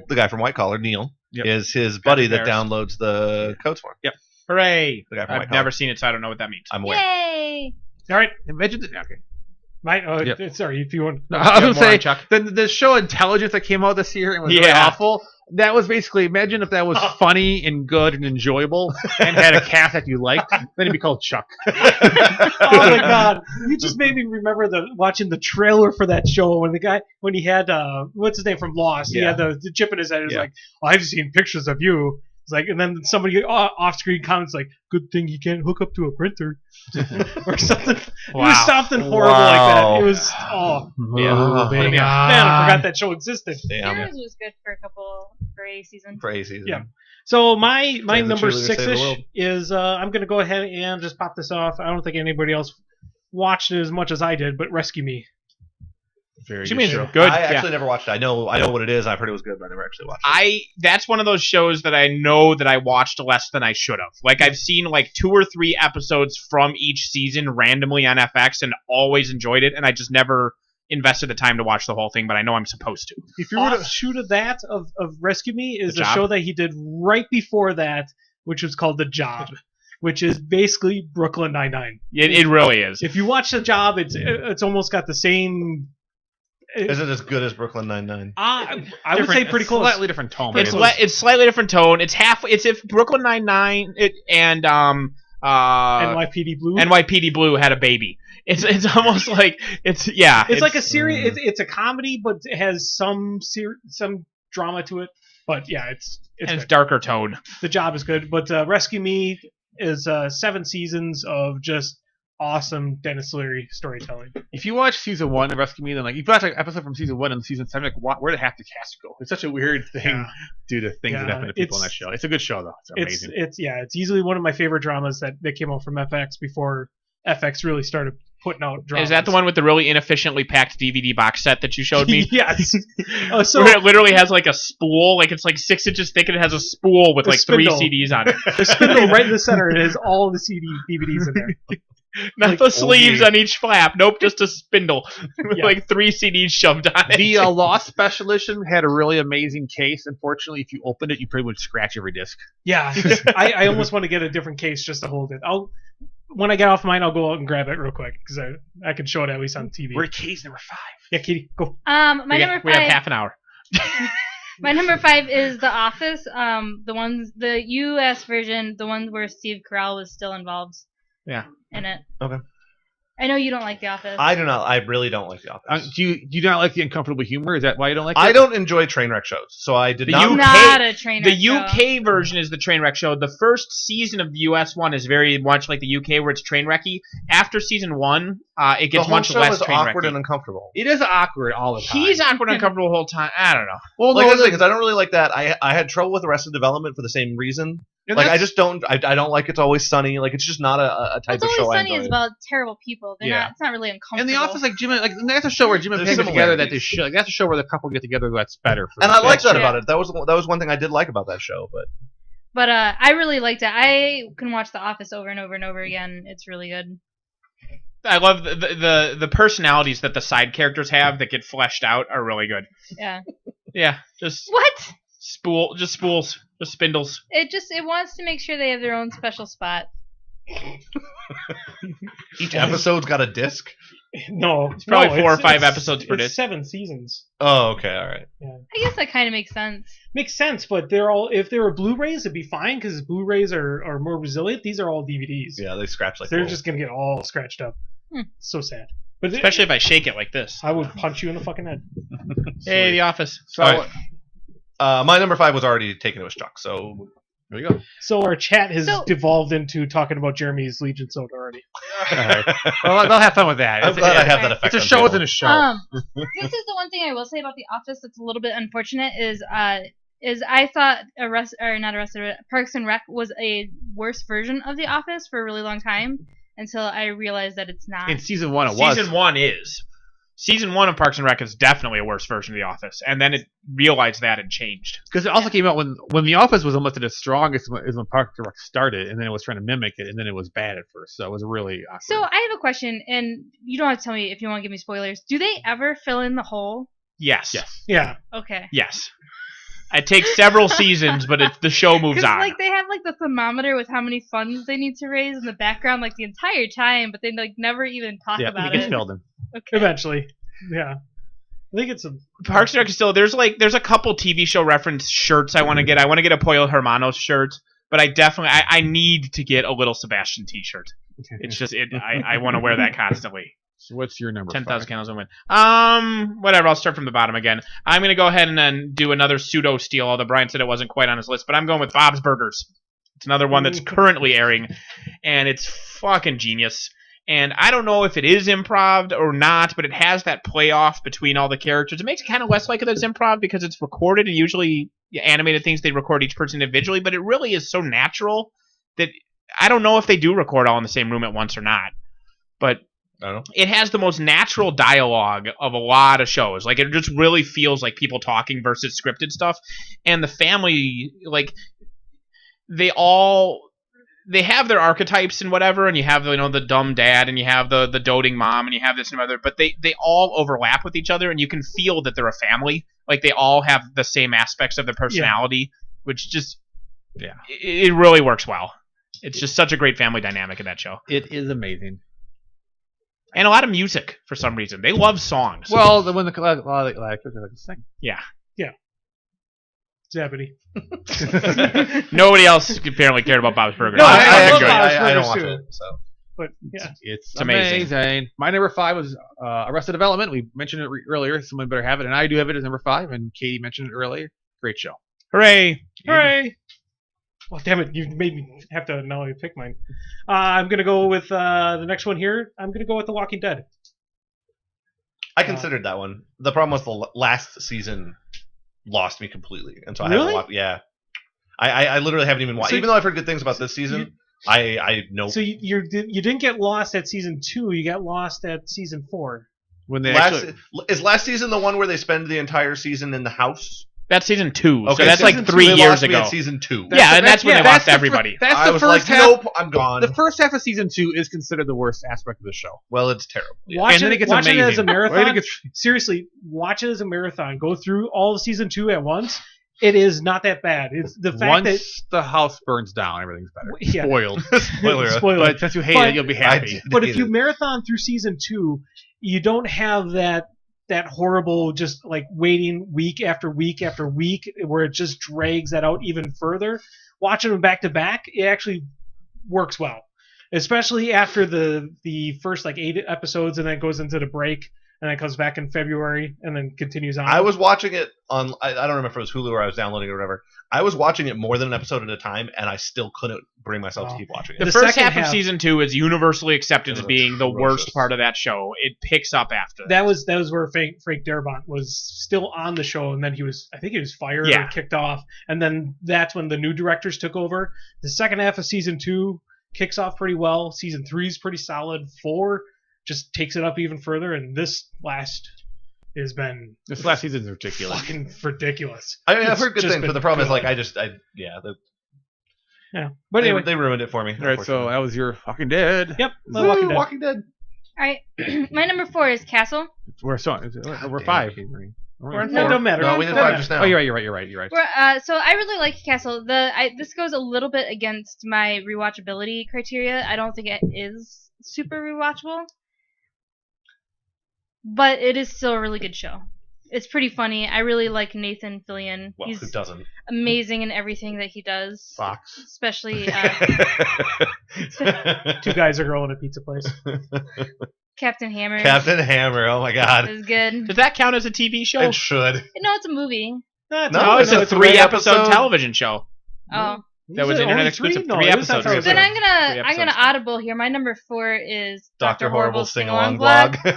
[SPEAKER 3] the guy from White Collar, Neil, is his buddy that downloads the codes for him.
[SPEAKER 2] Yep. Hooray!
[SPEAKER 3] The guy from
[SPEAKER 2] I've never seen it, so I don't know what that means.
[SPEAKER 3] I'm aware.
[SPEAKER 1] Yay!
[SPEAKER 4] All right.
[SPEAKER 5] Imagine that. Okay.
[SPEAKER 4] Sorry, if you want.
[SPEAKER 5] No, I was going to say the show Intelligence that came out this year and was really awful. That was basically, imagine if that was funny and good and enjoyable and had a cast that you liked, then it'd be called Chuck.
[SPEAKER 4] Oh my god! You just made me remember watching the trailer for that show when he had what's his name from Lost. He had the chip in his head. It was like, I've seen pictures of you. It's like, and then somebody off-screen comments like, "Good thing you can't hook up to a printer," or something. Wow. It was something horrible like that. It was man, I forgot that show existed.
[SPEAKER 1] Damn. Was good for a season.
[SPEAKER 4] Yeah. So my number 6-ish is I'm gonna go ahead and just pop this off. I don't think anybody else watched it as much as I did, but Rescue Me.
[SPEAKER 5] Very
[SPEAKER 2] Jimmy's
[SPEAKER 5] good show.
[SPEAKER 2] good.
[SPEAKER 3] I actually never watched it. I know what it is. I've heard it was good, but I never actually watched it.
[SPEAKER 2] That's one of those shows that I know that I watched less than I should have. Like, I've seen like 2 or 3 episodes from each season randomly on FX and always enjoyed it, and I just never invested the time to watch the whole thing, but I know I'm supposed to.
[SPEAKER 4] If you were to shoot of that of Rescue Me is a show that he did right before that, which was called The Job, which is basically Brooklyn Nine-Nine.
[SPEAKER 2] It really is.
[SPEAKER 4] If you watch The Job, it's almost got the same.
[SPEAKER 3] Is it as good as Brooklyn Nine-Nine?
[SPEAKER 4] I would say pretty close.
[SPEAKER 5] Slightly different tone.
[SPEAKER 2] It's slightly different tone. It's if Brooklyn Nine-Nine and
[SPEAKER 4] NYPD Blue.
[SPEAKER 2] NYPD Blue had a baby. It's almost like it's
[SPEAKER 4] like a series. It's a comedy, but it has some drama to it. But yeah, it's
[SPEAKER 2] darker tone.
[SPEAKER 4] The Job is good, but Rescue Me is 7 seasons of just awesome Dennis Leary storytelling.
[SPEAKER 5] If you watch season 1 of Rescue Me, then like you watch like an episode from season 1 and season 7, like where did half the cast go? It's such a weird thing due to things that happen to people on that show. It's a good show though. It's amazing.
[SPEAKER 4] It's easily one of my favorite dramas that came out from FX before FX really started putting out dramas.
[SPEAKER 2] Is that the one with the really inefficiently packed DVD box set that you showed me?
[SPEAKER 4] Yes.
[SPEAKER 2] Where it literally has like a spool, like it's like 6 inches thick, and it has a spool with like
[SPEAKER 4] spindle.
[SPEAKER 2] 3 CDs on it.
[SPEAKER 4] The spindle right in the center. It has all the DVDs in there.
[SPEAKER 2] Not the sleeves on each flap. Nope, just a spindle with like 3 CDs shoved on it.
[SPEAKER 5] The Lost Special Edition had a really amazing case. Unfortunately, if you opened it, you pretty much scratch every disc.
[SPEAKER 4] Yeah, I almost want to get a different case just to hold it. When I get off mine, I'll go out and grab it real quick because I can show it at least on TV.
[SPEAKER 5] We're at case number 5.
[SPEAKER 4] Yeah, Katie, go.
[SPEAKER 1] My number 5.
[SPEAKER 2] We have half an hour.
[SPEAKER 1] My number 5 is The Office. The U.S. version, the one where Steve Carell was still involved.
[SPEAKER 2] Yeah.
[SPEAKER 1] In it.
[SPEAKER 3] Okay.
[SPEAKER 1] I know you don't like The Office.
[SPEAKER 3] I do not. I really don't like The Office.
[SPEAKER 5] Do you not like the uncomfortable humor? Is that why you don't like it?
[SPEAKER 3] I don't enjoy train wreck shows, so I did not.
[SPEAKER 1] Not a train wreck
[SPEAKER 2] The UK version is the train wreck show. The first season of the US one is very much like the UK, where it's train wrecky. After season 1, it gets much less train wrecky.
[SPEAKER 3] Awkward and uncomfortable.
[SPEAKER 5] It is awkward all the time.
[SPEAKER 2] He's awkward and uncomfortable the whole time. I don't know.
[SPEAKER 3] Well, like I said, because I don't really like that. I had trouble with Arrested Development for the same reason. Like I just don't. I don't like It's Always Sunny. Like it's just not a type of show I enjoy.
[SPEAKER 1] It's Always Sunny is about terrible people. It's not really uncomfortable.
[SPEAKER 5] In The Office, like Jim, like that's a show where Jim and Pam get together. That's a show where the couple get together. That's better.
[SPEAKER 3] And I like that about it. That was one thing I did like about that show.
[SPEAKER 1] But I really liked it. I can watch The Office over and over and over again. It's really good.
[SPEAKER 2] I love the personalities that the side characters have that get fleshed out are really good.
[SPEAKER 1] Yeah.
[SPEAKER 2] Yeah. Just
[SPEAKER 1] what?
[SPEAKER 2] Spools, just spindles.
[SPEAKER 1] It wants to make sure they have their own special spot.
[SPEAKER 3] Each episode's got a disc?
[SPEAKER 4] No.
[SPEAKER 2] It's probably 4 or 5 episodes per disc.
[SPEAKER 4] 7 seasons.
[SPEAKER 3] Oh, okay, all right.
[SPEAKER 4] Yeah.
[SPEAKER 1] I guess that kind of makes sense.
[SPEAKER 4] Makes sense, but if they were Blu-rays, it'd be fine because Blu-rays are more resilient. These are all DVDs.
[SPEAKER 3] Yeah, they scratch like
[SPEAKER 4] they're just gonna get all scratched up. So sad. But
[SPEAKER 2] especially if I shake it like this.
[SPEAKER 4] I would punch you in the fucking head.
[SPEAKER 2] Hey, The Office.
[SPEAKER 3] So, my number 5 was already taken. It was Chuck. So there you go.
[SPEAKER 4] So our chat has devolved into talking about Jeremy's Legion soda already.
[SPEAKER 5] All right. Well, they'll have fun with that.
[SPEAKER 3] I'm glad I have that effect.
[SPEAKER 5] It's a show within a show.
[SPEAKER 1] This is the one thing I will say about The Office that's a little bit unfortunate is I thought Parks and Rec was a worse version of The Office for a really long time until I realized that it's not.
[SPEAKER 5] In season 1, it was.
[SPEAKER 2] Season 1 is. Season 1 of Parks and Rec is definitely a worse version of The Office, and then it realized that and changed.
[SPEAKER 5] Because it also came out when The Office was almost at its strongest is when Parks and Rec started, and then it was trying to mimic it, and then it was bad at first, so it was really awkward.
[SPEAKER 1] So I have a question, and you don't have to tell me if you want to give me spoilers. Do they ever fill in the hole?
[SPEAKER 2] Yes.
[SPEAKER 4] Yeah.
[SPEAKER 1] Okay.
[SPEAKER 2] Yes. It takes several seasons, but the show moves on.
[SPEAKER 1] Like they have like the thermometer with how many funds they need to raise in the background like the entire time, but they like never even talk about it.
[SPEAKER 5] It gets filled in.
[SPEAKER 1] Okay.
[SPEAKER 4] Eventually. Yeah. I think it's a
[SPEAKER 2] Parks and Rec is still there's a couple TV show reference shirts I want to get. I want to get a Pollo Hermanos shirt, but I need to get a Little Sebastian t-shirt. It's just I want to wear that constantly.
[SPEAKER 5] So what's your number?
[SPEAKER 2] 10,000 candles and win. Whatever. I'll start from the bottom again. I'm gonna go ahead and then do another pseudo steal. Although Brian said it wasn't quite on his list, but I'm going with Bob's Burgers. It's another one that's currently airing, and it's fucking genius. And I don't know if it is improv or not, but it has that playoff between all the characters. It makes it kind of less likely that it's improv because it's recorded, and usually animated things they record each person individually. But it really is so natural that I don't know if they do record all in the same room at once or not. But
[SPEAKER 3] I don't know.
[SPEAKER 2] It has the most natural dialogue of a lot of shows. Like, it just really feels like people talking versus scripted stuff. And the family, like, they have their archetypes and whatever, and you have, the dumb dad, and you have the doting mom, and you have this and other, but they all overlap with each other, and you can feel that they're a family. Like, they all have the same aspects of their personality, which just, it really works well. It's just such a great family dynamic in that show.
[SPEAKER 5] It is amazing.
[SPEAKER 2] And a lot of music, for some reason. They love songs.
[SPEAKER 5] Well, when a lot of actors like to sing.
[SPEAKER 2] Yeah.
[SPEAKER 4] Zappity.
[SPEAKER 2] Nobody else apparently cared about Bob's Burgers.
[SPEAKER 4] No,
[SPEAKER 3] I
[SPEAKER 4] love
[SPEAKER 3] enjoy it.
[SPEAKER 4] Bob's
[SPEAKER 3] I don't
[SPEAKER 4] Burgers,
[SPEAKER 3] watch
[SPEAKER 4] too.
[SPEAKER 3] it. So.
[SPEAKER 4] But yeah,
[SPEAKER 5] It's
[SPEAKER 2] amazing.
[SPEAKER 5] amazing. My number 5 was Arrested Development. We mentioned it earlier. Someone better have it, and I do have it as number 5. And Katie mentioned it earlier. Great show.
[SPEAKER 2] Hooray!
[SPEAKER 4] hooray! Well, damn it, you made me have to now pick mine. I'm gonna go with the next one here. I'm gonna go with The Walking Dead.
[SPEAKER 3] I considered that one. The problem was the last season lost me completely, and so I
[SPEAKER 4] Really?
[SPEAKER 3] haven't watched. Yeah, I literally haven't even watched.
[SPEAKER 4] So
[SPEAKER 3] even though I've heard good things about this season, I know.
[SPEAKER 4] So you didn't get lost at season 2. You got lost at season 4.
[SPEAKER 5] When they
[SPEAKER 3] Is last season the one where they spend the entire season in the house?
[SPEAKER 2] That's season 2.
[SPEAKER 3] Okay,
[SPEAKER 2] so that's
[SPEAKER 3] season
[SPEAKER 2] like
[SPEAKER 3] 2,
[SPEAKER 2] 3
[SPEAKER 3] they
[SPEAKER 2] years
[SPEAKER 3] lost me
[SPEAKER 2] ago.
[SPEAKER 3] at season 2.
[SPEAKER 2] That's when they lost everybody.
[SPEAKER 5] That's
[SPEAKER 3] I
[SPEAKER 5] the
[SPEAKER 3] was
[SPEAKER 5] first
[SPEAKER 3] like,
[SPEAKER 5] half.
[SPEAKER 3] nope, I'm gone.
[SPEAKER 5] The first half of season 2 is considered the worst aspect of the show.
[SPEAKER 3] Well, it's terrible.
[SPEAKER 4] Watch
[SPEAKER 5] then
[SPEAKER 4] it,
[SPEAKER 5] it gets
[SPEAKER 4] watch it as a
[SPEAKER 5] amazing.
[SPEAKER 4] marathon.
[SPEAKER 5] Right, it gets-
[SPEAKER 4] Seriously, watch it as a marathon. Go through all of season 2 at once. It is not that bad. It's the fact
[SPEAKER 5] Once the house burns down, everything's better.
[SPEAKER 4] Yeah.
[SPEAKER 5] Spoiled.
[SPEAKER 3] Spoiler.
[SPEAKER 4] Spoiler.
[SPEAKER 5] But since you hate
[SPEAKER 4] But-
[SPEAKER 5] it, you'll be happy.
[SPEAKER 4] But if you marathon through season 2, you don't have that horrible just like waiting week after week after week where it just drags that out even further. Watching them back to back, it actually works well, especially after the first like 8 episodes, and then goes into the break, and then comes back in February, and then continues on.
[SPEAKER 3] I was watching it on. I don't remember if it was Hulu or I was downloading it or whatever. I was watching it more than an episode at a time, and I still couldn't bring myself to keep watching it.
[SPEAKER 2] The
[SPEAKER 4] The
[SPEAKER 2] first
[SPEAKER 4] second
[SPEAKER 2] half of season 2 is universally accepted as being the
[SPEAKER 3] atrocious.
[SPEAKER 2] worst part of that show. It picks up after that.
[SPEAKER 4] That was where Frank Darabont was still on the show, and then I think he was fired or kicked off, and then that's when the new directors took over. The second half of season 2 kicks off pretty well. Season 3 is pretty solid. 4 just takes it up even further, and this last has been
[SPEAKER 5] This last season is ridiculous.
[SPEAKER 4] fucking ridiculous.
[SPEAKER 3] I mean, I've
[SPEAKER 4] It's
[SPEAKER 3] heard good
[SPEAKER 4] just
[SPEAKER 3] things, but
[SPEAKER 4] been
[SPEAKER 3] the problem is
[SPEAKER 4] good.
[SPEAKER 3] yeah.
[SPEAKER 4] But anyway,
[SPEAKER 3] They ruined it for me.
[SPEAKER 5] All right, so that was your Walking Dead.
[SPEAKER 4] yep, The
[SPEAKER 3] Woo,
[SPEAKER 4] Walking Dead.
[SPEAKER 3] Walking Dead.
[SPEAKER 1] All right, my number 4 is Castle.
[SPEAKER 5] We're 5.
[SPEAKER 4] No, don't matter.
[SPEAKER 3] No, we did
[SPEAKER 4] Don't
[SPEAKER 3] 5
[SPEAKER 4] matter.
[SPEAKER 3] just now.
[SPEAKER 5] Oh, you're right.
[SPEAKER 1] So I really like Castle. This goes a little bit against my rewatchability criteria. I don't think it is super rewatchable, but it is still a really good show. It's pretty funny. I really like Nathan Fillion.
[SPEAKER 3] Well, who
[SPEAKER 1] He's
[SPEAKER 3] doesn't?
[SPEAKER 1] amazing in everything that he does,
[SPEAKER 5] Fox.
[SPEAKER 1] especially
[SPEAKER 4] 2 guys, a girl, in a pizza place.
[SPEAKER 1] Captain Hammer.
[SPEAKER 3] Captain Hammer. Oh my God.
[SPEAKER 1] Is good.
[SPEAKER 2] Does that count as a TV show?
[SPEAKER 3] It should.
[SPEAKER 1] No, it's a movie.
[SPEAKER 2] No, it's a
[SPEAKER 3] a
[SPEAKER 2] 3-episode television show.
[SPEAKER 1] Oh.
[SPEAKER 2] That was internet exclusive.
[SPEAKER 4] No,
[SPEAKER 2] 3
[SPEAKER 4] it was not
[SPEAKER 2] episodes.
[SPEAKER 1] Then
[SPEAKER 4] television.
[SPEAKER 1] I'm gonna audible here. My number 4 is
[SPEAKER 3] Dr. Horrible's
[SPEAKER 1] Sing
[SPEAKER 3] sing-along
[SPEAKER 1] Blog.
[SPEAKER 3] blog.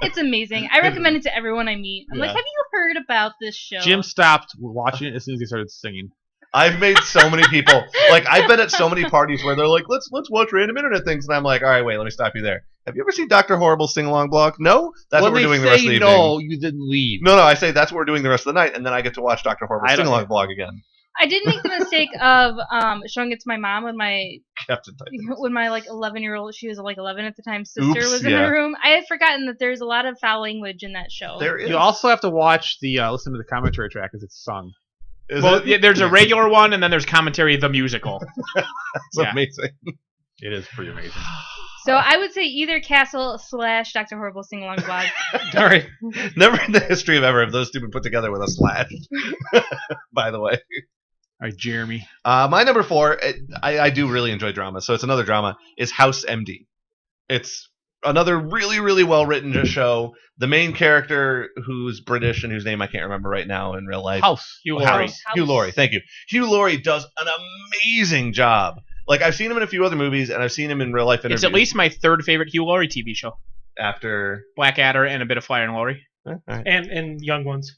[SPEAKER 1] It's amazing. I recommend it to everyone I meet. I'm like,
[SPEAKER 3] Yeah.
[SPEAKER 1] have you heard about this show?
[SPEAKER 5] Jim stopped watching it as soon as he started singing.
[SPEAKER 3] I've made so many people I've been at so many parties where they're like, let's watch random internet things, and I'm like, all right, wait, let me stop you there. Have you ever seen Dr. Horrible's sing-along blog? No, that's what we're doing the rest of the evening.
[SPEAKER 5] No, you didn't leave.
[SPEAKER 3] No, I say that's what we're doing the rest of the night, and then I get to watch Dr. Horrible's
[SPEAKER 5] I don't-
[SPEAKER 3] sing-along blog again.
[SPEAKER 1] I did make the mistake of showing it to my mom when my
[SPEAKER 3] Captain Titan.
[SPEAKER 1] 11-year-old, she was like 11 at the time, sister
[SPEAKER 3] Oops,
[SPEAKER 1] was in
[SPEAKER 3] yeah.
[SPEAKER 1] her room. I had forgotten that there's a lot of foul language in that show.
[SPEAKER 3] There is.
[SPEAKER 5] You also have to watch the listen to the commentary track as it's sung.
[SPEAKER 3] Is
[SPEAKER 2] Well,
[SPEAKER 3] it?
[SPEAKER 2] yeah, there's a regular one, and then there's commentary, the musical.
[SPEAKER 3] It's
[SPEAKER 2] yeah.
[SPEAKER 3] amazing.
[SPEAKER 5] It is pretty amazing.
[SPEAKER 1] So I would say either Castle / Dr. Horrible sing-along blog.
[SPEAKER 3] All right. Never in the history of ever have those two been put together with a slash. By the way.
[SPEAKER 5] All right, Jeremy.
[SPEAKER 3] My number 4, I do really enjoy drama, so it's another drama, is House MD. It's another really, really well-written show. The main character, who's British and whose name I can't remember right now in real life.
[SPEAKER 2] Hugh Laurie.
[SPEAKER 3] Hugh Laurie, thank you. Hugh Laurie does an amazing job. Like, I've seen him in a few other movies, and I've seen him in real-life interviews.
[SPEAKER 2] It's at least my 3rd favorite Hugh Laurie TV show.
[SPEAKER 3] After...
[SPEAKER 2] Blackadder and a bit of Flyer and Laurie.
[SPEAKER 3] All right.
[SPEAKER 4] And Young Ones.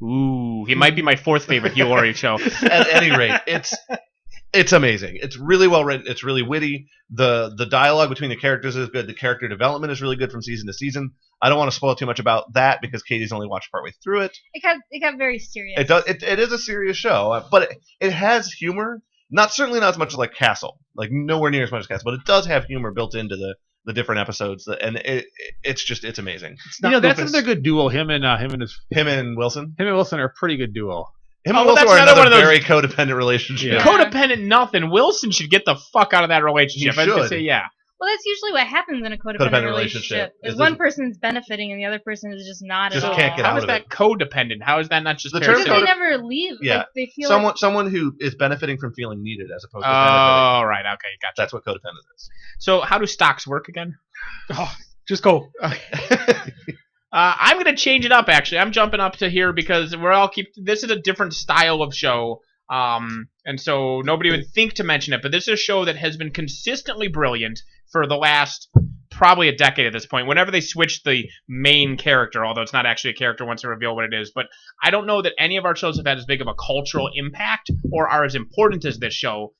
[SPEAKER 2] Ooh, he might be my 4th favorite Hugh Laurie show.
[SPEAKER 3] At any rate, It's amazing. It's really well written. It's really witty. The dialogue between the characters is good. The character development is really good from season to season. I don't want to spoil too much about that because Katie's only watched partway through it.
[SPEAKER 1] It got very serious.
[SPEAKER 3] It does. It is a serious show, but it has humor. Certainly not as much as like Castle, like nowhere near as much as Castle, but it does have humor built into the different episodes, and it's amazing.
[SPEAKER 5] That's another good duo. Him and
[SPEAKER 3] Wilson.
[SPEAKER 5] Him and Wilson are a pretty good duo.
[SPEAKER 3] Him and Wilson are another very codependent relationship.
[SPEAKER 2] Yeah. Codependent nothing. Wilson should get the fuck out of that relationship. I should say yeah.
[SPEAKER 1] Well, that's usually what happens in a codependent relationship. Is one person's benefiting and the other person is just not at all.
[SPEAKER 3] Can't get
[SPEAKER 2] How
[SPEAKER 3] out
[SPEAKER 2] is that codependent? How is that not just
[SPEAKER 1] because they never leave?
[SPEAKER 3] Yeah,
[SPEAKER 1] like, they feel
[SPEAKER 3] someone who is benefiting from feeling needed as opposed to
[SPEAKER 2] benefiting. Oh, right. Okay, gotcha.
[SPEAKER 3] That's what codependent is.
[SPEAKER 2] So, how do stocks work again?
[SPEAKER 4] Oh, just go.
[SPEAKER 2] I'm going to change it up, actually. I'm jumping up to here because this is a different style of show. And so nobody would think to mention it, but this is a show that has been consistently brilliant for the last probably a decade at this point. Whenever they switch the main character, although it's not actually a character once they reveal what it is, but I don't know that any of our shows have had as big of a cultural impact or are as important as this show,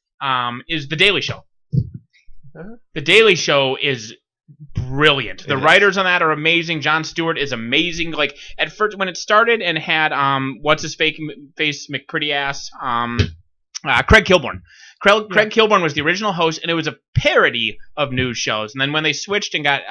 [SPEAKER 2] is The Daily Show. The Daily Show is brilliant. The writers on that are amazing. Jon Stewart is amazing. Like at first when it started and had what's his face McPretty ass Craig Kilborn. Craig Kilborn was the original host, and it was a parody of news shows. And then when they switched and got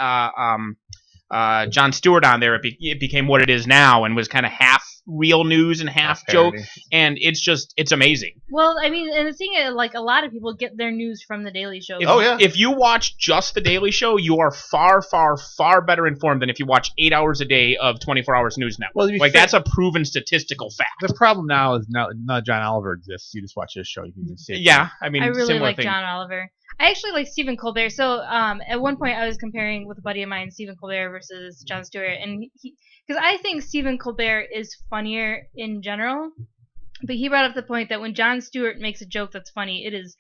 [SPEAKER 2] Jon Stewart on there, it became what it is now, and was kind of half real news and half joke, and it's amazing.
[SPEAKER 1] Well, I mean, and the thing is, like, a lot of people get their news from The Daily Show.
[SPEAKER 2] If you watch just The Daily Show, you are far, far, far better informed than if you watch 8 hours a day of 24 Hours News Network. Well, that's a proven statistical fact.
[SPEAKER 5] The problem now is not John Oliver exists. You just watch his show. You can see it.
[SPEAKER 2] Yeah, I mean,
[SPEAKER 1] I really like John Oliver. I actually like Stephen Colbert. So at one point I was comparing with a buddy of mine Stephen Colbert versus Jon Stewart, and because I think Stephen Colbert is funnier in general, but he brought up the point that when Jon Stewart makes a joke that's funny, it is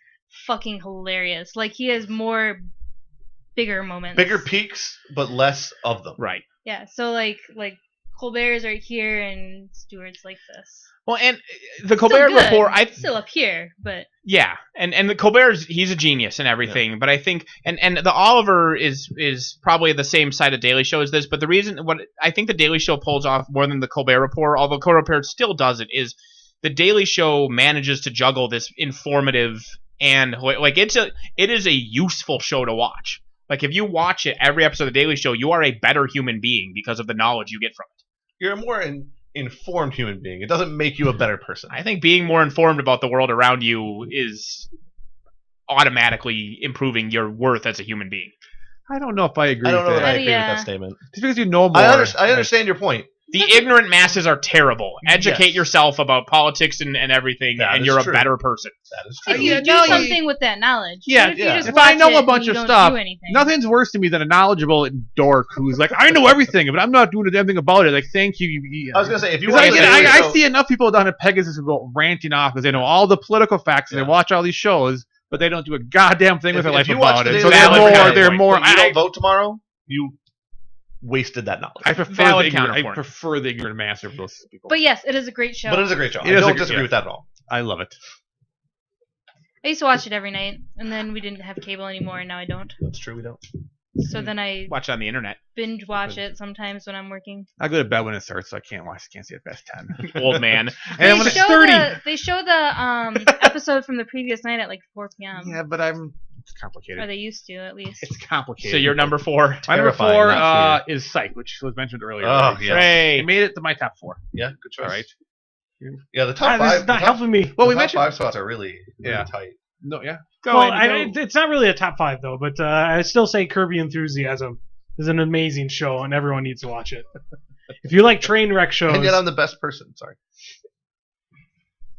[SPEAKER 1] fucking hilarious. Like, he has more bigger moments.
[SPEAKER 3] Bigger peaks, but less of them.
[SPEAKER 2] Right.
[SPEAKER 1] Yeah, so like Colbert's right here and Stewart's like this.
[SPEAKER 2] Well, and the Colbert Report,
[SPEAKER 1] still up here, but
[SPEAKER 2] yeah, and the Colbert's, he's a genius and everything, but I think and the Oliver is probably the same side of Daily Show as this, but the reason what I think the Daily Show pulls off more than the Colbert Report, although Colbert Report still does it, is the Daily Show manages to juggle this informative and like it is a useful show to watch. Like, if you watch it every episode of the Daily Show, you are a better human being because of the knowledge you get from it.
[SPEAKER 3] You're a more informed human being. It doesn't make you a better person.
[SPEAKER 2] I think being more informed about the world around you is automatically improving your worth as a human being.
[SPEAKER 5] I don't know if I agree.
[SPEAKER 3] I don't know
[SPEAKER 5] with
[SPEAKER 3] that I agree with that statement.
[SPEAKER 5] Just because you know more.
[SPEAKER 3] I understand your point.
[SPEAKER 2] The ignorant masses are terrible. Educate yourself about politics and everything, and you're a better person.
[SPEAKER 3] That is true.
[SPEAKER 1] If you do something with that knowledge.
[SPEAKER 5] Yeah, if I know a bunch of stuff, nothing's worse to me than a knowledgeable dork who's like, I know everything, but I'm not doing a damn thing about it. Like, thank you.
[SPEAKER 3] I was going to say, if you
[SPEAKER 5] I see enough people down at Pegasus who go ranting off because they know all the political facts and they watch all these shows, but they don't do a goddamn thing with their life about it. So they're more.
[SPEAKER 3] You don't vote tomorrow, you wasted that knowledge.
[SPEAKER 5] I prefer the ignorant mass of those people.
[SPEAKER 1] But yes, it is a great show.
[SPEAKER 3] I don't disagree with that at all.
[SPEAKER 5] I love it.
[SPEAKER 1] I used to watch it every night, and then we didn't have cable anymore, and now I don't.
[SPEAKER 3] That's true, we don't.
[SPEAKER 1] So then I
[SPEAKER 2] watch it on the internet.
[SPEAKER 1] Binge watch it sometimes when I'm working.
[SPEAKER 5] I go to bed when it starts, so I can't see it past 10.
[SPEAKER 2] Old man.
[SPEAKER 5] And when it's 30.
[SPEAKER 1] They show the episode from the previous night at like 4 p.m.
[SPEAKER 5] Yeah, but it's complicated.
[SPEAKER 1] Or they used to, at least.
[SPEAKER 5] It's complicated.
[SPEAKER 2] So you're number 4.
[SPEAKER 5] My number 4 is Psych, which was mentioned earlier.
[SPEAKER 3] Oh, yeah.
[SPEAKER 2] Right.
[SPEAKER 5] It made it to my top 4.
[SPEAKER 3] Yeah, good choice.
[SPEAKER 5] All right.
[SPEAKER 3] Yeah, the top 5.
[SPEAKER 4] This is not helping me.
[SPEAKER 3] Well, we mentioned 5 spots are really tight.
[SPEAKER 5] No, yeah.
[SPEAKER 4] It's not really a top 5 though, but I still say Curb Your Enthusiasm is an amazing show, and everyone needs to watch it. If you like train wreck shows,
[SPEAKER 3] and yet I'm the best person. Sorry.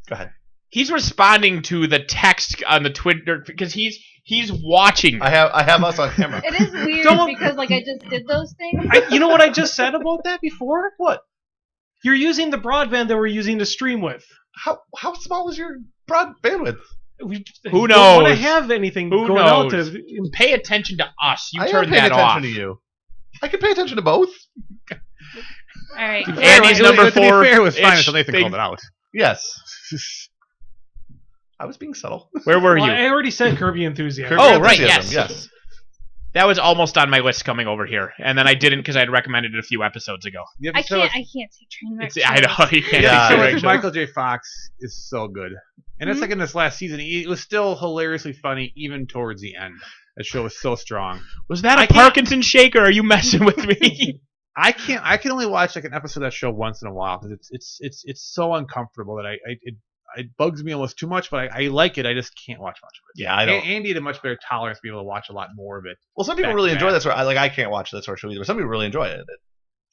[SPEAKER 3] Go ahead.
[SPEAKER 2] He's responding to the text on the Twitter because he's watching.
[SPEAKER 3] I have us on camera.
[SPEAKER 1] It is weird because like I just did those things.
[SPEAKER 4] You know what I just said about that before?
[SPEAKER 3] What?
[SPEAKER 4] You're using the broadband that we're using to stream with.
[SPEAKER 3] How small is your broad bandwidth?
[SPEAKER 2] Who knows?
[SPEAKER 4] Don't want to have anything
[SPEAKER 2] Who
[SPEAKER 4] going
[SPEAKER 2] knows?
[SPEAKER 4] out to
[SPEAKER 2] pay attention to us. You
[SPEAKER 3] I
[SPEAKER 2] turn
[SPEAKER 3] am paying
[SPEAKER 2] that
[SPEAKER 3] attention
[SPEAKER 2] off.
[SPEAKER 3] to you. I can pay attention to both.
[SPEAKER 1] All right.
[SPEAKER 2] And he's number 4.
[SPEAKER 5] To be fair, it was fine until Nathan called it out.
[SPEAKER 3] Yes. I was being subtle.
[SPEAKER 2] Where were you?
[SPEAKER 4] I already said Curb Your Enthusiasm.
[SPEAKER 2] Oh, right, yes.
[SPEAKER 3] Yes.
[SPEAKER 2] That was almost on my list coming over here, and then I didn't because I had recommended it a few episodes ago.
[SPEAKER 1] I can't take train wreck.
[SPEAKER 2] I know you can't.
[SPEAKER 3] Yeah,
[SPEAKER 5] Michael J. Fox is so good, and it's like in this last season, it was still hilariously funny even towards the end. The show was so strong.
[SPEAKER 2] Was that a Parkinson shake, or are you messing with me?
[SPEAKER 5] I can only watch like an episode of that show once in a while because it's so uncomfortable that it bugs me almost too much, but I like it. I just can't watch much of it.
[SPEAKER 3] Yeah, I don't.
[SPEAKER 5] Andy had a much better tolerance to be able to watch a lot more of it.
[SPEAKER 3] Well, some people really enjoy that sort. I can't watch that sort of show either, but some people really enjoy it.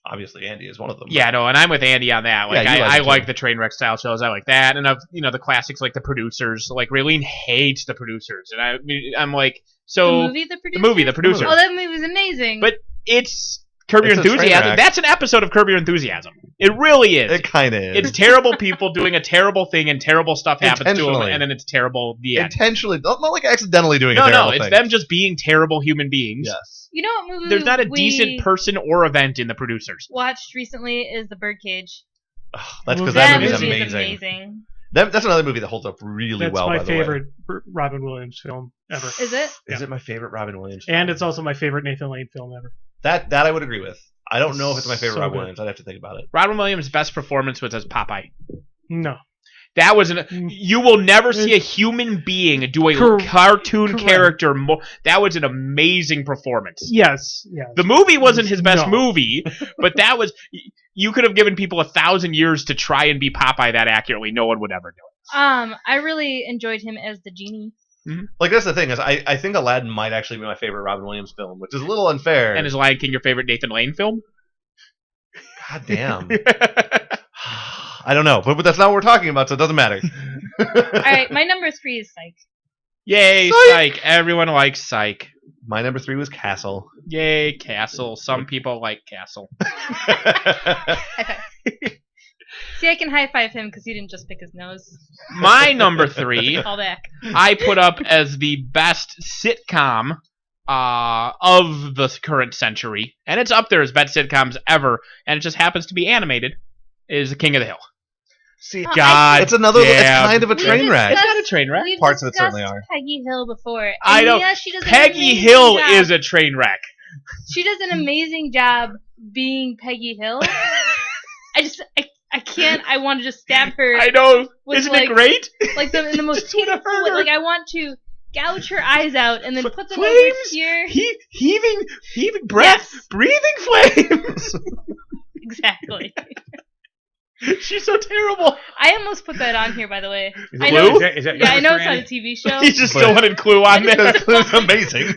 [SPEAKER 3] Obviously, Andy is one of them.
[SPEAKER 2] Yeah, no, and I'm with Andy on that. Like,
[SPEAKER 3] Yeah,
[SPEAKER 2] I like the train wreck style shows. I like that, and the classics like The Producers. Like, Raylene hates The Producers, and I'm like, so
[SPEAKER 1] the movie,
[SPEAKER 2] The Producers.
[SPEAKER 1] Oh, that movie was amazing.
[SPEAKER 2] But it's Curb Your Enthusiasm. That's an episode of Curb Your Enthusiasm. It really is.
[SPEAKER 3] It kind of is.
[SPEAKER 2] It's terrible people doing a terrible thing, and terrible stuff happens to them, and then it's terrible. The end.
[SPEAKER 3] Intentionally, not like accidentally doing a terrible thing.
[SPEAKER 2] No, it's them just being terrible human beings.
[SPEAKER 3] Yes.
[SPEAKER 1] You know what movie?
[SPEAKER 2] There's not a decent person or event in The Producers.
[SPEAKER 1] Watched recently is The Birdcage.
[SPEAKER 3] Oh, that's because
[SPEAKER 1] that
[SPEAKER 3] movie's
[SPEAKER 1] movie
[SPEAKER 3] amazing.
[SPEAKER 1] is amazing.
[SPEAKER 3] That's another movie that holds up really well.
[SPEAKER 4] That's my favorite Robin Williams film ever.
[SPEAKER 1] Is it?
[SPEAKER 3] Is it my favorite Robin Williams film?
[SPEAKER 4] And it's also my favorite Nathan Lane film ever.
[SPEAKER 3] That I would agree with. I don't know if it's my favorite
[SPEAKER 4] So
[SPEAKER 3] Robin
[SPEAKER 4] good.
[SPEAKER 3] Williams. I'd have to think about it.
[SPEAKER 2] Robin Williams' best performance was as Popeye.
[SPEAKER 4] No.
[SPEAKER 2] That was you will never see a human being do a cartoon character more. That was an amazing performance.
[SPEAKER 4] Yes.
[SPEAKER 2] The movie wasn't his best movie, but that was. You could have given people 1,000 years to try and be Popeye that accurately. No one would ever do it.
[SPEAKER 1] I really enjoyed him as the genie.
[SPEAKER 3] Mm-hmm. Like, that's the thing is, I think Aladdin might actually be my favorite Robin Williams film, which is a little unfair.
[SPEAKER 2] And is Lion King your favorite Nathan Lane film?
[SPEAKER 3] God damn. I don't know, but that's not what we're talking about, so it doesn't matter.
[SPEAKER 1] All right, my number 3 is Psych.
[SPEAKER 2] Yay, Psych! Everyone likes Psych.
[SPEAKER 3] My number 3 was Castle.
[SPEAKER 2] Yay, Castle. Some people like Castle.
[SPEAKER 1] High five. See, I can high five him because he didn't just pick his nose.
[SPEAKER 2] My number 3,
[SPEAKER 1] Call back.
[SPEAKER 2] I put up as the best sitcom of the current century, and it's up there as best sitcoms ever, and it just happens to be animated, is King of the Hill.
[SPEAKER 3] See,
[SPEAKER 2] God,
[SPEAKER 3] it's another. It's kind of a train wreck.
[SPEAKER 2] It's not a train wreck.
[SPEAKER 1] Parts
[SPEAKER 3] of it certainly are.
[SPEAKER 1] Peggy Hill before.
[SPEAKER 2] I know.
[SPEAKER 1] Yeah, she does
[SPEAKER 2] Peggy Hill is a train wreck.
[SPEAKER 1] She does an amazing job being Peggy Hill. I can't. I want to just stab her.
[SPEAKER 2] I know. Isn't it great?
[SPEAKER 1] Like in the most painful way. Like I want to gouge her eyes out and then put them over here.
[SPEAKER 2] Heaving breath, breathing flames.
[SPEAKER 1] Exactly.
[SPEAKER 2] She's so terrible.
[SPEAKER 1] I almost put that on here, by the way.
[SPEAKER 2] Is it Clue?
[SPEAKER 1] I know it's on a TV show.
[SPEAKER 2] You just still wanted Clue on there.
[SPEAKER 3] Clue's amazing.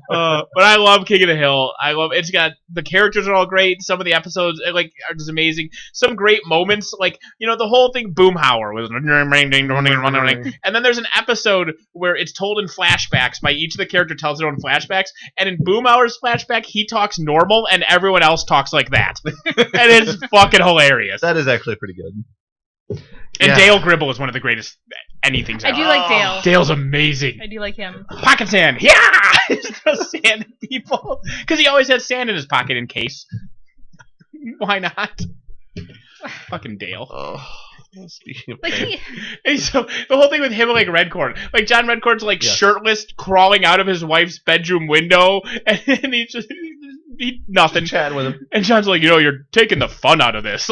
[SPEAKER 2] But I love King of the Hill. It's got the characters are all great. Some of the episodes are just amazing. Some great moments, like the whole thing. Boomhauer was, and then there's an episode where it's told in flashbacks by each of the character tells their own flashbacks, and in Boomhauer's flashback he talks normal and everyone else talks like that, and it's fucking hilarious.
[SPEAKER 3] That is actually pretty good.
[SPEAKER 2] And Dale Gribble is one of the greatest anything's ever.
[SPEAKER 1] I do like Dale.
[SPEAKER 2] Dale's amazing.
[SPEAKER 1] I do like him.
[SPEAKER 2] Pocket sand. Yeah! Throw sand at people. Because he always has sand in his pocket in case. Why not? Fucking Dale.
[SPEAKER 3] Oh. Speaking of
[SPEAKER 2] and so the whole thing with him, like Redcorn, like John Redcorn's shirtless, crawling out of his wife's bedroom window, and he's just nothing.
[SPEAKER 3] Chatting with him,
[SPEAKER 2] and John's like, you're taking the fun out of this.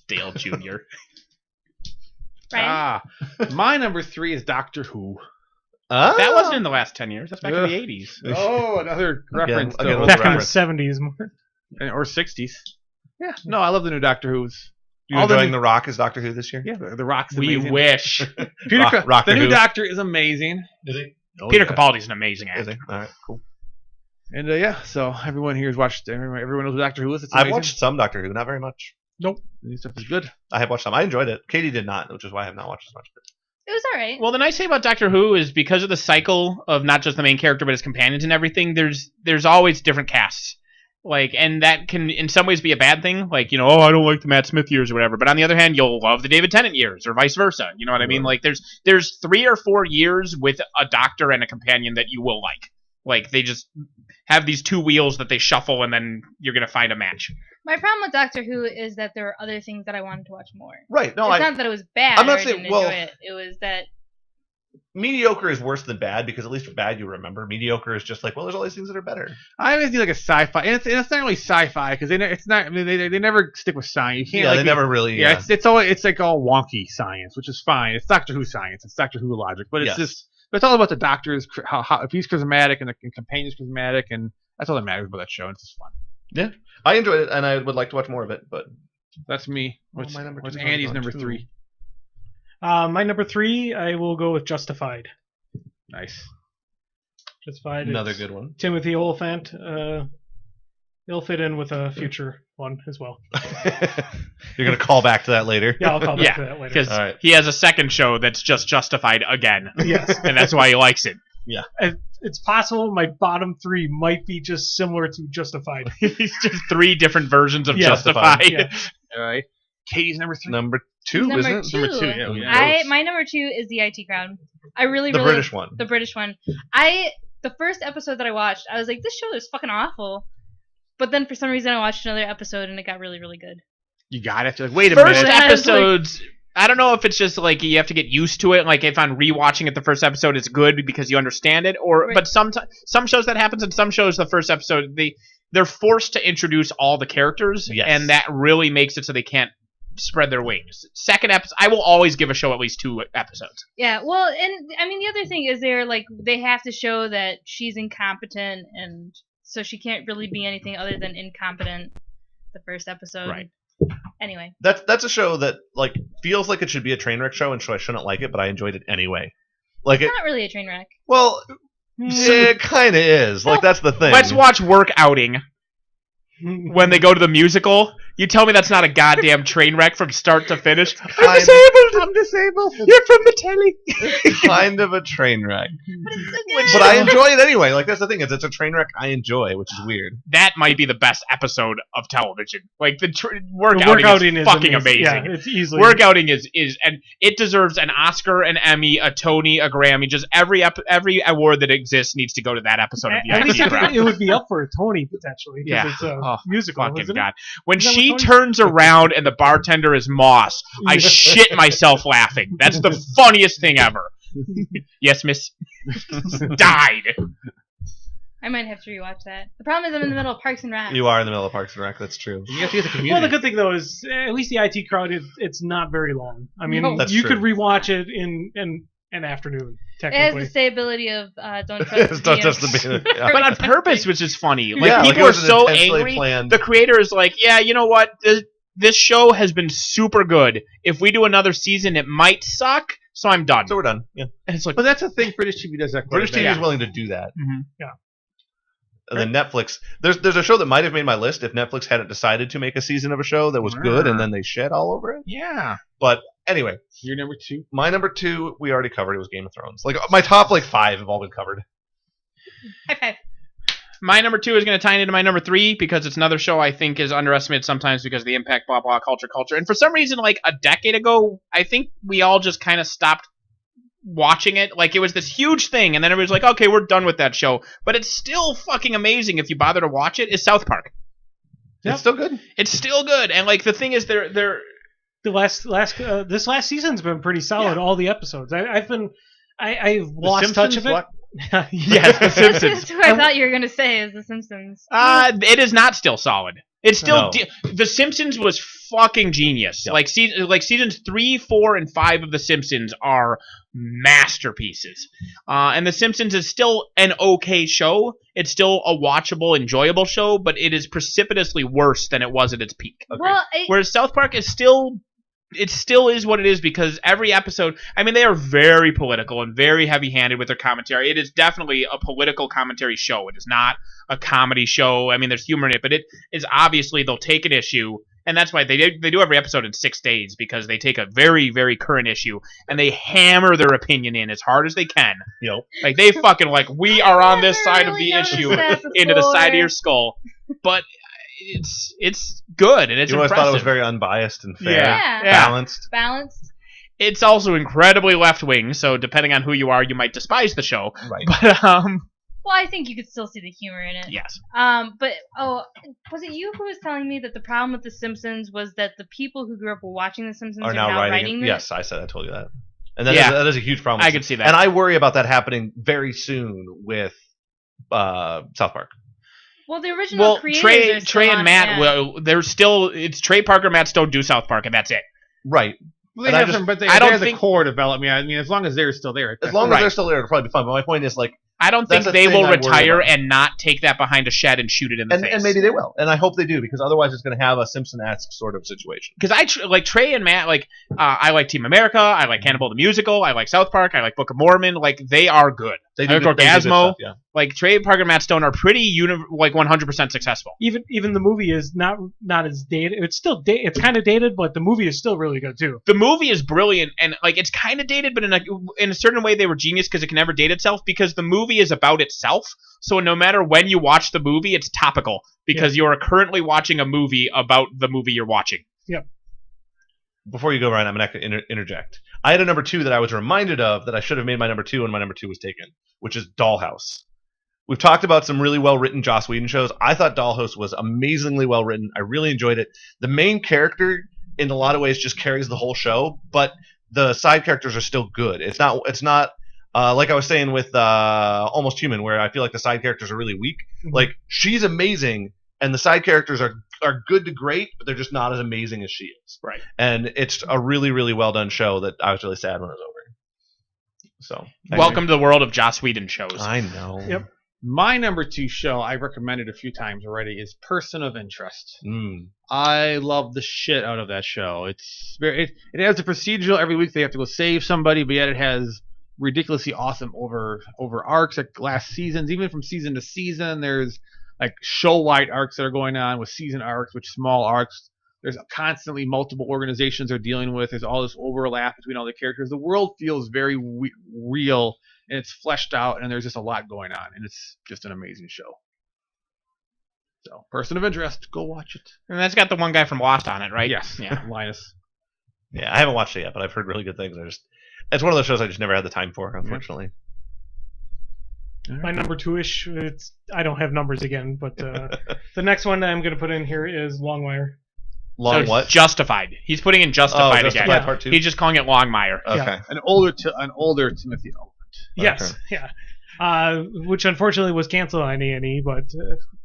[SPEAKER 2] Dale Jr.
[SPEAKER 1] Right.
[SPEAKER 5] My number 3 is Doctor Who.
[SPEAKER 2] That wasn't in the last 10 years. That's back in the 80s.
[SPEAKER 5] Oh, another reference.
[SPEAKER 3] Back
[SPEAKER 4] in the 70s more.
[SPEAKER 5] Or 60s. Yeah. No, I love the new Doctor Who's.
[SPEAKER 3] You enjoying The Rock as Doctor Who this year?
[SPEAKER 5] Yeah, The Rock's
[SPEAKER 2] we
[SPEAKER 5] amazing.
[SPEAKER 2] Wish.
[SPEAKER 5] The new Doctor is amazing.
[SPEAKER 3] Is he?
[SPEAKER 2] Peter Capaldi's an amazing actor.
[SPEAKER 3] Is he? All right, cool.
[SPEAKER 5] And so everyone here has watched. Everyone knows who Doctor Who is.
[SPEAKER 3] I've watched some Doctor Who, not very much.
[SPEAKER 5] Nope. The new stuff is good.
[SPEAKER 3] I have watched some. I enjoyed it. Katie did not, which is why I have not watched as much.
[SPEAKER 1] It was alright.
[SPEAKER 2] Well, the nice thing about Doctor Who is because of the cycle of not just the main character but his companions and everything. There's always different casts. And that can in some ways be a bad thing. I don't like the Matt Smith years or whatever. But on the other hand, you'll love the David Tennant years or vice versa. You know what I mean? There's 3 or 4 years with a doctor and a companion that you will like. Like they just have these two wheels that they shuffle, and then you're gonna find a match.
[SPEAKER 1] My problem with Doctor Who is that there were other things that I wanted to watch more.
[SPEAKER 3] Right. No,
[SPEAKER 1] it's not that it was bad.
[SPEAKER 3] I'm not
[SPEAKER 1] or I
[SPEAKER 3] saying.
[SPEAKER 1] didn't enjoy it. It was that
[SPEAKER 3] mediocre is worse than bad because at least for bad you remember. Mediocre is just like, well, there's all these things that are better.
[SPEAKER 5] I always do like a sci-fi, and it's not really sci-fi because it's not. I mean, they never stick with science. You can't.
[SPEAKER 3] Yeah,
[SPEAKER 5] like,
[SPEAKER 3] they never really.
[SPEAKER 5] Yeah, it's like all wonky science, which is fine. It's Doctor Who science. It's Doctor Who logic, but it's just. But it's all about the Doctor's how if he's charismatic and the companion's charismatic, and that's all that matters about that show. It's just fun.
[SPEAKER 3] Yeah, I enjoyed it, and I would like to watch more of it. But
[SPEAKER 5] that's me. What's Andy's number 3?
[SPEAKER 4] My number 3, I will go with Justified.
[SPEAKER 5] Nice.
[SPEAKER 4] Justified.
[SPEAKER 3] Another good one.
[SPEAKER 4] Timothy Olyphant. It'll fit in with a future one as well.
[SPEAKER 3] You're going to call back to that later.
[SPEAKER 4] Yeah, I'll call back to that later.
[SPEAKER 2] Because he has a second show that's just Justified again.
[SPEAKER 4] Yes.
[SPEAKER 2] And that's why he likes it.
[SPEAKER 3] Yeah.
[SPEAKER 4] It's possible my bottom 3 might be just similar to Justified.
[SPEAKER 2] It's just 3 different versions of Justified.
[SPEAKER 4] Yeah.
[SPEAKER 5] All right. Katie's number 3.
[SPEAKER 3] Number 2, isn't it?
[SPEAKER 1] Number 2. Yeah. My number 2 is the IT Crowd. I really
[SPEAKER 3] the British one.
[SPEAKER 1] The British one. The first episode that I watched, I was like, this show is fucking awful. But then for some reason I watched another episode and it got really, really good.
[SPEAKER 5] You got it. Like, wait a minute.
[SPEAKER 2] First episodes, I don't know if it's just like you have to get used to it. Like if I'm rewatching it, the first episode it's good because you understand it. But some shows that happens, and some shows the first episode they're forced to introduce all the characters, and that really makes it so they can't spread their wings. Second episode, I will always give a show at least 2 episodes.
[SPEAKER 1] Yeah, well, and I mean the other thing is they have to show that she's incompetent, and so she can't really be anything other than incompetent. The first episode,
[SPEAKER 2] right?
[SPEAKER 1] Anyway,
[SPEAKER 3] that's a show that like feels like it should be a train wreck show, and so I shouldn't like it, but I enjoyed it anyway. Like
[SPEAKER 1] it's not really a train wreck.
[SPEAKER 3] Well, it kind of is. Like that's the thing.
[SPEAKER 2] Let's watch Work Outing. When they go to the musical, you tell me that's not a goddamn train wreck from start to finish. I'm disabled. You're from the telly.
[SPEAKER 3] It's kind of a train wreck. But I enjoy it anyway. Like that's the thing, it's a train wreck I enjoy, which is weird.
[SPEAKER 2] That might be the best episode of television. Like the Work Outing is fucking amazing.
[SPEAKER 4] Yeah, it's easily
[SPEAKER 2] Work Outing is and it deserves an Oscar, an Emmy, a Tony, a Grammy. Just every award that exists needs to go to that episode of the
[SPEAKER 4] At least
[SPEAKER 2] IT.
[SPEAKER 4] it would be up for a Tony potentially.
[SPEAKER 2] Yeah.
[SPEAKER 4] It's a musical.
[SPEAKER 2] Fucking
[SPEAKER 4] isn't
[SPEAKER 2] God.
[SPEAKER 4] it?
[SPEAKER 2] When she turns around and the bartender is Moss, I shit myself laughing. That's the funniest thing ever. Yes, miss. Died.
[SPEAKER 1] I might have to rewatch that. The problem is I'm in the middle of Parks and Rec.
[SPEAKER 3] You are in the middle of Parks and Rec, that's true.
[SPEAKER 5] You have to get the community.
[SPEAKER 4] Well, the good thing though is at least the IT Crowd it's not very long. I mean,
[SPEAKER 3] That's
[SPEAKER 4] you
[SPEAKER 3] true.
[SPEAKER 4] could rewatch it in an afternoon.
[SPEAKER 1] It has
[SPEAKER 4] Technically,
[SPEAKER 1] the stability of Don't Trust the DM.
[SPEAKER 3] Yeah.
[SPEAKER 2] But on purpose, which is funny. Like
[SPEAKER 3] Yeah, like
[SPEAKER 2] people
[SPEAKER 3] it
[SPEAKER 2] are
[SPEAKER 3] was an
[SPEAKER 2] so
[SPEAKER 3] intentionally
[SPEAKER 2] angry.
[SPEAKER 3] planned-
[SPEAKER 2] The creator is like, yeah, you know what? This show has been super good. If we do another season, it might suck. So I'm done.
[SPEAKER 3] So we're done. Yeah.
[SPEAKER 2] And it's like,
[SPEAKER 5] But that's the thing. British TV does that.
[SPEAKER 3] British TV
[SPEAKER 2] Yeah.
[SPEAKER 3] is willing to do that.
[SPEAKER 2] Mhm.
[SPEAKER 4] Yeah.
[SPEAKER 3] And then Netflix. There's a show that might have made my list if Netflix hadn't decided to make a season of a show that was good and then they shed all over it.
[SPEAKER 2] yeah.
[SPEAKER 3] But anyway,
[SPEAKER 5] Your number 2.
[SPEAKER 3] my number 2 we already covered. It was Game of Thrones. Like my top 5 have all been covered.
[SPEAKER 1] High five.
[SPEAKER 2] My number 2 is going to tie into my number 3 because it's another show I think is underestimated sometimes because of the impact, blah, blah, culture. And for some reason, like a decade ago, I think we all just kind of stopped watching it. Like it was this huge thing, and then everybody's like, okay, we're done with that show. But it's still fucking amazing if you bother to watch it, is South Park.
[SPEAKER 3] It's still good.
[SPEAKER 2] It's still good. And like the thing is they're
[SPEAKER 4] the this last season's been pretty solid. All the episodes. I've lost touch of it.
[SPEAKER 2] Yes, The Simpsons.
[SPEAKER 1] That's what I thought you were gonna say is The Simpsons.
[SPEAKER 2] It is not still solid. It's still
[SPEAKER 3] No.
[SPEAKER 2] The Simpsons was fucking genius.
[SPEAKER 3] Yep.
[SPEAKER 2] Like seasons 3, 4, and 5 of The Simpsons are masterpieces. And The Simpsons is still an okay show. It's still a watchable, enjoyable show, but it is precipitously worse than it was at its peak.
[SPEAKER 1] Well,
[SPEAKER 2] Whereas South Park is still. It still is what it is because every episode, I mean, they are very political and very heavy-handed with their commentary. It is definitely a political commentary show. It is not a comedy show. I mean, there's humor in it, but it is obviously they'll take an issue, and that's why they do every episode in 6 days because they take a very, very current issue and they hammer their opinion in as hard as they can.
[SPEAKER 3] Yep.
[SPEAKER 2] Like they fucking like we are on this side of
[SPEAKER 1] really
[SPEAKER 2] the issue
[SPEAKER 1] noticed that
[SPEAKER 2] into the side of
[SPEAKER 1] before.
[SPEAKER 2] your skull, but it's good and it's
[SPEAKER 3] You always
[SPEAKER 2] impressive.
[SPEAKER 3] thought it was very unbiased and fair,
[SPEAKER 1] Yeah.
[SPEAKER 3] balanced.
[SPEAKER 1] Balanced.
[SPEAKER 2] It's also incredibly left-wing, so depending on who you are, you might despise the show.
[SPEAKER 3] Right.
[SPEAKER 2] But
[SPEAKER 1] Well, I think you could still see the humor in it.
[SPEAKER 2] Yes.
[SPEAKER 1] But was it you who was telling me that the problem with The Simpsons was that the people who grew up watching The Simpsons are now writing it?
[SPEAKER 3] Yes, I told you that. And that is a huge problem.
[SPEAKER 2] I can see that.
[SPEAKER 3] And I worry about that happening very soon with South Park.
[SPEAKER 1] Well, the original creators
[SPEAKER 2] Trey and Matt, well, they're still, it's Trey Parker, Matt Stone do South Park, and that's it.
[SPEAKER 3] Right.
[SPEAKER 5] Well, they have some, but they're the core development. I mean, as long as they're still there.
[SPEAKER 3] As long as they're still there, it'll probably be fun. But my point is, like,
[SPEAKER 2] I don't think they will retire and not take that behind a shed and shoot it in the face.
[SPEAKER 3] And maybe they will. And I hope they do, because otherwise it's going to have a Simpson-esque sort of situation.
[SPEAKER 2] Because like Trey and Matt, like, I like Team America, I like Cannibal the Musical, I like South Park, I like Book of Mormon. Like, they are good.
[SPEAKER 3] They do good
[SPEAKER 2] Orgasmo.
[SPEAKER 3] Stuff, yeah.
[SPEAKER 2] Like, Trey Parker and Matt Stone are pretty, 100% successful.
[SPEAKER 4] Even the movie is not as dated. It's still it's kind of dated, but the movie is still really good, too.
[SPEAKER 2] The movie is brilliant, and, like, it's kind of dated, but in a certain way they were genius because it can never date itself, because the movie is about itself. So no matter when you watch the movie, it's topical because you are currently watching a movie about the movie you're watching.
[SPEAKER 4] Yep.
[SPEAKER 3] Before you go, Ryan, I'm going to interject. I had a number 2 that I was reminded of that I should have made my number 2 when my number 2 was taken, which is Dollhouse. We've talked about some really well-written Joss Whedon shows. I thought Dollhouse was amazingly well-written. I really enjoyed it. The main character, in a lot of ways, just carries the whole show, but the side characters are still good. It's not like I was saying with Almost Human, where I feel like the side characters are really weak. Mm-hmm. Like, she's amazing, and the side characters are good to great, but they're just not as amazing as she is.
[SPEAKER 2] Right.
[SPEAKER 3] And it's a really, really well-done show that I was really sad when it was over. So,
[SPEAKER 2] welcome to the world of Joss Whedon shows.
[SPEAKER 3] I know.
[SPEAKER 4] Yep.
[SPEAKER 5] My number 2 show, I recommended a few times already, is Person of Interest. I love the shit out of that show. It has a procedural. Every week they have to go save somebody, but yet it has ridiculously awesome over arcs, like last seasons. Even from season to season, there's like show-wide arcs that are going on with season arcs, which small arcs. There's constantly multiple organizations they're dealing with. There's all this overlap between all the characters. The world feels very real, and it's fleshed out, and there's just a lot going on, and it's just an amazing show. So, Person of Interest, go watch it.
[SPEAKER 2] And that's got the one guy from Lost on it, right?
[SPEAKER 5] Yes. Yeah, Linus.
[SPEAKER 3] Yeah, I haven't watched it yet, but I've heard really good things. It's one of those shows I just never had the time for, unfortunately.
[SPEAKER 4] My number 2-ish, I don't have numbers again, but the next one I'm going to put in here is Longmire.
[SPEAKER 3] What?
[SPEAKER 2] Justified. He's putting in Justified again.
[SPEAKER 3] Yeah. Part 2?
[SPEAKER 2] He's just calling it Longmire.
[SPEAKER 3] Okay.
[SPEAKER 4] Yeah.
[SPEAKER 5] An older Timothy Olyphant.
[SPEAKER 4] Yes,
[SPEAKER 3] okay.
[SPEAKER 4] Yeah. Which unfortunately was canceled on A&E, but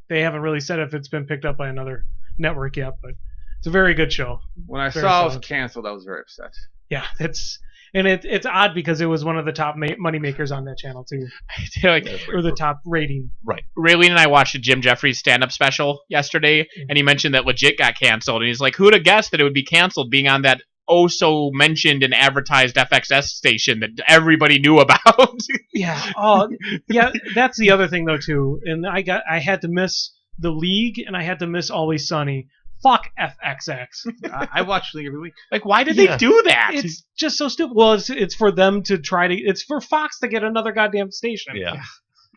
[SPEAKER 4] they haven't really said if it's been picked up by another network yet. But it's a very good show. When I saw it was canceled, I was very upset. Yeah, it's odd because it was one of the top money makers on that channel too, or the top rating.
[SPEAKER 3] Right.
[SPEAKER 2] Raylene and I watched a Jim Jeffries stand-up special yesterday, and he mentioned that Legit got canceled, and he's like, "Who'd have guessed that it would be canceled, being on that so mentioned and advertised FXS station that everybody knew about?"
[SPEAKER 4] Yeah. Oh, yeah. That's the other thing though too, and I had to miss The League, and I had to miss Always Sunny. Fuck FXX.
[SPEAKER 5] I watch League every week.
[SPEAKER 2] Like, why did they do that?
[SPEAKER 4] It's just so stupid. Well, it's for them to try to. It's for Fox to get another goddamn station.
[SPEAKER 3] Yeah.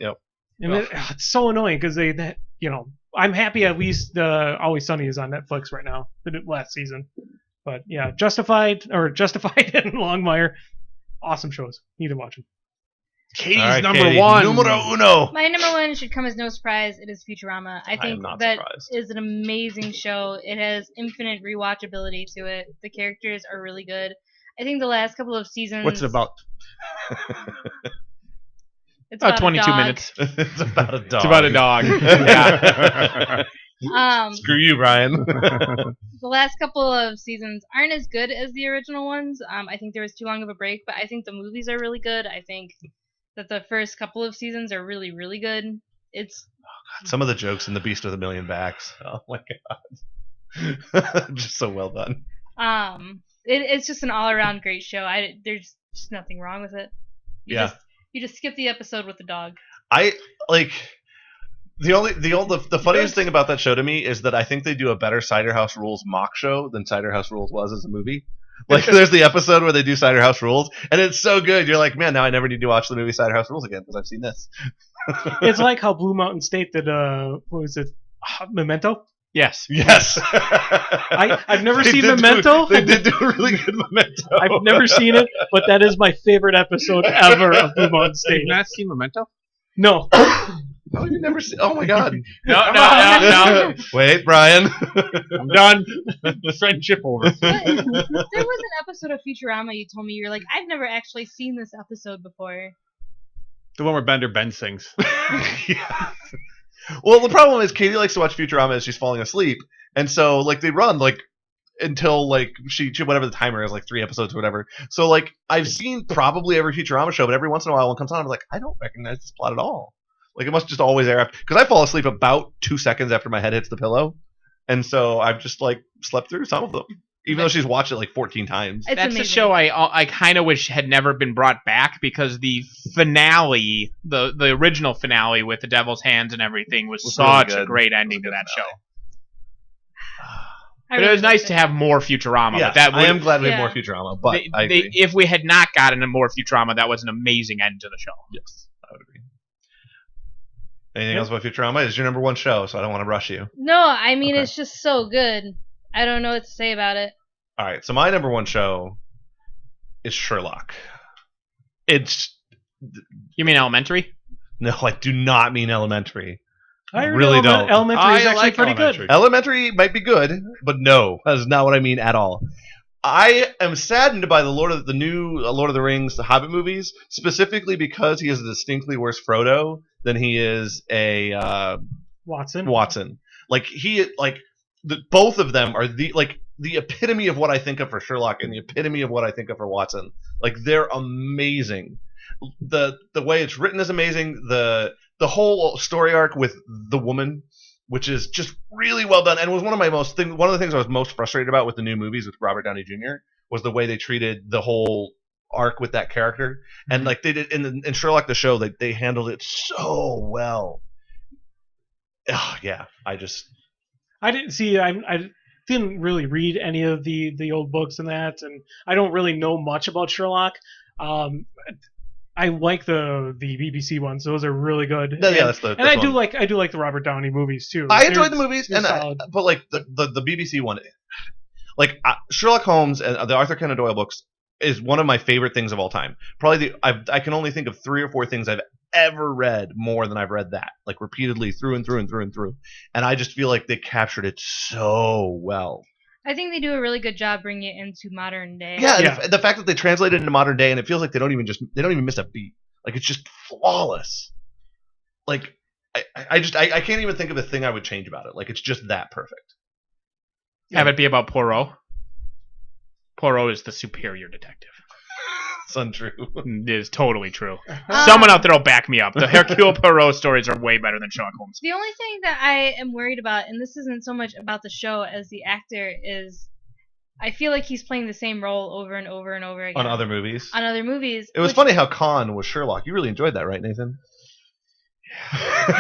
[SPEAKER 3] Yep.
[SPEAKER 4] And it's so annoying because I'm happy at least Always Sunny is on Netflix right now. The last season, but yeah, Justified and Longmire, awesome shows. Need to watch them.
[SPEAKER 5] Katie's number 1.
[SPEAKER 3] Numero uno.
[SPEAKER 1] My number 1 should come as no surprise. It is Futurama. I think that
[SPEAKER 3] surprised.
[SPEAKER 1] is an amazing show. It has infinite rewatchability to it. The characters are really good. I think the last couple of seasons.
[SPEAKER 5] What's it about?
[SPEAKER 1] It's about
[SPEAKER 2] 22 minutes.
[SPEAKER 3] It's about a dog.
[SPEAKER 2] It's about a dog.
[SPEAKER 3] Yeah. Screw you, Brian.
[SPEAKER 1] The last couple of seasons aren't as good as the original ones. I think there was too long of a break, but I think the movies are really good. I think that the first couple of seasons are really, really good. It's
[SPEAKER 3] some of the jokes in The Beast with a Million Backs. Oh my god, just so well done.
[SPEAKER 1] It's just an all-around great show. There's just nothing wrong with it. You just skip the episode with the dog.
[SPEAKER 3] I like the funniest thing about that show to me is that I think they do a better Cider House Rules mock show than Cider House Rules was as a movie. Like, there's the episode where they do Cider House Rules, and it's so good. You're like, man, now I never need to watch the movie Cider House Rules again because I've seen this.
[SPEAKER 4] It's like how Blue Mountain State did, what was it, Memento?
[SPEAKER 2] Yes.
[SPEAKER 4] I've never seen Memento.
[SPEAKER 3] They did do a really good Memento.
[SPEAKER 4] I've never seen it, but that is my favorite episode ever of Blue Mountain State.
[SPEAKER 5] You've not seen Memento?
[SPEAKER 4] No.
[SPEAKER 3] Oh, you never see? Oh my God!
[SPEAKER 2] No.
[SPEAKER 3] Wait, Brian.
[SPEAKER 5] I'm done. Friendship over.
[SPEAKER 1] But there was an episode of Futurama you told me you're like, I've never actually seen this episode before.
[SPEAKER 5] The one where Bender bends things.
[SPEAKER 3] Yeah. Well, the problem is Katie likes to watch Futurama as she's falling asleep, and so like they run like until like she whatever the timer is, like 3 episodes or whatever. So like I've seen probably every Futurama show, but every once in a while when it comes on, I'm like, I don't recognize this plot at all. Like it must just always air after, because I fall asleep about 2 seconds after my head hits the pillow, and so I've just like slept through some of them, even though she's watched it like 14 times.
[SPEAKER 1] It's
[SPEAKER 2] That's
[SPEAKER 1] amazing.
[SPEAKER 2] a show I kind of wish had never been brought back, because the finale, the original finale with the Devil's Hands and everything was such
[SPEAKER 3] really
[SPEAKER 2] a great ending to that show.
[SPEAKER 1] I
[SPEAKER 2] But
[SPEAKER 1] really
[SPEAKER 2] it was nice
[SPEAKER 1] liked
[SPEAKER 2] to have more Futurama.
[SPEAKER 3] Yeah,
[SPEAKER 2] but that
[SPEAKER 3] I am glad we have
[SPEAKER 1] Yeah.
[SPEAKER 3] more Futurama, but I agree.
[SPEAKER 2] if we had not gotten a more Futurama, that was an amazing end to the show.
[SPEAKER 3] Yes, I would agree. Anything else about Futurama? It's your number 1 show, so I don't want to rush you.
[SPEAKER 1] No, I mean,
[SPEAKER 3] Okay.
[SPEAKER 1] it's just so good. I don't know what to say about it.
[SPEAKER 3] All right, so my number 1 show is Sherlock. It's
[SPEAKER 2] You mean Elementary?
[SPEAKER 3] no, I do not mean Elementary.
[SPEAKER 4] I
[SPEAKER 3] really don't.
[SPEAKER 4] Elementary is
[SPEAKER 5] I
[SPEAKER 4] actually
[SPEAKER 5] like
[SPEAKER 4] pretty
[SPEAKER 5] Elementary.
[SPEAKER 4] good.
[SPEAKER 3] Elementary might be good, but no, that is not what I mean at all. I am saddened by the new Lord of the Rings, the Hobbit movies, specifically because he is a distinctly worse Frodo than he is a
[SPEAKER 4] Watson.
[SPEAKER 3] Like both of them are the epitome of what I think of for Sherlock and the epitome of what I think of for Watson. Like they're amazing. The way it's written is amazing. The whole story arc with the woman, which is just really well done, and was one of the things I was most frustrated about with the new movies with Robert Downey Jr. was the way they treated the whole arc with that character, and like they did in Sherlock the show, they handled it so well. Oh, yeah, I
[SPEAKER 4] didn't really read any of the old books and that, and I don't really know much about Sherlock. I like the BBC ones; those are really good.
[SPEAKER 3] I
[SPEAKER 4] do like the Robert Downey movies too.
[SPEAKER 3] I enjoyed the movies,
[SPEAKER 4] they're solid.
[SPEAKER 3] but like the BBC one, like Sherlock Holmes and the Arthur Conan Doyle books is one of my favorite things of all time. Probably I can only think of 3 or 4 things I've ever read more than I've read that, like repeatedly through and through and through and through, and I just feel like they captured it so well.
[SPEAKER 1] I think they do a really good job bringing it into modern day.
[SPEAKER 3] Yeah. The fact that they translate it into modern day, and it feels like they don't even miss a beat. Like it's just flawless. Like I can't even think of a thing I would change about it. Like it's just that perfect.
[SPEAKER 2] Have it be about Poirot. Poirot is the superior detective.
[SPEAKER 3] It's untrue.
[SPEAKER 2] It is totally true. Someone out there will back me up. The Hercule Poirot stories are way better than Sherlock Holmes.
[SPEAKER 1] The only thing that I am worried about, and this isn't so much about the show as the actor, is I feel like he's playing the same role over and over and over again.
[SPEAKER 3] On other movies.
[SPEAKER 1] It
[SPEAKER 3] was funny how Khan was Sherlock. You really enjoyed that, right, Nathan?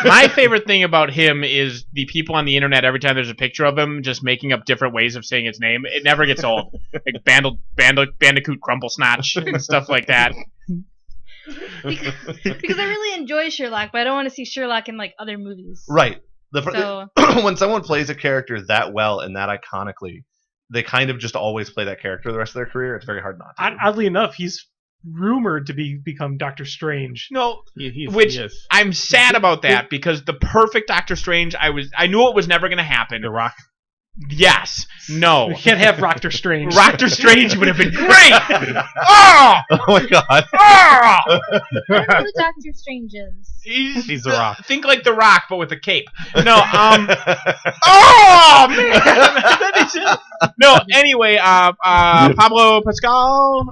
[SPEAKER 2] My favorite thing about him is the people on the internet, every time there's a picture of him, just making up different ways of saying his name. It never gets old. Like Bandicoot Crumplesnotch and stuff like that.
[SPEAKER 1] Because I really enjoy Sherlock, but I don't want to see Sherlock in like other movies.
[SPEAKER 3] Right. When someone plays a character that well and that iconically, they kind of just always play that character the rest of their career. It's very hard not to.
[SPEAKER 4] Oddly enough, he's rumored to become Doctor Strange.
[SPEAKER 2] No,
[SPEAKER 5] he is.
[SPEAKER 2] I'm sad about that, because the perfect Doctor Strange, I knew it was never going to happen.
[SPEAKER 5] The Rock.
[SPEAKER 2] Yes. No.
[SPEAKER 4] We can't have Doctor Strange.
[SPEAKER 2] Doctor Strange would have been great. Oh!
[SPEAKER 3] Oh my god.
[SPEAKER 2] Oh!
[SPEAKER 1] I don't know who Doctor Strange is.
[SPEAKER 2] He's
[SPEAKER 5] The Rock.
[SPEAKER 2] Think like The Rock, but with a cape. No. Oh man. That is it. No. Anyway, Pablo Pascal,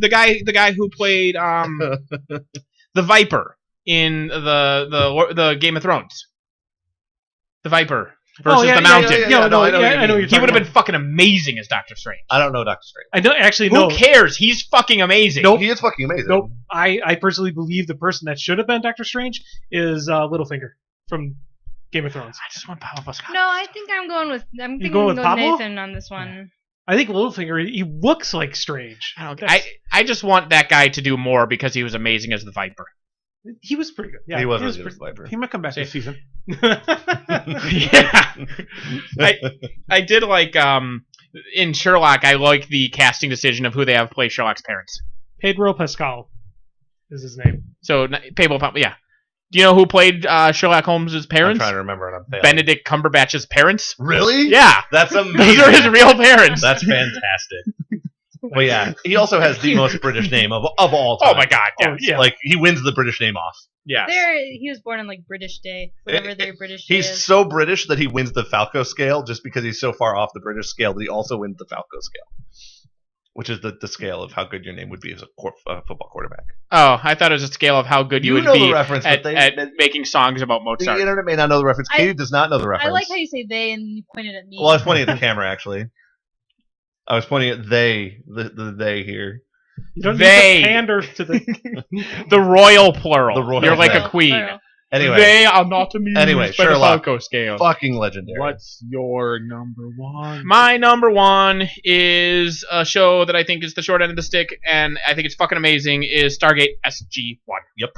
[SPEAKER 2] the guy who played the Viper in the Game of Thrones. The Viper. Versus the Mountain.
[SPEAKER 3] I know.
[SPEAKER 2] He would have been fucking amazing as Doctor Strange.
[SPEAKER 3] I don't know Doctor Strange.
[SPEAKER 4] I don't actually
[SPEAKER 2] Who
[SPEAKER 4] know.
[SPEAKER 2] cares? He's fucking amazing.
[SPEAKER 3] Nope. He is fucking amazing.
[SPEAKER 4] Nope. I personally believe the person that should have been Doctor Strange is Littlefinger from Game of Thrones.
[SPEAKER 2] I just want Pablo Pascal.
[SPEAKER 1] No, I think I'm going with
[SPEAKER 4] Pablo?
[SPEAKER 1] Nathan on this one.
[SPEAKER 4] I think Littlefinger, he looks like Strange.
[SPEAKER 2] I just want that guy to do more because he was amazing as the Viper.
[SPEAKER 4] He was pretty good. Yeah,
[SPEAKER 3] he was good as Viper.
[SPEAKER 5] He might come back this season.
[SPEAKER 2] Yeah. I did like in Sherlock, I like the casting decision of who they have play Sherlock's parents.
[SPEAKER 4] Pedro Pascal is his name.
[SPEAKER 2] So Pablo, yeah. Do you know who played Sherlock Holmes' parents?
[SPEAKER 3] I'm trying to remember, and I'm failing.
[SPEAKER 2] Benedict Cumberbatch's parents.
[SPEAKER 3] Really?
[SPEAKER 2] Yeah.
[SPEAKER 3] That's amazing.
[SPEAKER 2] Those are his real parents.
[SPEAKER 3] That's fantastic. But yeah, he also has the most British name of all time.
[SPEAKER 2] Oh my god, yeah.
[SPEAKER 4] Yeah.
[SPEAKER 3] Like, he wins the British name off.
[SPEAKER 2] Yeah.
[SPEAKER 1] He was born on like British Day, whatever their British Day
[SPEAKER 3] He's
[SPEAKER 1] is.
[SPEAKER 3] so British that he wins the Falco scale just because he's so far off the British scale that he also wins the Falco scale, which is the scale of how good your name would be as a football quarterback.
[SPEAKER 2] Oh, I thought it was a scale of how good you would
[SPEAKER 3] know
[SPEAKER 2] be
[SPEAKER 3] the reference,
[SPEAKER 2] at
[SPEAKER 3] but
[SPEAKER 2] making songs about Mozart.
[SPEAKER 3] The internet may not know the reference. Katie does not know the reference.
[SPEAKER 1] I like how you say they and you pointed at me.
[SPEAKER 3] Well, I was pointing at the camera, actually. I was pointing at the they here.
[SPEAKER 4] You don't
[SPEAKER 2] They.
[SPEAKER 4] need to pander to the
[SPEAKER 2] The royal plural.
[SPEAKER 3] The royal
[SPEAKER 2] You're like
[SPEAKER 3] they.
[SPEAKER 2] a queen.
[SPEAKER 1] Plural.
[SPEAKER 3] Anyway,
[SPEAKER 2] They are not amused
[SPEAKER 3] Anyway,
[SPEAKER 2] by
[SPEAKER 3] Sherlock.
[SPEAKER 2] the Falco scale.
[SPEAKER 3] fucking legendary.
[SPEAKER 5] What's your number one?
[SPEAKER 2] My number one is a show that I think is the short end of the stick, and I think it's fucking amazing, is Stargate SG-1.
[SPEAKER 3] Yep.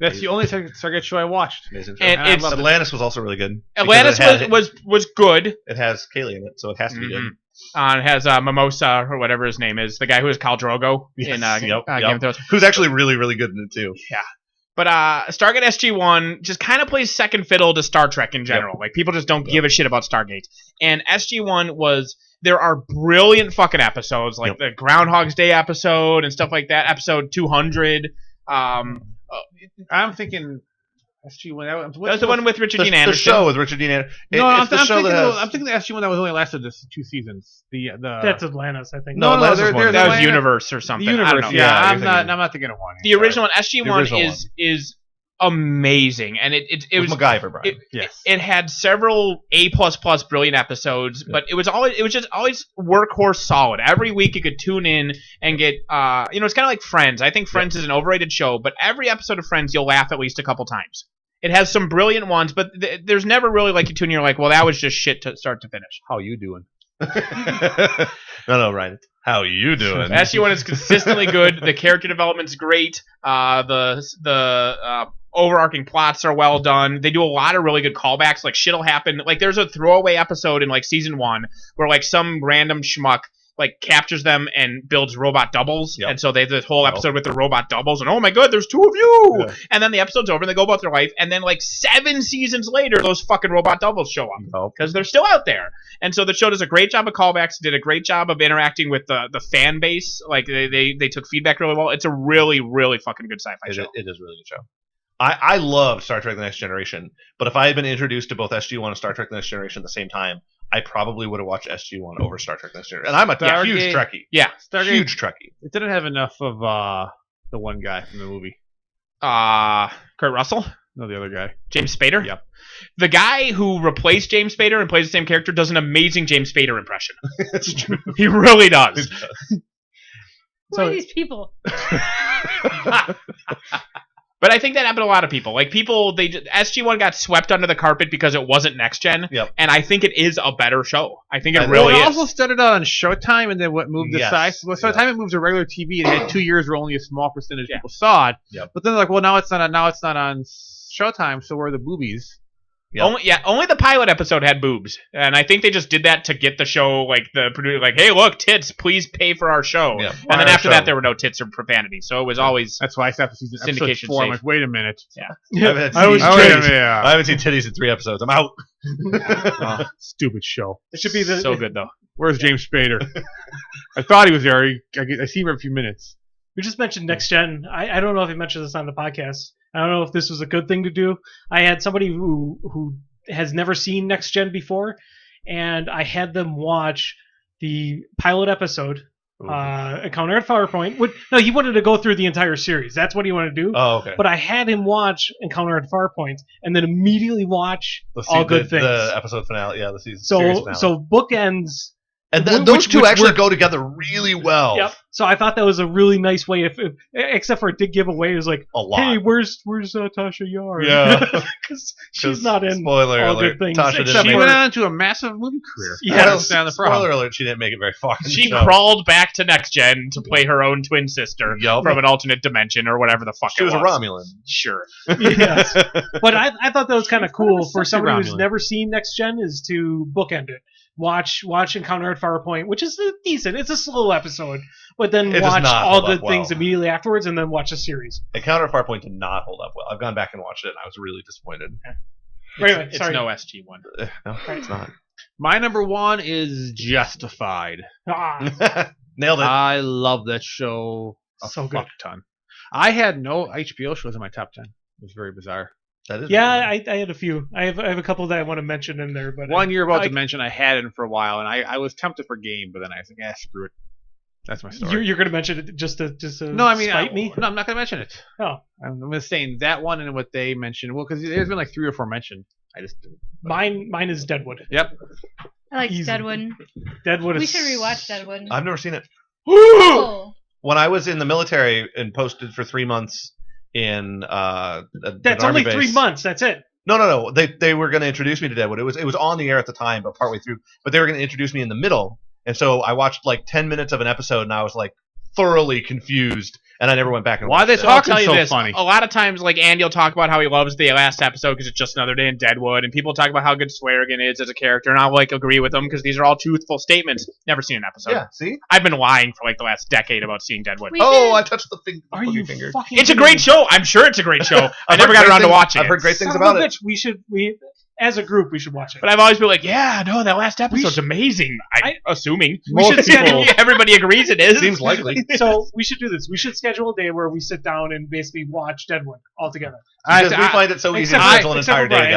[SPEAKER 5] That's the only Stargate show I watched.
[SPEAKER 3] Amazing show.
[SPEAKER 2] And
[SPEAKER 5] I
[SPEAKER 2] it's
[SPEAKER 5] love it.
[SPEAKER 3] Atlantis was also really good.
[SPEAKER 2] Atlantis
[SPEAKER 3] because it
[SPEAKER 2] was good.
[SPEAKER 3] It has Kaylee in it, so it has to be good.
[SPEAKER 2] It has Mimosa, or whatever his name is, the guy who is Khal Drogo in
[SPEAKER 3] Yep.
[SPEAKER 2] Game of Thrones.
[SPEAKER 3] Who's actually really, really good in it, too.
[SPEAKER 2] But Stargate SG-1 just kind of plays second fiddle to Star Trek in general. Like, people just don't give a shit about Stargate. And SG-1 there are brilliant fucking episodes, like the Groundhog's Day episode and stuff like that, episode 200.
[SPEAKER 5] I'm thinking SG-1.
[SPEAKER 2] That's the one with Richard Dean Anderson.
[SPEAKER 3] The show with Richard Dean Anderson.
[SPEAKER 5] I'm thinking the SG-1 that was only lasted this 2 seasons.
[SPEAKER 4] That's Atlantis, I think.
[SPEAKER 3] No, Atlantis was one.
[SPEAKER 2] That was
[SPEAKER 5] Atlanta-
[SPEAKER 2] Universe or something.
[SPEAKER 5] The Universe,
[SPEAKER 2] I don't know.
[SPEAKER 5] yeah.
[SPEAKER 3] you're
[SPEAKER 5] I'm
[SPEAKER 3] thinking-
[SPEAKER 5] not thinking of one.
[SPEAKER 2] The original one,
[SPEAKER 3] The
[SPEAKER 2] SG-1
[SPEAKER 3] original
[SPEAKER 2] is amazing, and it was
[SPEAKER 3] MacGyver, Brian.
[SPEAKER 5] Yes.
[SPEAKER 2] It had several A++ brilliant episodes, but it was just always workhorse solid. Every week you could tune in and get it's kind of like Friends. I think Friends is an overrated show, but every episode of Friends you'll laugh at least a couple times. It has some brilliant ones, but there's never really like you tune in, you're like, well, that was just shit to start to finish.
[SPEAKER 5] How you doing?
[SPEAKER 3] No, Ryan. How you doing?
[SPEAKER 2] SG-1 is consistently good. The character development's great. The overarching plots are well done. They do a lot of really good callbacks. Like, shit'll happen. Like, there's a throwaway episode in, like, season 1 where, like, some random schmuck, like, captures them and builds robot doubles.
[SPEAKER 3] Yep.
[SPEAKER 2] And so they have this whole episode with the robot doubles. And, oh, my God, there's 2 of you!
[SPEAKER 3] Yeah.
[SPEAKER 2] And then the episode's over and they go about their life. And then, like, 7 seasons later, those fucking robot doubles show up. Because they're still out there. And so the show does a great job of callbacks, did a great job of interacting with the fan base. Like, they took feedback really well. It's a really, really fucking good sci-fi show.
[SPEAKER 3] It is a really good show. I love Star Trek The Next Generation, but if I had been introduced to both SG-1 and Star Trek The Next Generation at the same time, I probably would have watched SG-1 over Star Trek The Next Generation. And I'm a huge Trekkie.
[SPEAKER 2] Yeah.
[SPEAKER 3] Huge Trekkie.
[SPEAKER 5] It didn't have enough of the one guy from the movie.
[SPEAKER 2] Kurt Russell?
[SPEAKER 5] No, the other guy.
[SPEAKER 2] James Spader?
[SPEAKER 5] Yep.
[SPEAKER 2] The guy who replaced James Spader and plays the same character does an amazing James Spader impression.
[SPEAKER 3] It's true.
[SPEAKER 2] He really does.
[SPEAKER 1] Who are these people?
[SPEAKER 2] But I think that happened to a lot of people. Like, SG-1 got swept under the carpet because it wasn't Next Gen.
[SPEAKER 3] Yep.
[SPEAKER 2] And I think it is a better show. I think it
[SPEAKER 5] Well,
[SPEAKER 2] really
[SPEAKER 5] it
[SPEAKER 2] is.
[SPEAKER 5] also started out on Showtime, and then what moved
[SPEAKER 3] Yes.
[SPEAKER 5] aside. Well, by the time it moved to regular TV, it had 2 years where only a small percentage of
[SPEAKER 2] Yeah.
[SPEAKER 5] people saw it.
[SPEAKER 3] Yep.
[SPEAKER 5] But then they're like, well, now it's not on Showtime, so where are the boobies?
[SPEAKER 3] Yep.
[SPEAKER 2] Only the pilot episode had boobs. And I think they just did that to get the show, like, the producer, like, hey, look, tits, please pay for our show.
[SPEAKER 3] Yeah.
[SPEAKER 2] And then after that, there were no tits or profanity. So it was always...
[SPEAKER 5] That's why I stopped season
[SPEAKER 2] Syndication
[SPEAKER 5] 4. I'm
[SPEAKER 2] safe.
[SPEAKER 5] like, wait a minute.
[SPEAKER 3] I haven't
[SPEAKER 5] I
[SPEAKER 3] I haven't seen titties in 3 episodes. I'm out.
[SPEAKER 5] Stupid show.
[SPEAKER 4] It should be the
[SPEAKER 2] so good, though.
[SPEAKER 5] Where's James Spader? I thought he was there. I see him for a few minutes.
[SPEAKER 4] We just mentioned Next Gen. I don't know if he mentioned this on the podcast. I don't know if this was a good thing to do. I had somebody who has never seen Next Gen before, and I had them watch the pilot episode, Encounter at Farpoint. No, he wanted to go through the entire series. That's what he wanted to do.
[SPEAKER 3] Oh, okay.
[SPEAKER 4] But I had him watch Encounter at Farpoint and then immediately watch All Good Things.
[SPEAKER 3] The episode finale, the series finale.
[SPEAKER 4] So bookends.
[SPEAKER 3] And those two actually go together really well.
[SPEAKER 4] Yep. So I thought that was a really nice way. Except for it did give away. It was like,
[SPEAKER 3] a lot.
[SPEAKER 4] hey, where's Tasha Yar?
[SPEAKER 3] Yeah.
[SPEAKER 4] Because she's not in
[SPEAKER 3] spoiler
[SPEAKER 4] All
[SPEAKER 3] alert,
[SPEAKER 4] Good Things.
[SPEAKER 3] Tasha didn't
[SPEAKER 5] She
[SPEAKER 3] make
[SPEAKER 5] went
[SPEAKER 3] it.
[SPEAKER 5] on to a massive movie career.
[SPEAKER 4] Yeah.
[SPEAKER 5] That's down the problem.
[SPEAKER 3] Spoiler alert, she didn't make it very far.
[SPEAKER 2] She crawled back to Next Gen to play her own twin sister
[SPEAKER 3] Yup.
[SPEAKER 2] from an alternate dimension or whatever the fuck
[SPEAKER 3] She was a
[SPEAKER 2] was.
[SPEAKER 3] Romulan.
[SPEAKER 2] Sure.
[SPEAKER 4] Yes. But I thought that was kind of cool for
[SPEAKER 5] Sexy
[SPEAKER 4] somebody who's
[SPEAKER 5] Romulan.
[SPEAKER 4] never seen Next Gen is to bookend it. watch Encounter at Farpoint, which is decent. It's a slow episode, but then
[SPEAKER 3] It does
[SPEAKER 4] watch
[SPEAKER 3] not
[SPEAKER 4] all
[SPEAKER 3] hold
[SPEAKER 4] the
[SPEAKER 3] up well.
[SPEAKER 4] things immediately afterwards, and then watch the series.
[SPEAKER 3] Encounter at Farpoint did not hold up well. I've gone back and watched it, and I was really disappointed.
[SPEAKER 4] Right,
[SPEAKER 2] It's no SG1.
[SPEAKER 3] No, it's not.
[SPEAKER 5] My number one is Justified.
[SPEAKER 3] Nailed it.
[SPEAKER 5] I love that show a
[SPEAKER 4] So good.
[SPEAKER 5] fuck ton. I had no HBO shows in my top 10. It was very bizarre.
[SPEAKER 3] That is
[SPEAKER 4] Yeah,
[SPEAKER 3] weird.
[SPEAKER 4] I had a few. I have a couple that I want to mention in there, but
[SPEAKER 5] One you're about to mention, I had it for a while, and I was tempted for Game, but then I was like, screw it. That's my story.
[SPEAKER 4] You're going to mention it just to
[SPEAKER 5] No, I mean,
[SPEAKER 4] spite me.
[SPEAKER 5] No, I'm not going to mention it.
[SPEAKER 4] Oh,
[SPEAKER 5] I'm just saying that one and what they mentioned. Well, because there's been like 3 or 4 mentioned. I just didn't.
[SPEAKER 4] mine is Deadwood.
[SPEAKER 5] Yep.
[SPEAKER 1] I like
[SPEAKER 4] Easy.
[SPEAKER 1] Deadwood.
[SPEAKER 4] Deadwood
[SPEAKER 1] We
[SPEAKER 4] is.
[SPEAKER 1] should rewatch Deadwood.
[SPEAKER 3] I've never seen it.
[SPEAKER 1] Oh.
[SPEAKER 3] When I was in the military and posted for 3 months in
[SPEAKER 4] That's only 3 months. That's it.
[SPEAKER 3] No. They were going to introduce me to Deadwood. It was on the air at the time, but partway through. But they were going to introduce me in the middle, and so I watched like 10 minutes of an episode, and I was like thoroughly confused, and I never went back and
[SPEAKER 5] Why
[SPEAKER 3] watched
[SPEAKER 5] they
[SPEAKER 3] it.
[SPEAKER 5] talk-
[SPEAKER 2] I'll
[SPEAKER 5] Talking
[SPEAKER 2] tell you
[SPEAKER 5] so
[SPEAKER 2] this.
[SPEAKER 5] funny.
[SPEAKER 2] A lot of times, like Andy will talk about how he loves the last episode because it's just another day in Deadwood, and people talk about how good Swearigan is as a character, and I'll like agree with them because these are all truthful statements. Never seen an episode.
[SPEAKER 3] Yeah, see?
[SPEAKER 2] I've been lying for like the last decade about seeing Deadwood.
[SPEAKER 1] We
[SPEAKER 3] Oh,
[SPEAKER 1] did.
[SPEAKER 3] I touched the thing.
[SPEAKER 4] Are you
[SPEAKER 3] finger.
[SPEAKER 4] fucking?
[SPEAKER 2] It's a
[SPEAKER 4] kidding
[SPEAKER 2] great
[SPEAKER 4] me?
[SPEAKER 2] show. I'm sure it's a great show. I
[SPEAKER 3] I've
[SPEAKER 2] never
[SPEAKER 3] heard
[SPEAKER 2] got
[SPEAKER 3] great
[SPEAKER 2] around to
[SPEAKER 3] things-
[SPEAKER 2] watching
[SPEAKER 3] I've
[SPEAKER 2] it.
[SPEAKER 3] heard great things
[SPEAKER 4] Son
[SPEAKER 3] about
[SPEAKER 4] of a
[SPEAKER 3] it.
[SPEAKER 4] bitch, we as a group we should watch it.
[SPEAKER 2] But I've always been like, yeah, no, that last episode's
[SPEAKER 4] should-
[SPEAKER 2] amazing. Assuming
[SPEAKER 4] We should schedule.
[SPEAKER 2] everybody agrees it is.
[SPEAKER 3] Seems likely.
[SPEAKER 4] So we should do this. We should schedule a day where we sit down and basically watch Deadwood all together.
[SPEAKER 3] Because we find it so easy to
[SPEAKER 4] except-
[SPEAKER 3] schedule an
[SPEAKER 4] except
[SPEAKER 3] entire
[SPEAKER 4] for
[SPEAKER 3] day
[SPEAKER 4] Brian.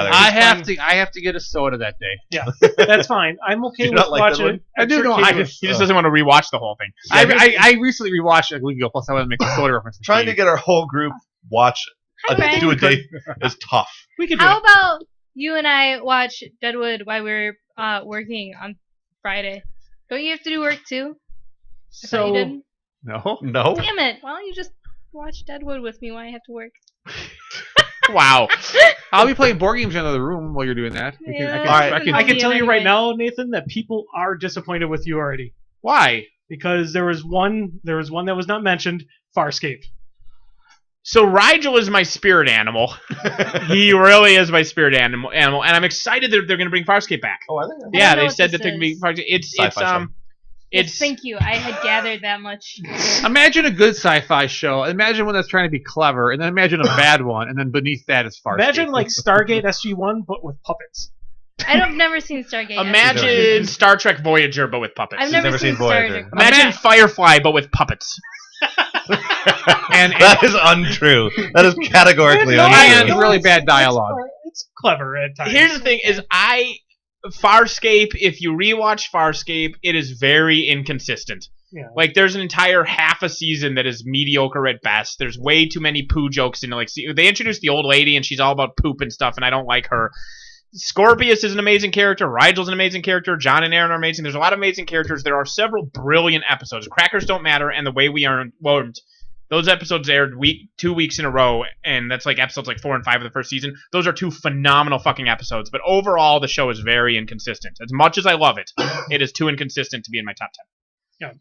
[SPEAKER 3] together.
[SPEAKER 5] I have to get a soda that day.
[SPEAKER 4] Yeah, that's fine. I'm okay
[SPEAKER 3] You
[SPEAKER 4] with
[SPEAKER 3] not like
[SPEAKER 4] watching
[SPEAKER 3] Deadwood?
[SPEAKER 4] it.
[SPEAKER 5] I do
[SPEAKER 4] Sure
[SPEAKER 5] know.
[SPEAKER 4] Kate
[SPEAKER 5] I
[SPEAKER 4] would.
[SPEAKER 5] just
[SPEAKER 2] He just doesn't want to rewatch the whole thing.
[SPEAKER 5] I recently rewatched it a week ago. Plus, I want to make a soda reference.
[SPEAKER 3] Trying to get our whole group watch
[SPEAKER 1] Hi, Brian.
[SPEAKER 3] do a day is tough.
[SPEAKER 4] We could do
[SPEAKER 1] How
[SPEAKER 4] it.
[SPEAKER 1] about you and I watch Deadwood while we're working on Friday? Don't you have to do work too? I thought you
[SPEAKER 4] So
[SPEAKER 1] didn't.
[SPEAKER 5] No.
[SPEAKER 3] No.
[SPEAKER 1] Damn it! Why don't you just watch Deadwood with me while I have to work?
[SPEAKER 2] Wow.
[SPEAKER 5] I'll be playing board games in another room while you're doing that. I can,
[SPEAKER 1] Yeah,
[SPEAKER 5] I can,
[SPEAKER 3] Alright.
[SPEAKER 5] I can,
[SPEAKER 4] I can tell you right
[SPEAKER 1] Anyway.
[SPEAKER 4] now, Nathan, that people are disappointed with you already
[SPEAKER 2] Why?
[SPEAKER 4] because there was one that was not mentioned. Farscape.
[SPEAKER 2] So Rigel is my spirit animal. He really is my spirit animal, and I'm excited that they're going to bring Farscape back.
[SPEAKER 3] Oh, I think
[SPEAKER 2] Yeah,
[SPEAKER 1] don't know
[SPEAKER 2] they
[SPEAKER 1] what
[SPEAKER 2] said
[SPEAKER 1] this
[SPEAKER 2] that they're going to be
[SPEAKER 1] is.
[SPEAKER 2] Farscape. It's
[SPEAKER 3] Sci-fi show.
[SPEAKER 2] it's
[SPEAKER 1] Thank you. I had gathered that much.
[SPEAKER 5] Imagine a good sci-fi show. Imagine one that's trying to be clever, and then imagine a bad one, and then beneath that is Farscape.
[SPEAKER 4] Imagine like Stargate SG-1, but with puppets.
[SPEAKER 1] I've never seen Stargate.
[SPEAKER 2] imagine Star Trek Voyager but with puppets.
[SPEAKER 1] I've never seen Star
[SPEAKER 3] Voyager.
[SPEAKER 1] Trek.
[SPEAKER 2] Imagine Firefly but with puppets.
[SPEAKER 5] and
[SPEAKER 3] That is untrue. That is categorically
[SPEAKER 4] No,
[SPEAKER 5] and
[SPEAKER 3] untrue.
[SPEAKER 5] really bad dialogue.
[SPEAKER 4] It's clever at times.
[SPEAKER 2] Here's the thing: is Farscape. If you rewatch Farscape, it is very inconsistent.
[SPEAKER 4] Yeah.
[SPEAKER 2] Like there's an entire half a season that is mediocre at best. There's way too many poo jokes in it. Like they introduced the old lady and she's all about poop and stuff, and I don't like her. Scorpius is an amazing character. Rigel's an amazing character. John and Aaron are amazing. There's a lot of amazing characters. There are several brilliant episodes. Crackers Don't Matter and The Way We Earned. Those episodes aired 2 weeks in a row, and that's like episodes like 4 and 5 of the first season. Those are 2 phenomenal fucking episodes. But overall, the show is very inconsistent. As much as I love it, it is too inconsistent to be in my top 10.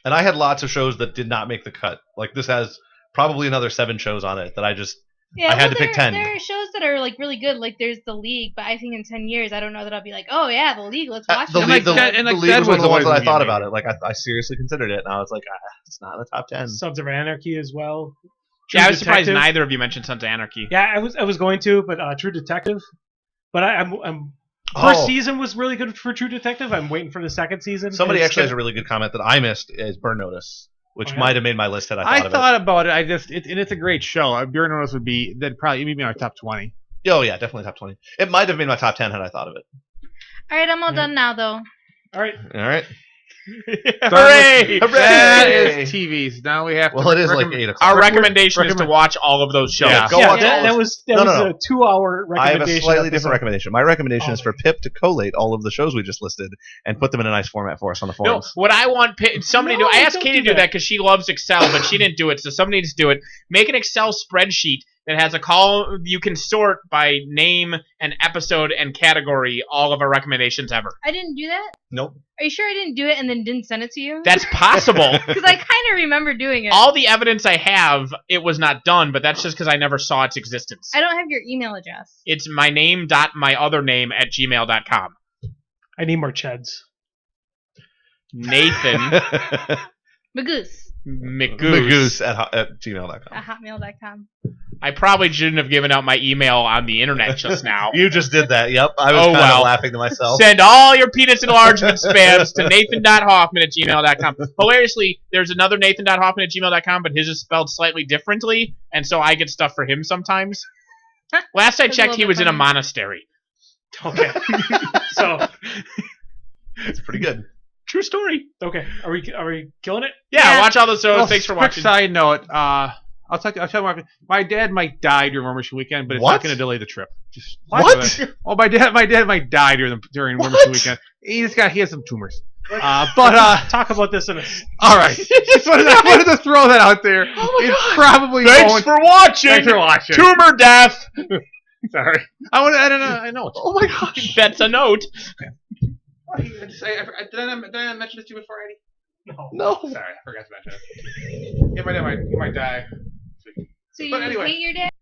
[SPEAKER 3] And I had lots of shows that did not make the cut. Like this has probably another 7 shows on it that I just
[SPEAKER 1] Yeah,
[SPEAKER 3] I had to pick 10.
[SPEAKER 1] There are shows that are like really good. Like there's The League, but I think in 10 years, I don't know that I'll be like, oh yeah, The League, let's watch
[SPEAKER 3] the
[SPEAKER 1] it.
[SPEAKER 3] league,
[SPEAKER 5] like
[SPEAKER 3] the
[SPEAKER 5] Deadwood's
[SPEAKER 3] league was one of the ones that I
[SPEAKER 5] always
[SPEAKER 3] thought
[SPEAKER 5] gonna be
[SPEAKER 3] about it. Like I seriously considered it, and I was like, it's not in the top 10.
[SPEAKER 4] Sons of Anarchy as well.
[SPEAKER 2] Yeah, I
[SPEAKER 4] True
[SPEAKER 2] was surprised
[SPEAKER 4] Detective.
[SPEAKER 2] neither of you mentioned Sons of Anarchy.
[SPEAKER 4] Yeah, I was going to, but True Detective. But I'm
[SPEAKER 3] Oh.
[SPEAKER 4] first season was really good for True Detective. I'm waiting for the second season.
[SPEAKER 3] Somebody
[SPEAKER 4] It's
[SPEAKER 3] actually has
[SPEAKER 4] gonna-
[SPEAKER 3] a really good comment that I missed is Burn Notice, which
[SPEAKER 4] Oh, yeah?
[SPEAKER 3] might have made my list had I
[SPEAKER 5] I
[SPEAKER 3] thought of
[SPEAKER 5] thought about it. And it's a great show. Burn Notice would be that'd probably be in our top 20.
[SPEAKER 3] it. Oh yeah, definitely top 20. It might have made my top 10 had I thought of it.
[SPEAKER 1] All right, I'm all done now though.
[SPEAKER 4] All right.
[SPEAKER 3] All right.
[SPEAKER 2] Hooray!
[SPEAKER 3] Hooray!
[SPEAKER 5] That is TVs. Now we have to.
[SPEAKER 3] Well, it is like 8 o'clock.
[SPEAKER 2] Our recommendation is to watch all of those shows.
[SPEAKER 3] Yeah, go
[SPEAKER 4] yeah,
[SPEAKER 3] watch all
[SPEAKER 4] that
[SPEAKER 3] those.
[SPEAKER 4] was
[SPEAKER 3] No, no.
[SPEAKER 4] a 2-hour
[SPEAKER 3] I have
[SPEAKER 4] recommendation.
[SPEAKER 3] a slightly different
[SPEAKER 4] episode.
[SPEAKER 3] recommendation. My recommendation is
[SPEAKER 4] Oh.
[SPEAKER 3] for Pip to collate all of the shows we just listed and put them in a nice format for us on the
[SPEAKER 2] No,
[SPEAKER 3] forums.
[SPEAKER 2] what I want somebody to
[SPEAKER 4] No,
[SPEAKER 2] do. I asked
[SPEAKER 4] don't
[SPEAKER 2] Katie to
[SPEAKER 4] do
[SPEAKER 2] do that because she loves Excel, but she didn't do it. So somebody needs to do it. Make an Excel spreadsheet that has a column you can sort by name and episode and category all of our recommendations ever.
[SPEAKER 1] I didn't do that.
[SPEAKER 3] Nope.
[SPEAKER 1] Are you sure I didn't do it and then didn't send it to you?
[SPEAKER 2] That's possible.
[SPEAKER 1] Because I kind of remember doing it.
[SPEAKER 2] All the evidence I have, it was not done, but that's just because I never saw its existence.
[SPEAKER 1] I don't have your email address.
[SPEAKER 2] It's my name.myothername@gmail.com.
[SPEAKER 4] I need more Cheds.
[SPEAKER 2] Nathan
[SPEAKER 1] Magoose.
[SPEAKER 2] McGoose
[SPEAKER 3] at gmail.com.
[SPEAKER 1] At hotmail.com.
[SPEAKER 2] I probably shouldn't have given out my email on the internet just now.
[SPEAKER 3] You just did that. Yep. I was kind of laughing to myself.
[SPEAKER 2] Send all your penis enlargement spams to nathan.hoffman@gmail.com. Hilariously, there's another nathan.hoffman@gmail.com, but his is spelled slightly differently, and so I get stuff for him sometimes. Last I checked, he was in a monastery.
[SPEAKER 4] Okay. So
[SPEAKER 3] it's pretty good.
[SPEAKER 2] True story.
[SPEAKER 4] Okay. Are we killing it?
[SPEAKER 2] Yeah. Watch all those shows. Thanks for
[SPEAKER 5] quick
[SPEAKER 2] watching.
[SPEAKER 5] Side note. I'll tell you. My dad might die during Membership Weekend, but it's not going to delay the trip. Just
[SPEAKER 3] what?
[SPEAKER 5] Oh, my dad might die during Membership Weekend. He has some tumors. But
[SPEAKER 4] talk about this in a.
[SPEAKER 5] All right. I wanted to throw that out there.
[SPEAKER 3] Oh
[SPEAKER 5] probably.
[SPEAKER 2] Thanks for watching. Tumor death.
[SPEAKER 5] Sorry. I know.
[SPEAKER 3] Oh my gosh.
[SPEAKER 2] That's a note.
[SPEAKER 5] Did I mention this to you before, Eddie?
[SPEAKER 3] No.
[SPEAKER 5] Sorry, I forgot to mention it. He might die.
[SPEAKER 1] So you
[SPEAKER 5] But anyway.
[SPEAKER 1] hate your dad?